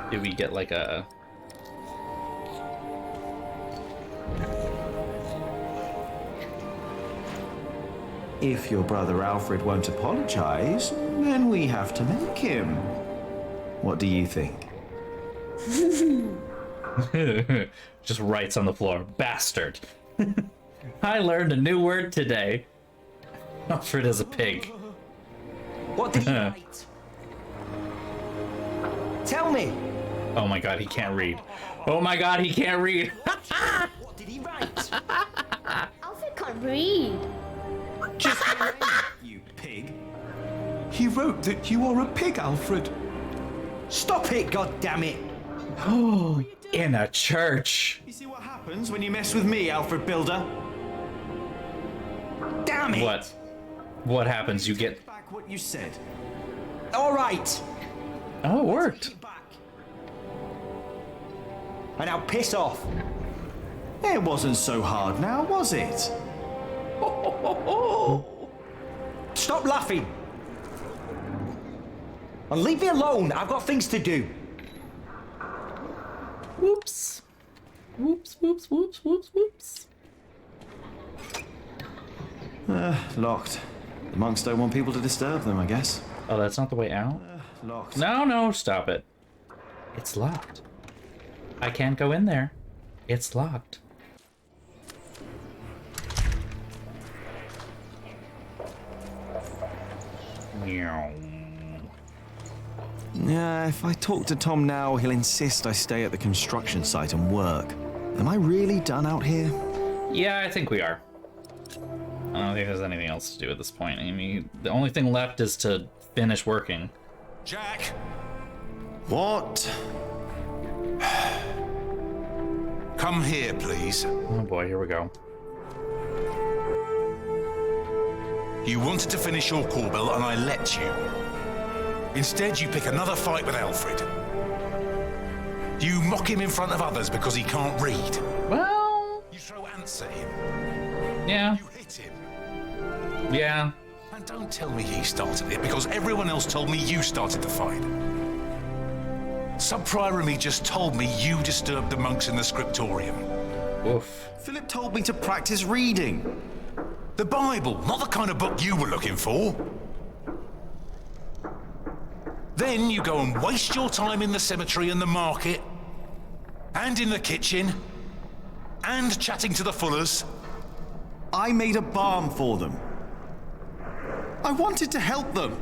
Did we get like a... If your brother Alfred won't apologize, then we have to make him. What do you think? Just writes on the floor. Bastard. I learned a new word today. Alfred is a pig. What did he write? Tell me. Oh my god, he can't read. Oh my god, he can't read. What did he write? Alfred can't read. Just you pig. He wrote that you are a pig, Alfred. Stop it, goddammit. Oh, in a church. You see what happens when you mess with me, Alfred Builder? Damn it. What? What happens? You get back what you said. All right. Oh, it worked. And now piss off. It wasn't so hard now, was it? Stop laughing. And leave me alone. I've got things to do. Whoops. Whoops, whoops, whoops, whoops, whoops. Locked. The monks don't want people to disturb them, I guess. Oh, that's not the way out? Locked. No, no, stop it. It's locked. I can't go in there. It's locked. Meow. Yeah, if I talk to Tom now, he'll insist I stay at the construction site and work. Am I really done out here? Yeah, I think we are. I don't think there's anything else to do at this point. I mean, the only thing left is to finish working. Jack! What? Come here, please. Oh boy, here we go. You wanted to finish your Corbel, and I let you. Instead, you pick another fight with Alfred. You mock him in front of others because he can't read. Well... You throw ants at him. Yeah. You hit him. Yeah. And don't tell me he started it, because everyone else told me you started the fight. Sub-Prior and me just told me you disturbed the monks in the scriptorium. Oof. Philip told me to practice reading. The Bible, not the kind of book you were looking for. Then you go and waste your time in the cemetery and the market, and in the kitchen, and chatting to the Fullers. I made a balm for them. I wanted to help them.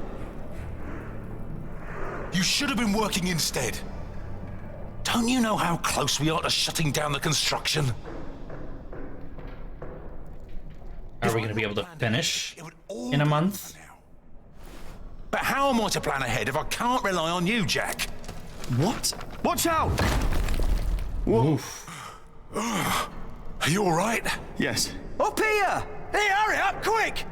You should have been working instead. Don't you know how close we are to shutting down the construction? Are we going to be able to finish in a month? But how am I to plan ahead if I can't rely on you, Jack? What? Watch out! Oof. Are you all right? Yes. Up here! Hey, hurry up, quick!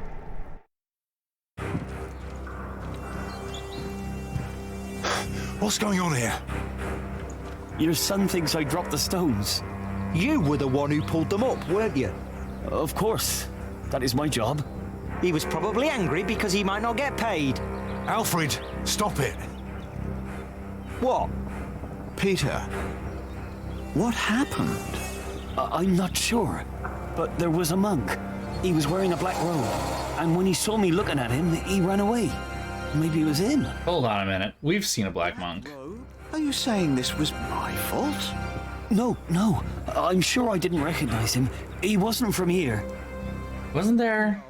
What's going on here? Your son thinks I dropped the stones. You were the one who pulled them up, weren't you? Of course. That is my job. He was probably angry because he might not get paid. Alfred, stop it. What? Peter, what happened? I'm not sure, but there was a monk. He was wearing a black robe, and when he saw me looking at him, he ran away. Maybe it was him. Hold on a minute. We've seen a black monk. Are you saying this was my fault? No, no. I'm sure I didn't recognize him. He wasn't from here. Wasn't there?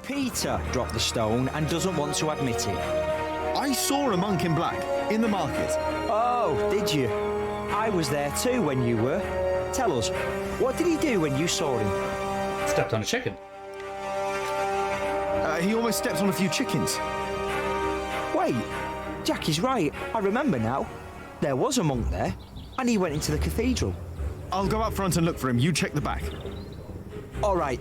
Peter dropped the stone and doesn't want to admit it. I saw a monk in black in the market. Oh, did you? I was there too when you were. Tell us, what did he do when you saw him? Stepped on a chicken. He almost stepped on a few chickens. Wait, Jackie's right. I remember now. There was a monk there, and he went into the cathedral. I'll go up front and look for him. You check the back. All right.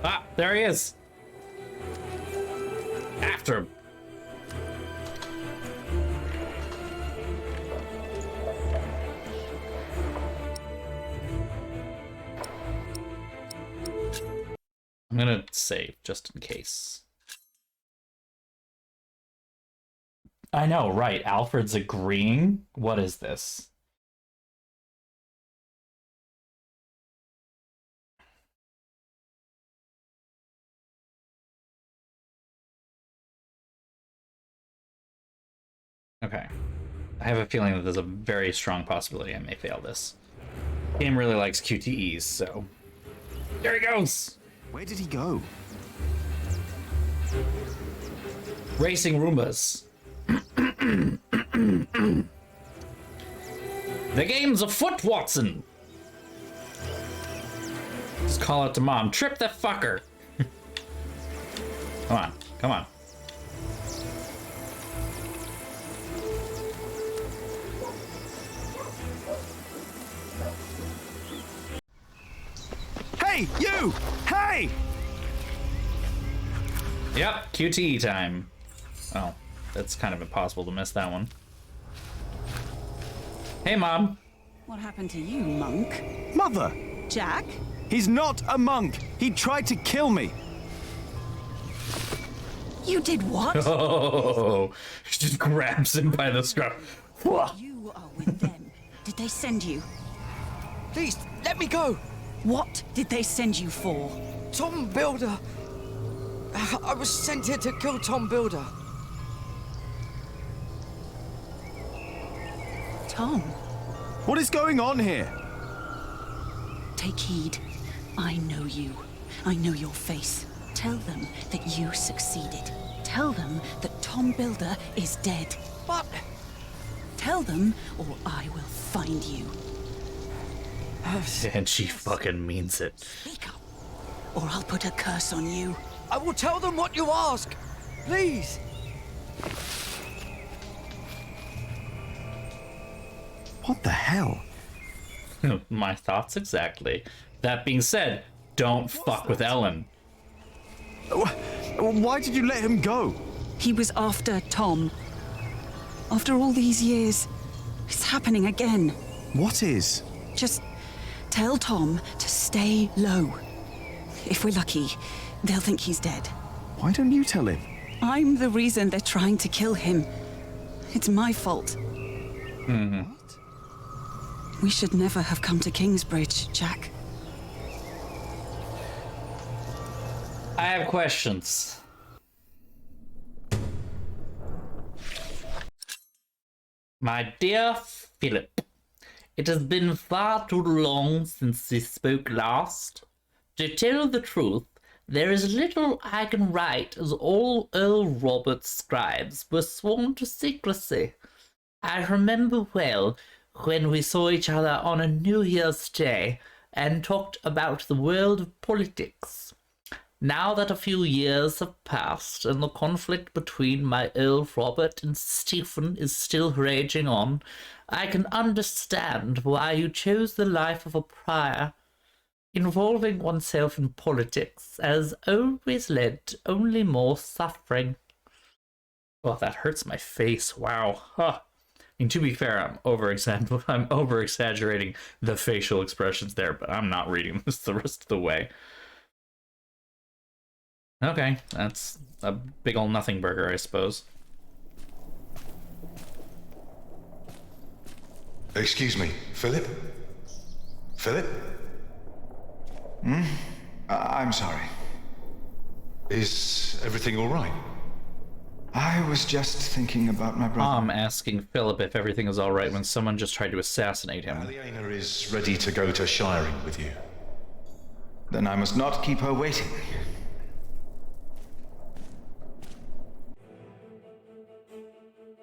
Ah, there he is. After him. I'm gonna save just in case. I know, right? Alfred's agreeing. What is this? Okay. I have a feeling that there's a very strong possibility I may fail this. Game really likes QTEs, so... There he goes! Where did he go? Racing Roombas. The game's afoot, Watson! Just call out to Mom. Trip the fucker! Come on, come on. Hey, you! Hey! Yep, QTE time. Oh, that's kind of impossible to miss that one. Hey, Mom. What happened to you, monk? Mother! Jack? He's not a monk! He tried to kill me! You did what? Oh, she just grabs him by the scruff. You are with them. Did they send you? Please, let me go! What did they send you for? Tom Builder! I was sent here to kill Tom Builder. Tom? What is going on here? Take heed. I know you. I know your face. Tell them that you succeeded. Tell them that Tom Builder is dead. But... Tell them, or I will find you. And she fucking means it. Speak up, or I'll put a curse on you. I will tell them what you ask. Please. What the hell? My thoughts exactly. That being said, don't fuck with Ellen. Why did you let him go? He was after Tom. After all these years, it's happening again. What is? Just tell Tom to stay low. If we're lucky, they'll think he's dead. Why don't you tell him? I'm the reason they're trying to kill him. It's my fault. Mm-hmm. We should never have come to Kingsbridge, Jack. I have questions. My dear Phillip, it has been far too long since we spoke last. To tell the truth, there is little I can write, as all Earl Robert's scribes were sworn to secrecy. I remember well when we saw each other on a New Year's Day and talked about the world of politics. Now that a few years have passed and the conflict between my Earl Robert and Stephen is still raging on, I can understand why you chose the life of a prior. Involving oneself in politics has always led to only more suffering. Oh, that hurts my face. Wow. Huh. I mean, to be fair, I'm over-exaggerating the facial expressions there, but I'm not reading this the rest of the way. Okay, that's a big ol' nothing burger, I suppose. Excuse me, Philip? Philip? I'm sorry. Is everything all right? I was just thinking about my brother. I'm asking Philip if everything is all right when someone just tried to assassinate him. Aliena is ready to go to Shiring with you. Then I must not keep her waiting.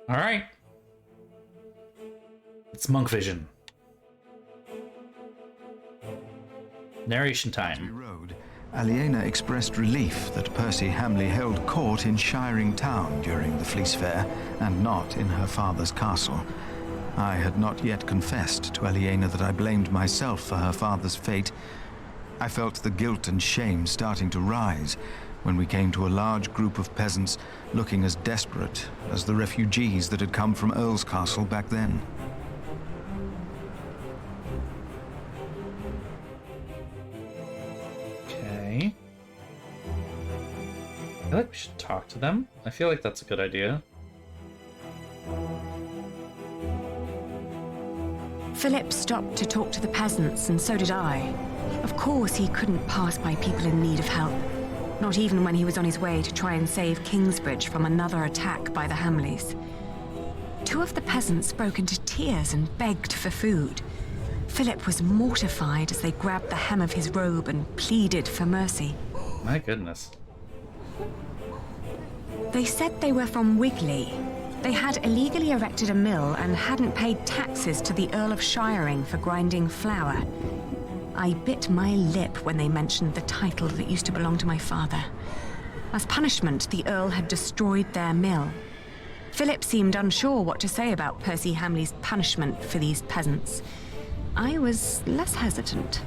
All right. It's monk vision. Narration time. Road, Aliena expressed relief that Percy Hamley held court in Shiring Town during the Fleece Fair and not in her father's castle. I had not yet confessed to Aliena that I blamed myself for her father's fate. I felt the guilt and shame starting to rise when we came to a large group of peasants looking as desperate as the refugees that had come from Earl's Castle back then. Okay. I feel like we should talk to them. I feel like that's a good idea. Philip stopped to talk to the peasants, and so did I. Of course, he couldn't pass by people in need of help. Not even when he was on his way to try and save Kingsbridge from another attack by the Hamleys. Two of the peasants broke into tears and begged for food. Philip was mortified as they grabbed the hem of his robe and pleaded for mercy. My goodness. They said they were from Wigley. They had illegally erected a mill and hadn't paid taxes to the Earl of Shiring for grinding flour. I bit my lip when they mentioned the title that used to belong to my father. As punishment, the Earl had destroyed their mill. Philip seemed unsure what to say about Percy Hamley's punishment for these peasants. I was less hesitant.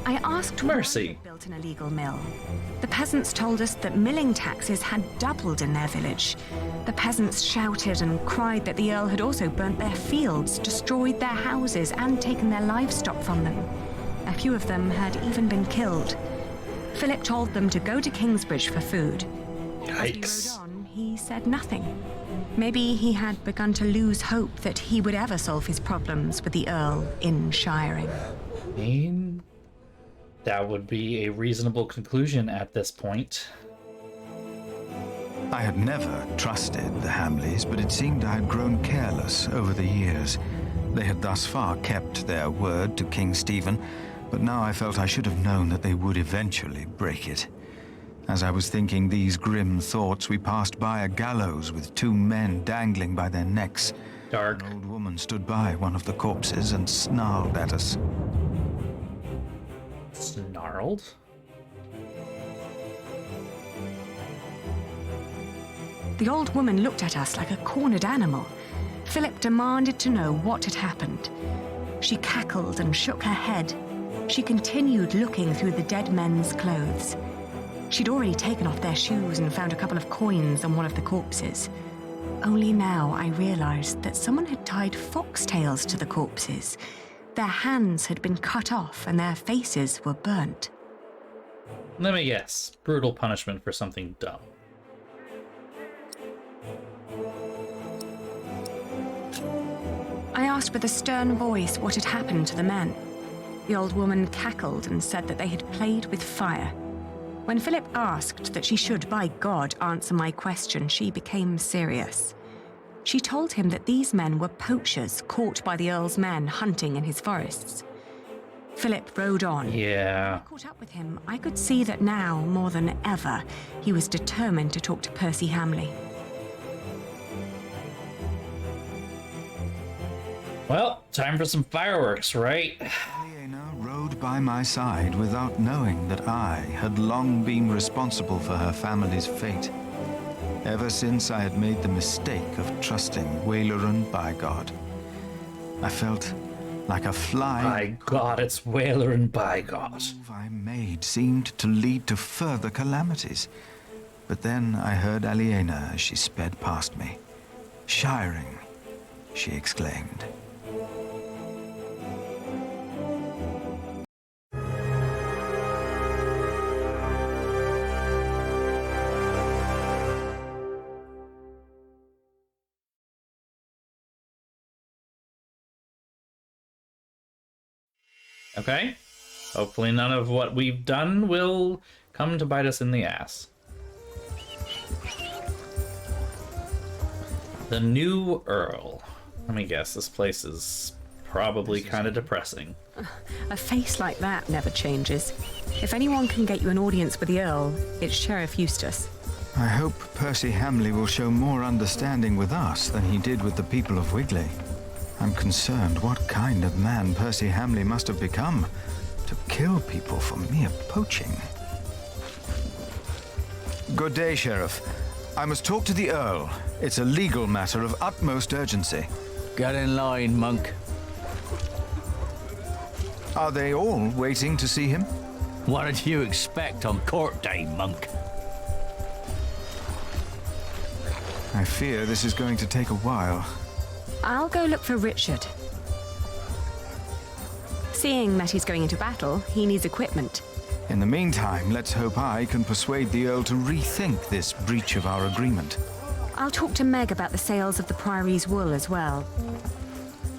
I asked Mercy. why they built an illegal mill. The peasants told us that milling taxes had doubled in their village. The peasants shouted and cried that the Earl had also burnt their fields, destroyed their houses, and taken their livestock from them. A A few of them had even been killed. Philip told them to go to Kingsbridge for food. Yikes. As he rode on, he said nothing. Maybe he had begun to lose hope that he would ever solve his problems with the Earl in Shiring. I mean, that would be a reasonable conclusion at this point. I had never trusted the Hamleys, but it seemed I had grown careless over the years. They had thus far kept their word to King Stephen, but now I felt I should have known that they would eventually break it. As I was thinking these grim thoughts, we passed by a gallows with two men dangling by their necks. Dark. An old woman stood by one of the corpses and snarled at us. Snarled? The old woman looked at us like a cornered animal. Philip demanded to know what had happened. She cackled and shook her head. She continued looking through the dead men's clothes. She'd already taken off their shoes and found a couple of coins on one of the corpses. Only now I realized that someone had tied foxtails to the corpses. Their hands had been cut off and their faces were burnt. Let me guess. Brutal punishment for something dumb. I asked with a stern voice what had happened to the men. The old woman cackled and said that they had played with fire. When Philip asked that she should, by God, answer my question, she became serious. She told him that these men were poachers caught by the Earl's men hunting in his forests. Philip rode on. Yeah. When I caught up with him, I could see that now, more than ever, he was determined to talk to Percy Hamley. Well, time for some fireworks, right? Aliena rode by my side without knowing that I had long been responsible for her family's fate. Ever since I had made the mistake of trusting Waileran by God, I felt like a fly. By God, it's Waileran by God. The move I made seemed to lead to further calamities. But then I heard Aliena as she sped past me. "Shiring," she exclaimed. Okay. Hopefully none of what we've done will come to bite us in the ass. The new Earl. Let me guess, this place is probably kind of depressing. A face like that never changes. If anyone can get you an audience with the Earl, it's Sheriff Eustace. I hope Percy Hamley will show more understanding with us than he did with the people of Wigley. I'm concerned what kind of man Percy Hamley must have become to kill people for mere poaching. Good day, Sheriff. I must talk to the Earl. It's a legal matter of utmost urgency. Get in line, monk. Are they all waiting to see him? What did you expect on court day, monk? I fear this is going to take a while. I'll go look for Richard. Seeing that he's going into battle, he needs equipment. In the meantime, let's hope I can persuade the Earl to rethink this breach of our agreement. I'll talk to Meg about the sales of the Priory's wool as well.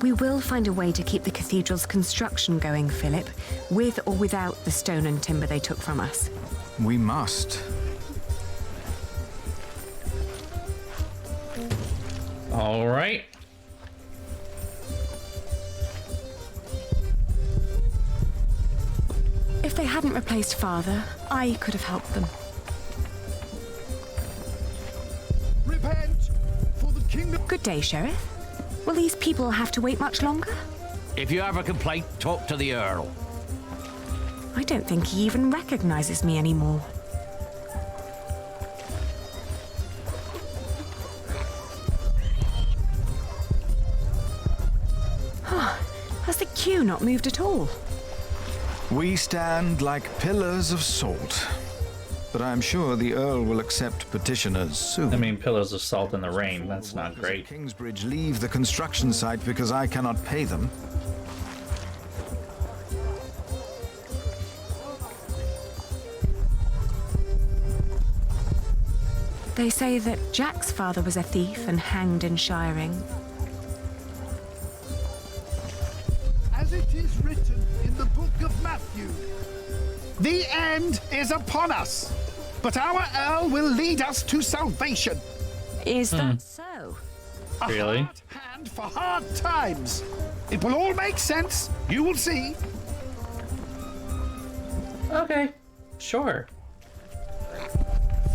We will find a way to keep the cathedral's construction going, Philip, with or without the stone and timber they took from us. We must. All right. If they hadn't replaced Father, I could have helped them. Repent for the kingdom. Good day, Sheriff. Will these people have to wait much longer? If you have a complaint, talk to the Earl. I don't think he even recognizes me anymore. Has the queue not moved at all? We stand like pillars of salt. But I'm sure the Earl will accept petitioners soon. I mean, pillars of salt in the rain. That's not great. Kingsbridge leave the construction site because I cannot pay them. They say that Jack's father was a thief and hanged in shiring. As it is written in the book of Matthew, the end is upon us, but our Earl will lead us to salvation. Is that so? Really? A hard hand for hard times. It will all make sense. You will see. Okay, sure.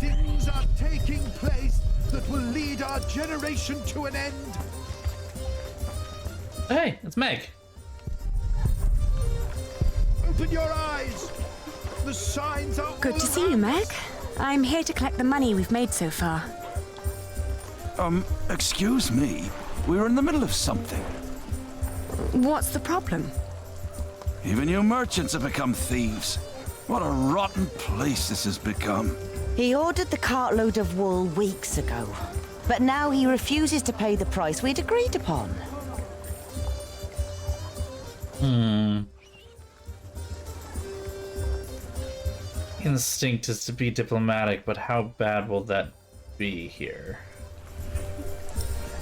Things are taking place that will lead our generation to an end. Hey, it's Meg. Open your eyes. The signs are Good all to see you, Meg. I'm here to collect the money we've made so far. Excuse me. We're in the middle of something. What's the problem? Even you merchants have become thieves. What a rotten place this has become. He ordered the cartload of wool weeks ago, but now he refuses to pay the price we'd agreed upon. Instinct is to be diplomatic, but how bad will that be here?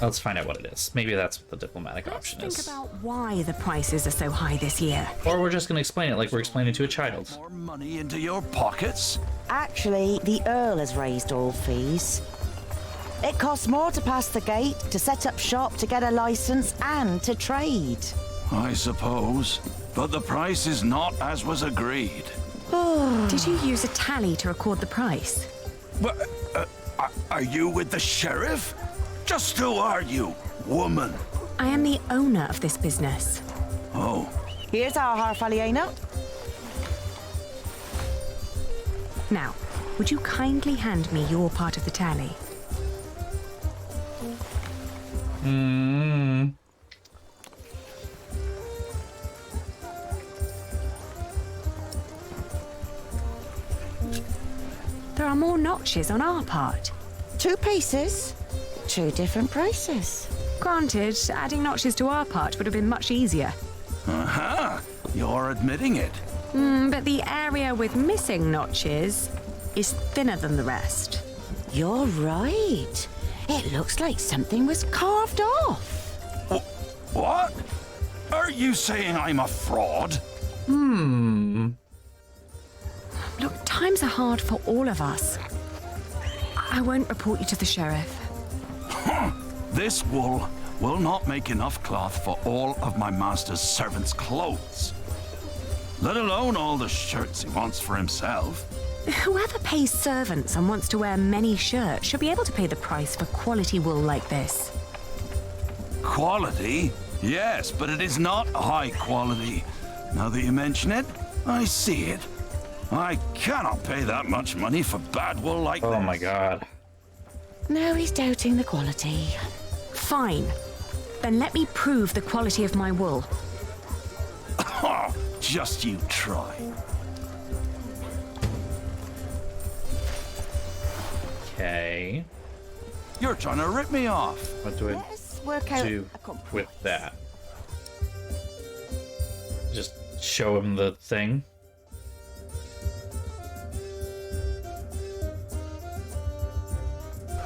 Let's find out what it is. Maybe that's what the diplomatic option Think is. about why the prices are so high this year. Or we're just going to explain it like we're explaining to a child. More money into your pockets? Actually, the Earl has raised all fees. It costs more to pass the gate, to set up shop, to get a license, and to trade. I suppose. But the price is not as was agreed. Did you use a tally to record the price? What, are you with the sheriff? Just who are you, woman? I am the owner of this business. Oh. Here's our Harfaliena. Now, would you kindly hand me your part of the tally? There are more notches on our part. 2 pieces, 2 different prices. Granted, adding notches to our part would have been much easier. Aha! You're admitting it. But the area with missing notches is thinner than the rest. You're right. It looks like something was carved off. What? Are you saying I'm a fraud? Look, times are hard for all of us. I won't report you to the sheriff. This wool will not make enough cloth for all of my master's servants' clothes. Let alone all the shirts he wants for himself. Whoever pays servants and wants to wear many shirts should be able to pay the price for quality wool like this. Quality? Yes, but it is not high quality. Now that you mention it, I see it. I cannot pay that much money for bad wool like this. Oh my god. Now he's doubting the quality. Fine. Then let me prove the quality of my wool. Just you try. Okay. You're trying to rip me off. What do I Let's work out do a compromise. with that? Just show him the thing.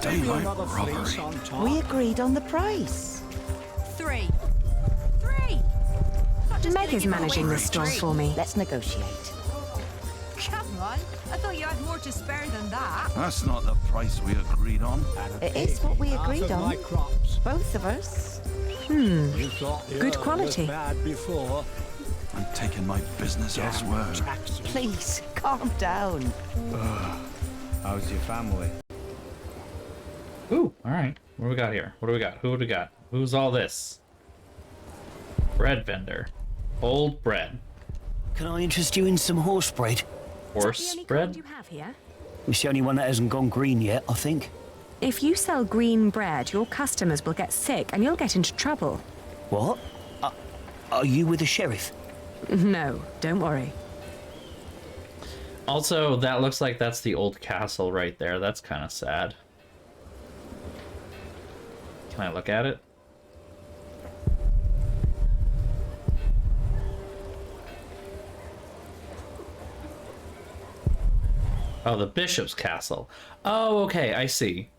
Daylight robbery. We agreed on the price. 3. Meg is managing this store for me. Let's negotiate. Come on. I thought you had more to spare than that. That's not the price we agreed on. It is what we agreed on. Both of us. Good quality. I'm taking my business elsewhere. Please, calm down. How's your family? Ooh, alright. What do we got here? What do we got? Who do we got? Who's all this? Bread vendor. Old bread. Can I interest you in some horse bread? Horse bread? You have here? It's the only one that hasn't gone green yet, I think. If you sell green bread, your customers will get sick and you'll get into trouble. What? Are you with the sheriff? No, don't worry. Also, that looks like that's the old castle right there. That's kind of sad. Can I look at it? Oh, the bishop's castle. Oh, okay, I see.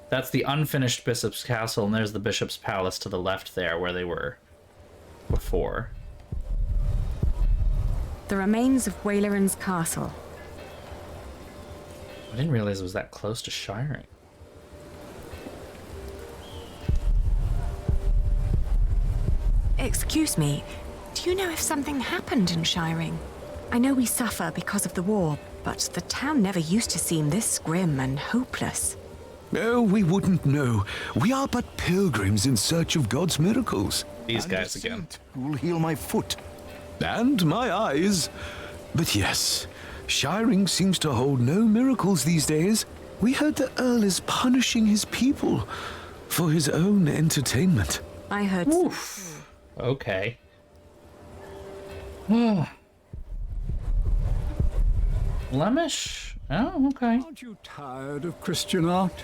That's the unfinished bishop's castle, and there's the bishop's palace to the left there, where they were before. The remains of Waileran's castle. I didn't realize it was that close to Shiring. Excuse me, do you know if something happened in Shiring? I know we suffer because of the war, but the town never used to seem this grim and hopeless. Oh, we wouldn't know. We are but pilgrims in search of God's miracles. These guys again. Who will heal my foot and my eyes. But yes, Shiring seems to hold no miracles these days. We heard the Earl is punishing his people for his own entertainment. I heard. Oof. Okay. Flemish? Oh, okay. Aren't you tired of Christian art?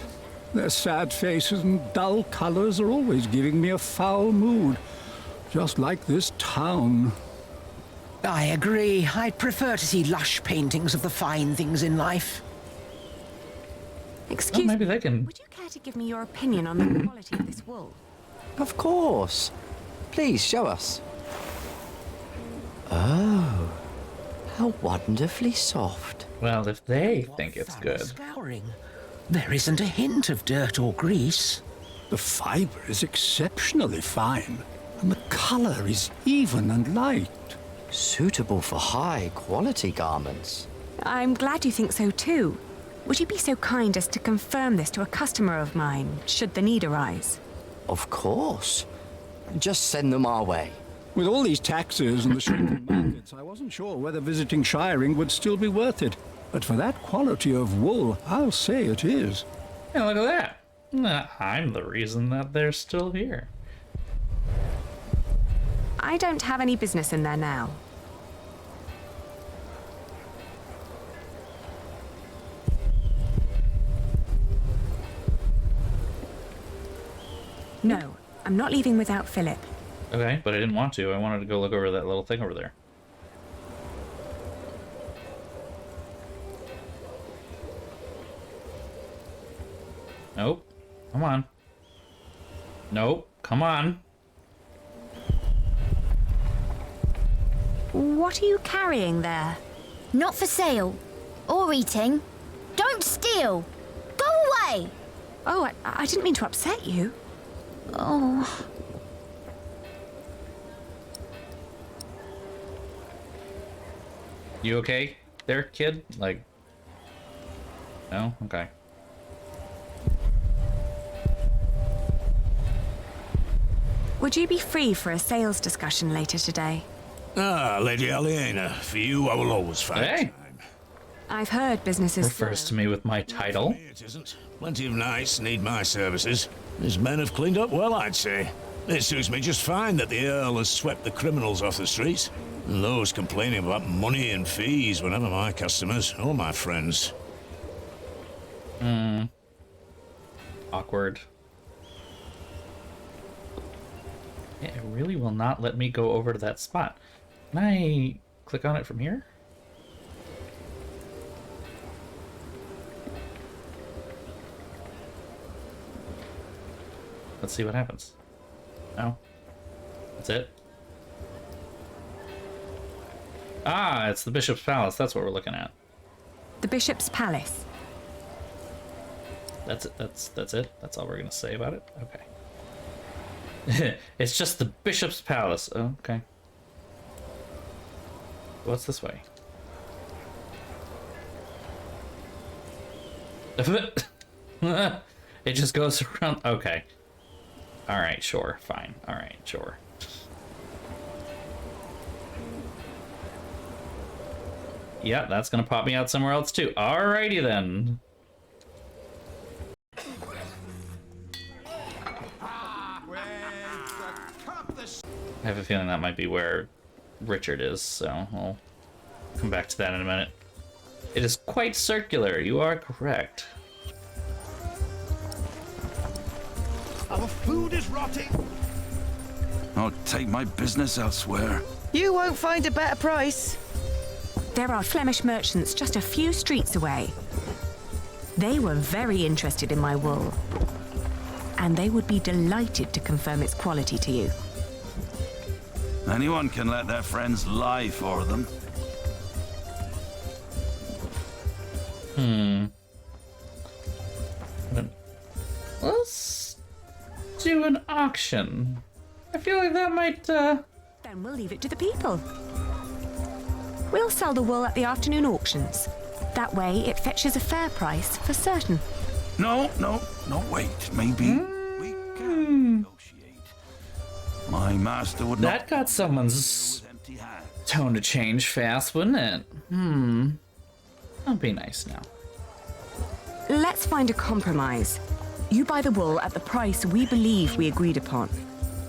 Their sad faces and dull colors are always giving me a foul mood. Just like this town. I agree. I'd prefer to see lush paintings of the fine things in life. Excuse maybe they can... Would you care to give me your opinion on the quality of this wool? Of course. Please, show us. Oh, how wonderfully soft. Well, if they think it's good. Scouring. There isn't a hint of dirt or grease. The fiber is exceptionally fine, and the color is even and light. Suitable for high-quality garments. I'm glad you think so too. Would you be so kind as to confirm this to a customer of mine, should the need arise? Of course. Just send them our way. With all these taxes and the shrinking markets, I wasn't sure whether visiting Shiring would still be worth it. But for that quality of wool, I'll say it is. Yeah, look at that. I'm the reason that they're still here. I don't have any business in there now. No, I'm not leaving without Phillip. Okay, but I didn't want to. I wanted to go look over that little thing over there. Nope. Come on. Nope. Come on. What are you carrying there? Not for sale. Or eating. Don't steal. Go away. Oh, I didn't mean to upset you. Oh. You okay there, kid? Like... No? Okay. Would you be free for a sales discussion later today? Ah, Lady Aliena, for you I will always find time. I've heard business is refers to me with my title. It isn't. Plenty of knights need my services. His men have cleaned up well, I'd say. It suits me just fine that the Earl has swept the criminals off the streets. And those complaining about money and fees were never my customers or my friends. Awkward. Yeah, it really will not let me go over to that spot. Can I click on it from here? Let's see what happens. No. That's it. Ah, it's the Bishop's Palace. That's what we're looking at. The Bishop's Palace. That's it. That's it. That's all we're gonna say about it. Okay. It's just the Bishop's Palace. Oh, okay. What's this way? It just goes around. Okay. All right. Sure. Fine. All right. Sure. Yeah, that's gonna pop me out somewhere else too. Alrighty then. I have a feeling that might be where Richard is, so I'll come back to that in a minute. It is quite circular, you are correct. Our food is rotting. I'll take my business elsewhere. You won't find a better price. There are Flemish merchants just a few streets away. They were very interested in my wool, and they would be delighted to confirm its quality to you. Anyone can let their friends lie for them. Let's do an auction. I feel like that might, Then we'll leave it to the people. We'll sell the wool at the afternoon auctions. That way it fetches a fair price for certain. No, wait. Maybe we can negotiate. My master would not... That got someone's tone to change fast, wouldn't it? Don't be nice now. Let's find a compromise. You buy the wool at the price we believe we agreed upon.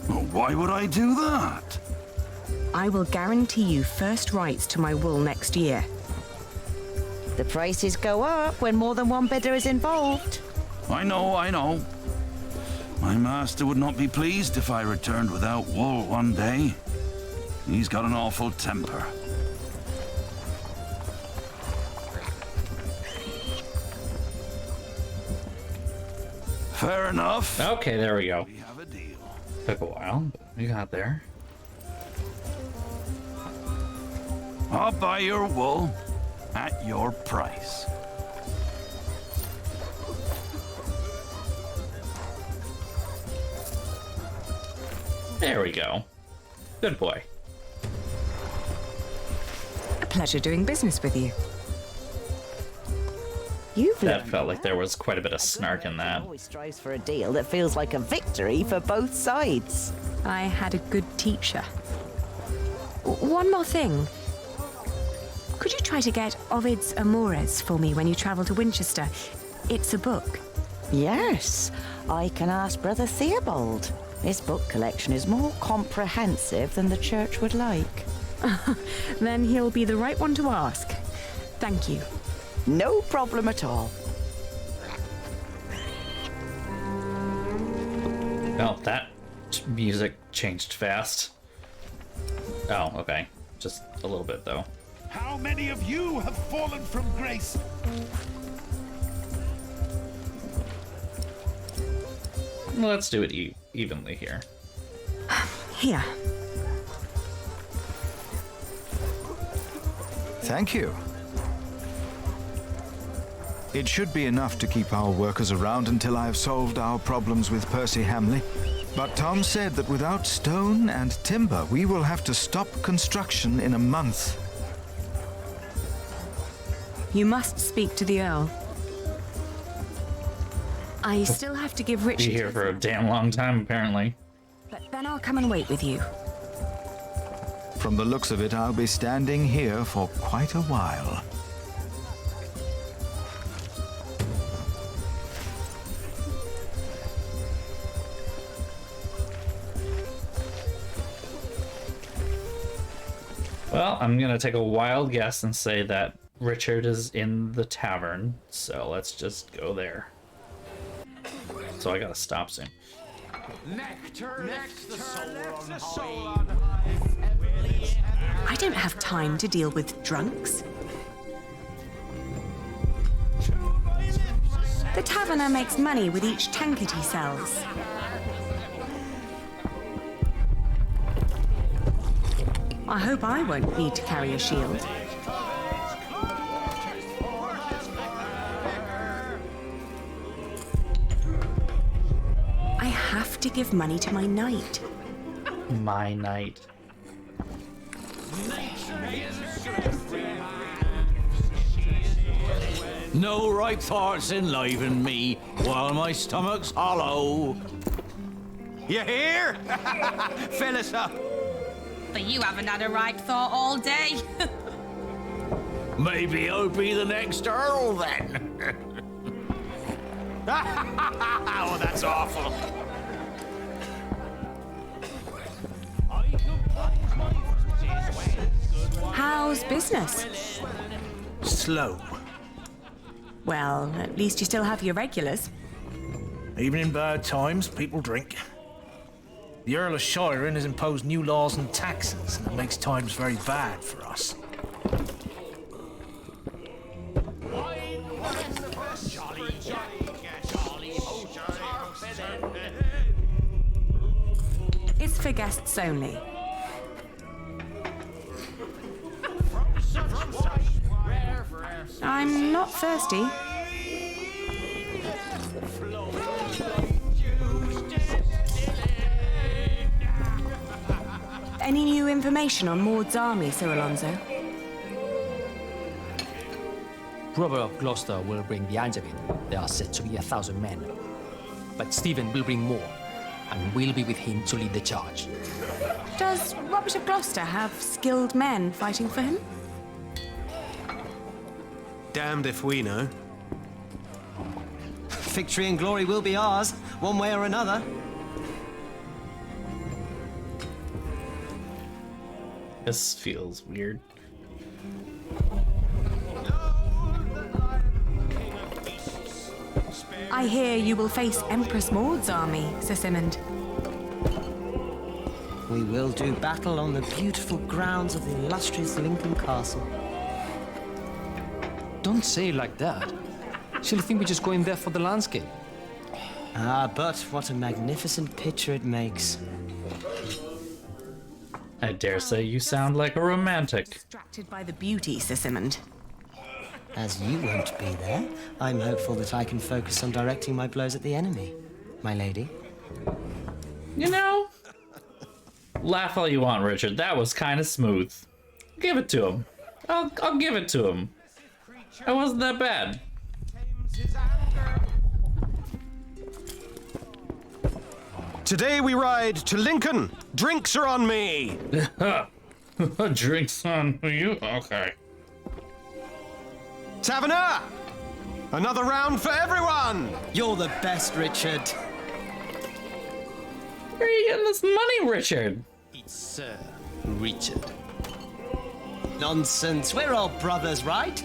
Well, why would I do that? I will guarantee you first rights to my wool next year. The prices go up when more than one bidder is involved. I know. My master would not be pleased if I returned without wool one day. He's got an awful temper. Fair enough. Okay, there we go. We have a deal. Took a while, but we got there. I'll buy your wool at your price. There we go. Good boy. A pleasure doing business with you. That felt like there was quite a bit of snark in that. Always strives for a deal that feels like a victory for both sides. I had a good teacher. One more thing. Could you try to get Ovid's Amores for me when you travel to Winchester? It's a book. Yes, I can ask Brother Theobald. His book collection is more comprehensive than the church would like. Then he'll be the right one to ask. Thank you. No problem at all. Oh, that music changed fast. Oh, okay. Just a little bit, though. How many of you have fallen from grace? Let's do it evenly here. Here. Thank you. It should be enough to keep our workers around until I have solved our problems with Percy Hamley. But Tom said that without stone and timber, we will have to stop construction in a month. You must speak to the Earl. I still have to give Richard... Be here for a damn long time, apparently. But then I'll come and wait with you. From the looks of it, I'll be standing here for quite a while. Well, I'm gonna take a wild guess and say that Richard is in the tavern, so let's just go there. So I gotta stop soon. I don't have time to deal with drunks. The taverner makes money with each tankard he sells. I hope I won't need to carry a shield. I have to give money to my knight. My knight. No right thoughts enliven me while my stomach's hollow. You hear? Fill us up. But you haven't had a right thought all day. Maybe I'll be the next Earl then. Oh, that's awful. How's business? Slow. Well, at least you still have your regulars. Even in bad times, people drink. The Earl of Shiren has imposed new laws and taxes, and it makes times very bad for us. It's for guests only. I'm not thirsty. Any new information on Maud's army, Sir Alonso? Robert of Gloucester will bring the Angevin. There are said to be 1,000 men. But Stephen will bring more, and we'll be with him to lead the charge. Does Robert of Gloucester have skilled men fighting for him? Damned if we know. Victory and glory will be ours, one way or another. This feels weird. I hear you will face Empress Maud's army, Sir Simond. We will do battle on the beautiful grounds of the illustrious Lincoln Castle. Don't say it like that. She'll think we're just going there for the landscape. Ah, but what a magnificent picture it makes. I dare say you sound like a romantic. Distracted by the beauty, Sir Simond. As you won't be there, I'm hopeful that I can focus on directing my blows at the enemy, my lady. You know, laugh all you want, Richard. That was kind of smooth. Give it to him. I'll give it to him. That wasn't that bad. Today we ride to Lincoln. Drinks are on me. Drinks on you? Okay. Taverner! Another round for everyone! You're the best, Richard. Where are you getting this money, Richard? It's Sir Richard. Nonsense. We're all brothers, right?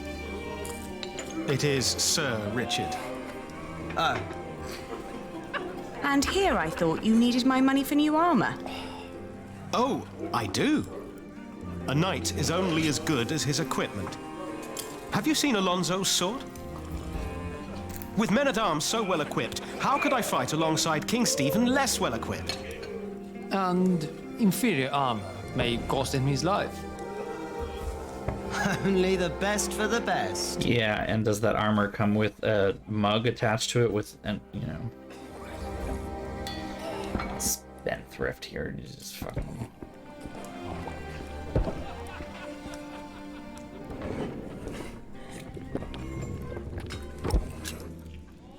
It is Sir Richard. Oh. And here I thought you needed my money for new armor. Oh, I do. A knight is only as good as his equipment. Have you seen Alonso's sword? With men-at-arms so well equipped, how could I fight alongside King Stephen less well equipped? And inferior armor may cost him his life. Only the best for the best. Yeah, and does that armor come with a mug attached to it with, an, you know... Spendthrift here, just fucking...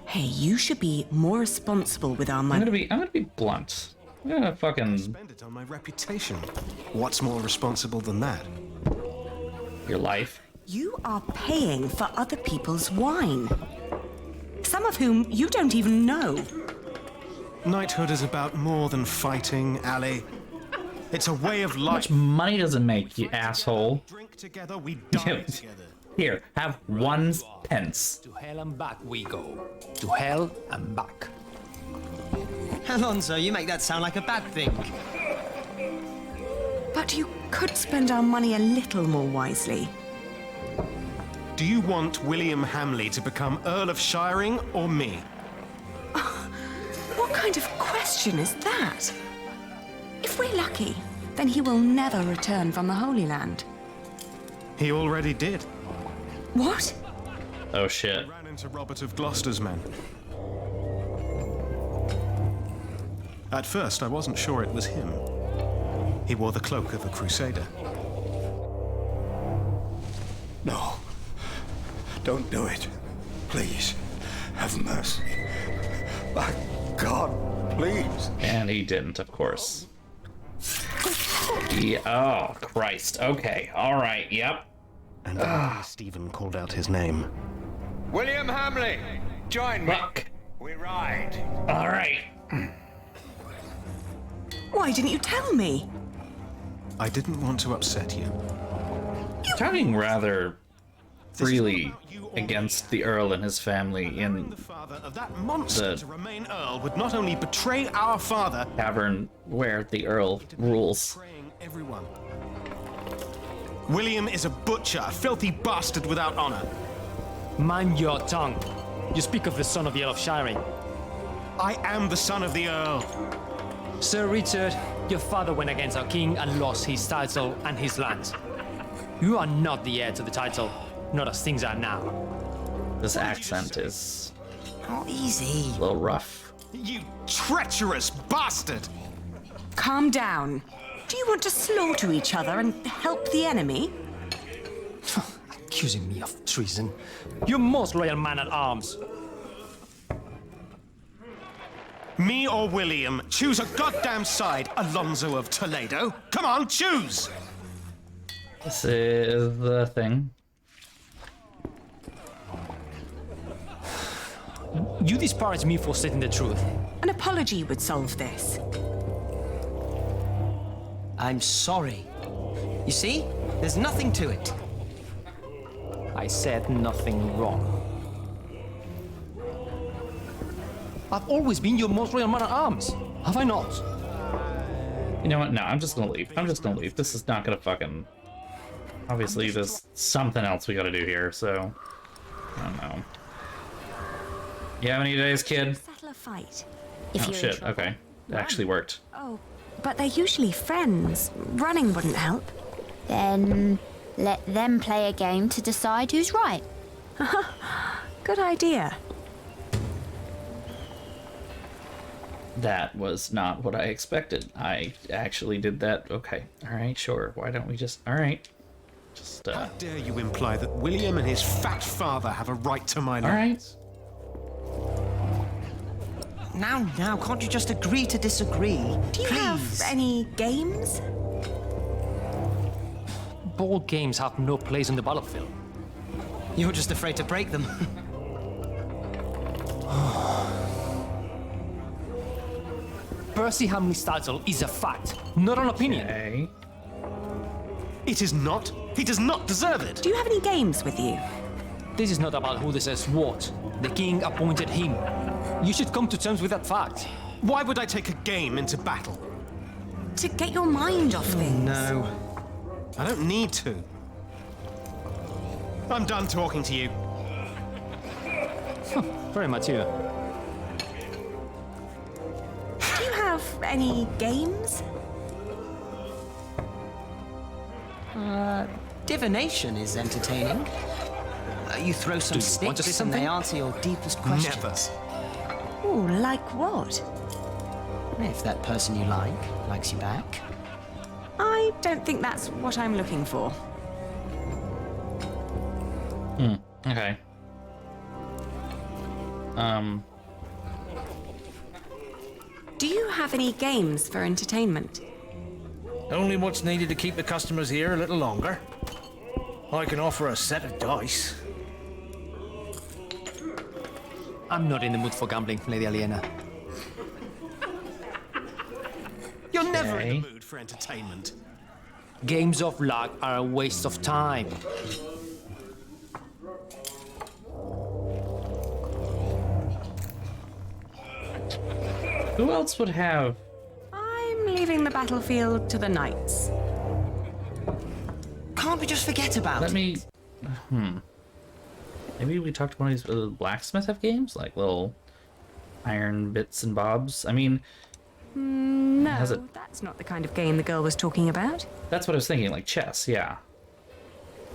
Hey, you should be more responsible with our money. I'm gonna be blunt. I'm gonna fucking spend it on my reputation. What's more responsible than that? Your life. You are paying for other people's wine. Some of whom you don't even know. Knighthood is about more than fighting, Ali. It's a way of life. How much money does it make, you asshole? Drink together, we die together. Here, have 1 pence. To hell and back we go. To hell and back. Alonso, you make that sound like a bad thing. But you could spend our money a little more wisely. Do you want William Hamley to become Earl of Shiring or me? What kind of question is that? If we're lucky, then he will never return from the Holy Land. He already did. What? Oh shit. Ran into Robert of Gloucester's men. At first, I wasn't sure it was him. He wore the cloak of a crusader. No. Don't do it. Please. Have mercy. My God, please. And he didn't, of course. Yeah, oh, Christ. Okay, alright, yep. And Stephen called out his name. William Hamley, join me. Fuck. We ride. Alright. Why didn't you tell me? I didn't want to upset you. Talking rather freely against the Earl and his family in the father of that monster to remain Earl would not only betray our father, tavern where the Earl rules. betraying everyone. William is a butcher, a filthy bastard without honor. Mind your tongue. You speak of the son of the Earl of Shiring. I am the son of the Earl. Sir Richard, your father went against our king and lost his title and his lands. You are not the heir to the title, not as things are now. This accent is Not easy. a little rough. You treacherous bastard! Calm down. Do you want to slaughter each other and help the enemy? Accusing me of treason. You most loyal man at arms. Me or William? Choose a goddamn side, Alonso of Toledo. Come on, choose! This is the thing. You disparage me for stating the truth. An apology would solve this. I'm sorry. You see? There's nothing to it. I said nothing wrong. I've always been your most loyal man at arms, have I not? You know what? No, I'm just gonna leave. I'm just gonna leave. This is not gonna fucking... Obviously, there's something else we gotta do here, so... I don't know. You have any days, kid? Settle a fight. Oh, shit. Okay. It actually worked. Oh, but they're usually friends. Running wouldn't help. Then let them play a game to decide who's right. Good idea. That was not what I expected. I actually did that. Okay. Alright, sure. Why don't we just... Alright. Just, How dare you imply that William and his fat father have a right to my lands? Now, can't you just agree to disagree? Do you have any games? Board games have no place on the battlefield. You're just afraid to break them. Percy Hamley's title is a fact, not an opinion. Okay. It is not. He does not deserve it. Do you have any games with you? This is not about who deserves what. The king appointed him. You should come to terms with that fact. Why would I take a game into battle? To get your mind off things. No. I don't need to. I'm done talking to you. Very mature. Do you have any games? Divination is entertaining. You throw some Do you want to say sticks and they something? answer your deepest questions. Ooh, like what? If that person you likes you back. I don't think that's what I'm looking for. Okay. Do you have any games for entertainment? Only what's needed to keep the customers here a little longer. I can offer a set of dice. I'm not in the mood for gambling, Lady Aliena. You're never in the mood for entertainment. Games of luck are a waste of time. Who else would have... I'm leaving the battlefield to the knights. Can't we just forget about Let it? me... Maybe we talked to one of these blacksmith have games? Like little iron bits and bobs? I mean... No, has it- that's not the kind of game the girl was talking about. That's what I was thinking, like chess, yeah.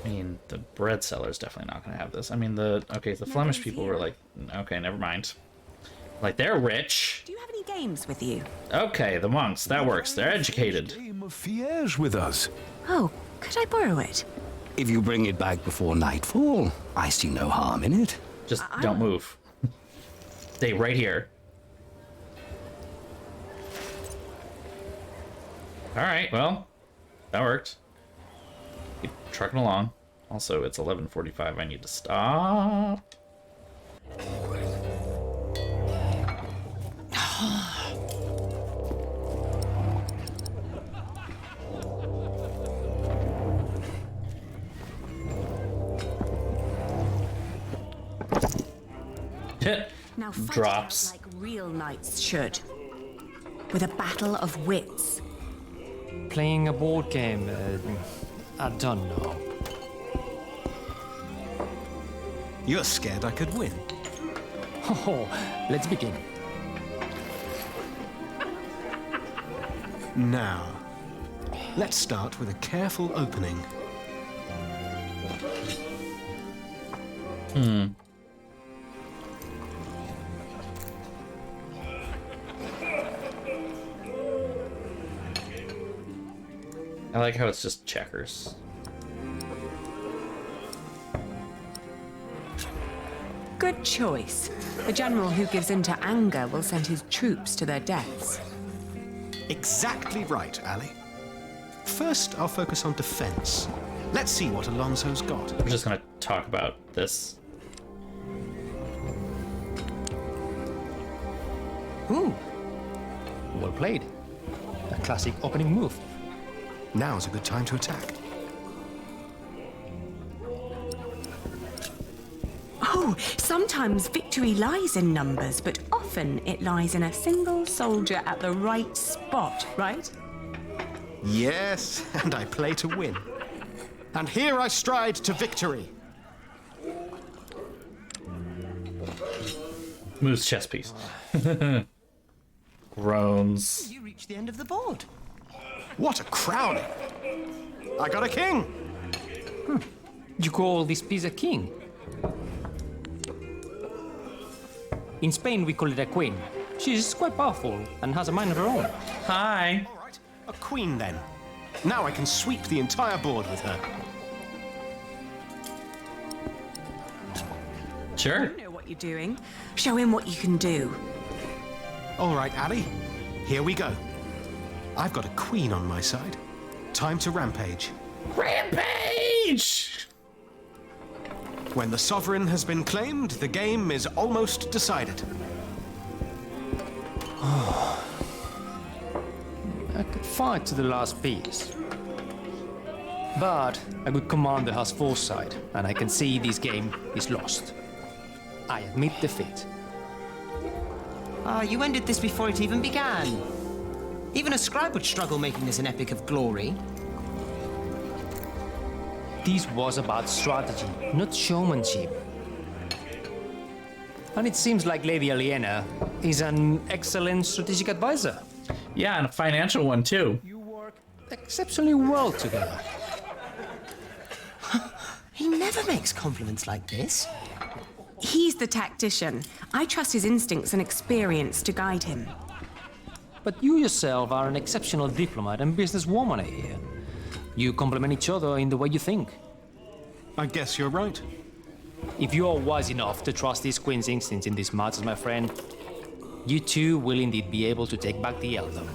I mean, the bread seller's definitely not going to have this. I mean, the Flemish people were like, okay, never mind. Like, they're rich. Do you have any games with you? Okay, the monks, that works. They're educated. Game of Fiers with us. Oh, could I borrow it? If you bring it back before nightfall, I see no harm in it. Just don't move. Stay right here. Alright, well, that worked. Keep trucking along. Also, it's 11:45. I need to stop. Now fight Drops. it out like real knights should. With a battle of wits. Playing a board game, I don't know. You're scared I could win. Oh, let's begin. Now, let's start with a careful opening. I like how it's just checkers. Good choice. A general who gives in to anger will send his troops to their deaths. Exactly right, Ali. First, I'll focus on defense. Let's see what Alonso's got. We're just gonna talk about this. Ooh. Well played. A classic opening move. Now's a good time to attack. Oh, sometimes victory lies in numbers, but often it lies in a single soldier at the right spot, right? Yes, and I play to win. And here I stride to victory. Moves chess piece. Groans. You reached the end of the board. What a crowning! I got a king! You call this piece a king? In Spain, we call it a queen. She's quite powerful and has a mind of her own. Hi. All right, a queen then. Now I can sweep the entire board with her. Sure. You know what you're doing. Show him what you can do. All right, Ali. Here we go. I've got a queen on my side. Time to rampage. Rampage! When the sovereign has been claimed, the game is almost decided. I could fight to the last piece. But a good commander has foresight, and I can see this game is lost. I admit defeat. Ah, you ended this before it even began. Even a scribe would struggle making this an epic of glory. This was about strategy, not showmanship. And it seems like Lady Aliena is an excellent strategic advisor. Yeah, and a financial one too. You work exceptionally well together. He never makes compliments like this. He's the tactician. I trust his instincts and experience to guide him. But you yourself are an exceptional diplomat and businesswoman, I hear. You complement each other in the way you think. I guess you're right. If you are wise enough to trust this queen's instincts in these matters, my friend, you too will indeed be able to take back the earldom.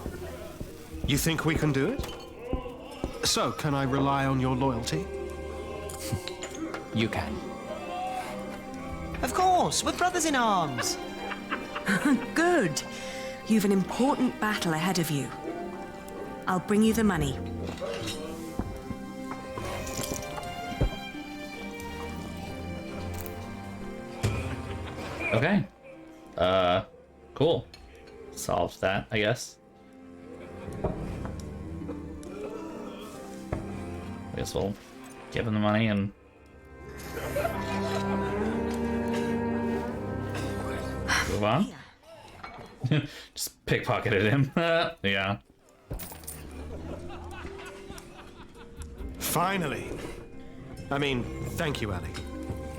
You think we can do it? So, can I rely on your loyalty? You can. Of course, we're brothers in arms. Good. You've an important battle ahead of you. I'll bring you the money. Okay. Cool. Solved that, I guess. I guess we'll give him the money and... move on. Just pickpocketed him. Yeah. Finally. I mean, thank you, Ali.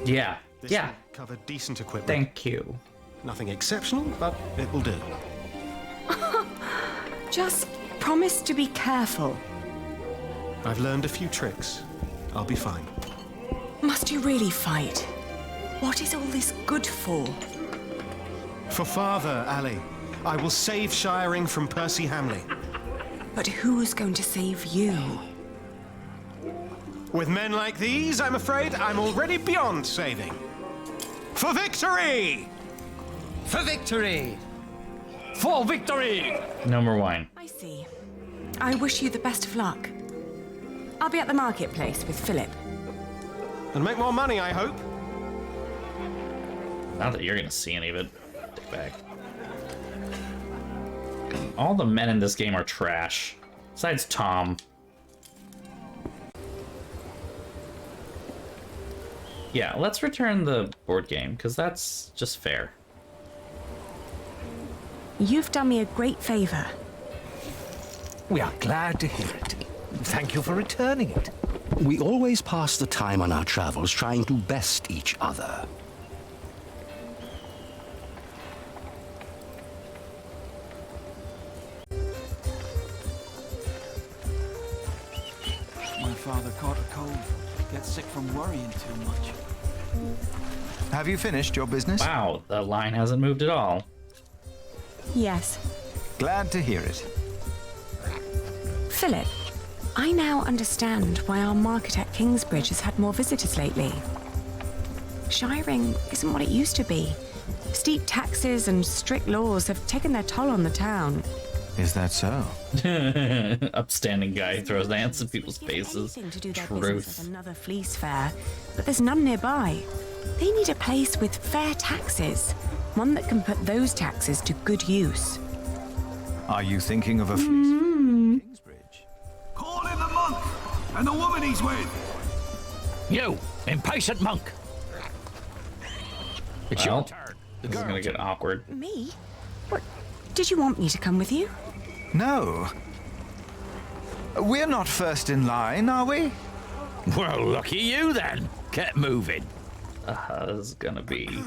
Yeah. This Yeah. will cover decent equipment. Thank you. Nothing exceptional, but it will do. Just promise to be careful. I've learned a few tricks. I'll be fine. Must you really fight? What is all this good for? For father, Ali. I will save Shiring from Percy Hamley. But who's going to save you? With men like these, I'm afraid I'm already beyond saving. For victory! For victory! For victory! No more wine. I see. I wish you the best of luck. I'll be at the marketplace with Phillip. And make more money, I hope. Not that you're gonna see any of it. Take back. All the men in this game are trash. Besides Tom. Yeah, let's return the board game, because that's just fair. You've done me a great favor. We are glad to hear it. Thank you for returning it. We always pass the time on our travels trying to best each other. My father caught a cold. Gets sick from worrying too much. Have you finished your business? Wow, the line hasn't moved at all. Yes. Glad to hear it. Philip, I now understand why our market at Kingsbridge has had more visitors lately. Shiring isn't what it used to be. Steep taxes and strict laws have taken their toll on the town. Is that so? Upstanding guy throws ants in people's faces. To do their business at another fleece fair, but there's none nearby. They need a place with fair taxes, one that can put those taxes to good use. Are you thinking of a fleece? Call in the monk and the woman he's with. You, impatient monk. It's your turn. This is gonna get awkward. Me? What? Did you want me to come with you? No. We're not first in line, are we? Well, lucky you then. Get moving. This is gonna be...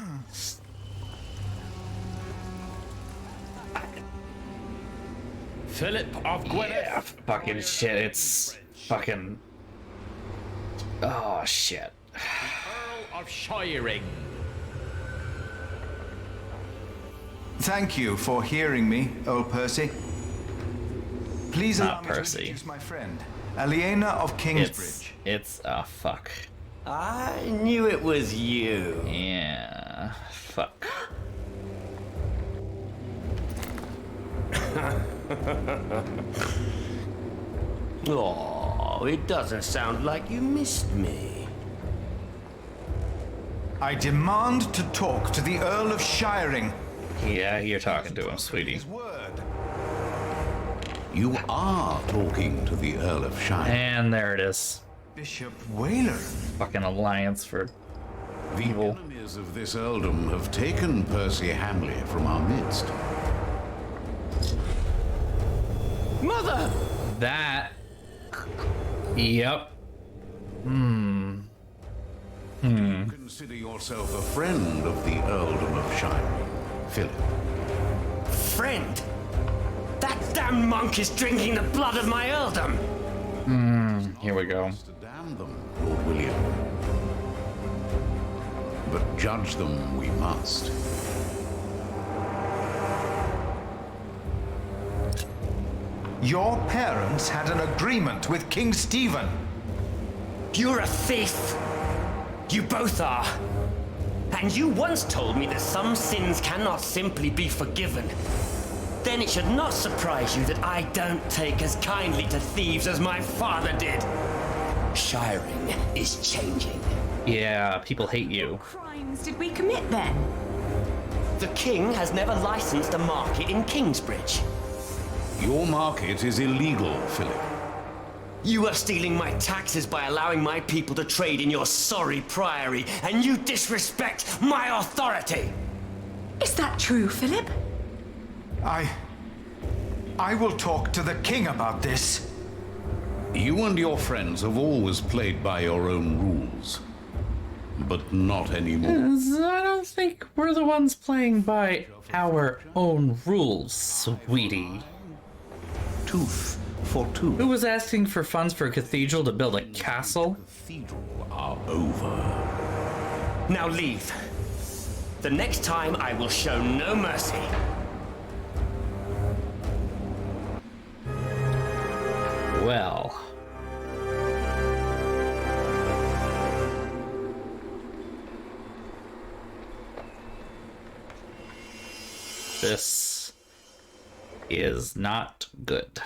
Philip of Gwynedd. Yeah, fucking shit, it's fucking... Oh, shit. Earl of Shiring. Thank you for hearing me, old Percy. Please allow Not me Percy. to introduce my friend, Aliena of Kingsbridge. It's fuck. I knew it was you. Yeah, fuck. Oh, it doesn't sound like you missed me. I demand to talk to the Earl of Shiring. Yeah, you're talking to him, sweetie. You are talking to the Earl of Shiring. And there it is. Bishop Whaler. Fucking alliance for evil. The enemies of this earldom have taken Percy Hamley from our midst. Mother! That. Yep. Do you consider yourself a friend of the earldom of Shiring, Philip? Friend? That damn monk is drinking the blood of my earldom! Here we go. To damn them, Lord William. But judge them we must. Your parents had an agreement with King Stephen. You're a thief! You both are! And you once told me that some sins cannot simply be forgiven. Then it should not surprise you that I don't take as kindly to thieves as my father did. Shiring is changing. Yeah, people hate you. What crimes did we commit then? The king has never licensed a market in Kingsbridge. Your market is illegal, Philip. You are stealing my taxes by allowing my people to trade in your sorry priory, and you disrespect my authority! Is that true, Philip? I will talk to the king about this. You and your friends have always played by your own rules. But not anymore. I don't think we're the ones playing by our own rules, sweetie. Tooth for tooth. Who was asking for funds for a cathedral to build a castle? Cathedral are over. Now leave. The next time I will show no mercy. Well. This is not good.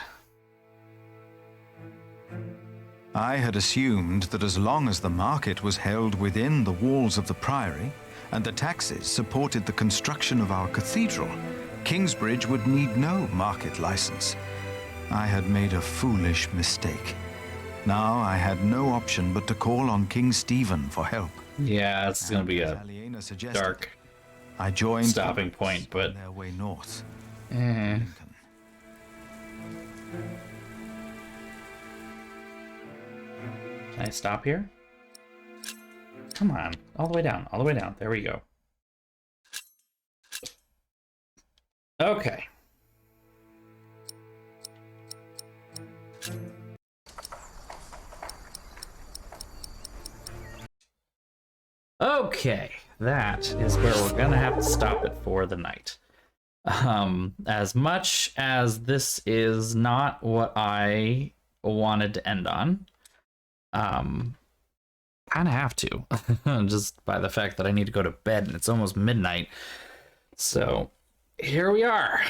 I had assumed that as long as the market was held within the walls of the priory and the taxes supported the construction of our cathedral, Kingsbridge would need no market license. I had made a foolish mistake. Now I had no option but to call on King Stephen for help. Yeah, it's going to be a dark I joined stopping point, but their way north. Can I stop here? Come on. All the way down. All the way down. There we go. Okay. Okay. That is where we're gonna have to stop it for the night. As much as this is not what I wanted to end on, kind of have to, just by the fact that I need to go to bed and it's almost midnight. So here we are.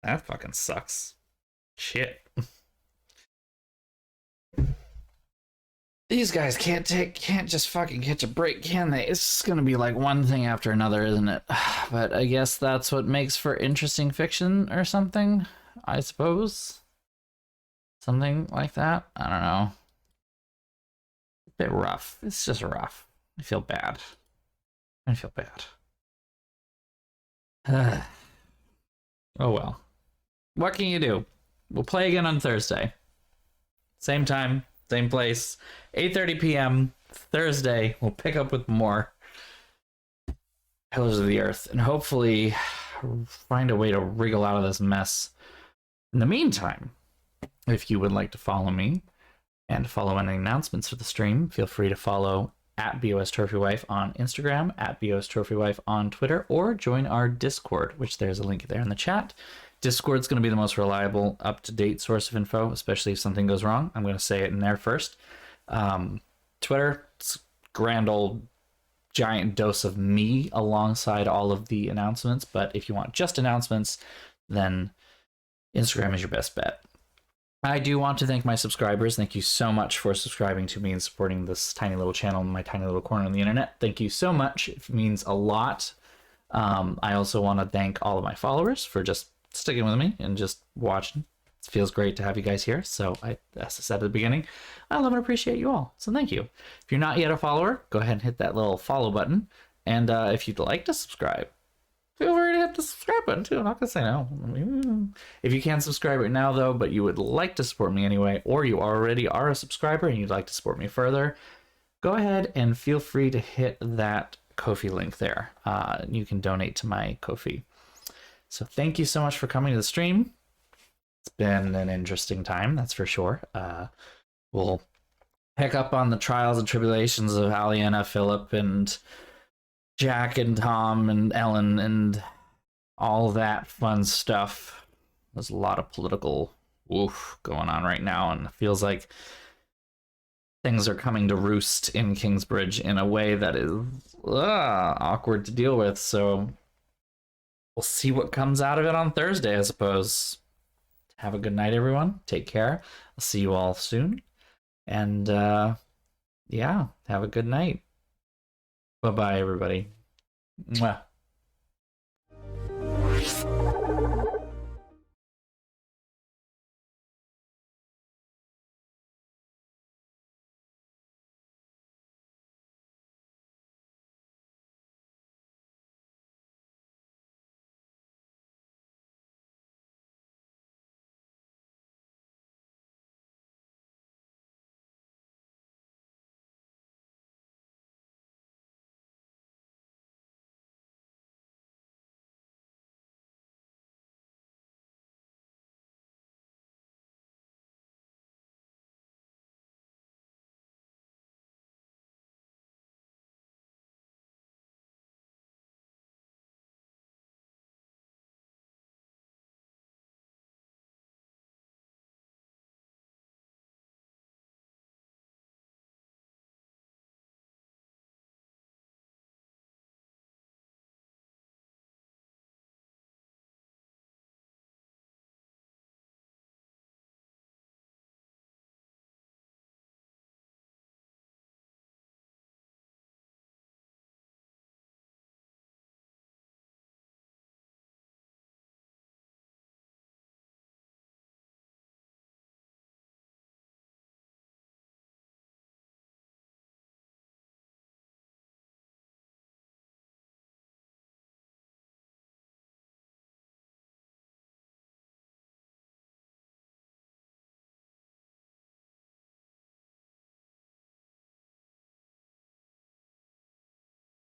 That fucking sucks. Shit. These guys can't just fucking catch a break, can they? It's just gonna be like one thing after another, isn't it? But I guess that's what makes for interesting fiction or something, I suppose. Something like that. I don't know. A bit rough. It's just rough. I feel bad. I feel bad. Oh well. What can you do? We'll play again on Thursday. Same time, same place. 8:30 p.m. Thursday. We'll pick up with more Pillars of the Earth and hopefully find a way to wriggle out of this mess. In the meantime, if you would like to follow me and follow any announcements for the stream, feel free to follow at BOSTrophyWife on Instagram, at BOSTrophyWife on Twitter, or join our Discord, which there's a link there in the chat. Discord's going to be the most reliable, up-to-date source of info, especially if something goes wrong. I'm going to say it in there first. Twitter, it's grand old giant dose of me alongside all of the announcements, but if you want just announcements, then Instagram is your best bet. I do want to thank my subscribers. Thank you so much for subscribing to me and supporting this tiny little channel in my tiny little corner on the internet. Thank you so much. It means a lot. I also want to thank all of my followers for just sticking with me and just watching. It feels great to have you guys here. So as I said at the beginning, I love and appreciate you all. So thank you. If you're not yet a follower, go ahead and hit that little follow button. And if you'd like to subscribe, feel free to hit the subscribe button too. I'm not gonna say no. If you can't subscribe right now though, but you would like to support me anyway, or you already are a subscriber and you'd like to support me further, go ahead and feel free to hit that Ko-fi link there. You can donate to my Ko-fi. So thank you so much for coming to the stream. It's been an interesting time, that's for sure. We'll pick up on the trials and tribulations of Aliena, Phillip, and Jack and Tom and Ellen and all that fun stuff. There's a lot of political woof going on right now, and it feels like things are coming to roost in Kingsbridge in a way that is awkward to deal with. So we'll see what comes out of it on Thursday, I suppose. Have a good night, everyone. Take care. I'll see you all soon. And yeah, have a good night. Bye-bye, everybody. Mwah.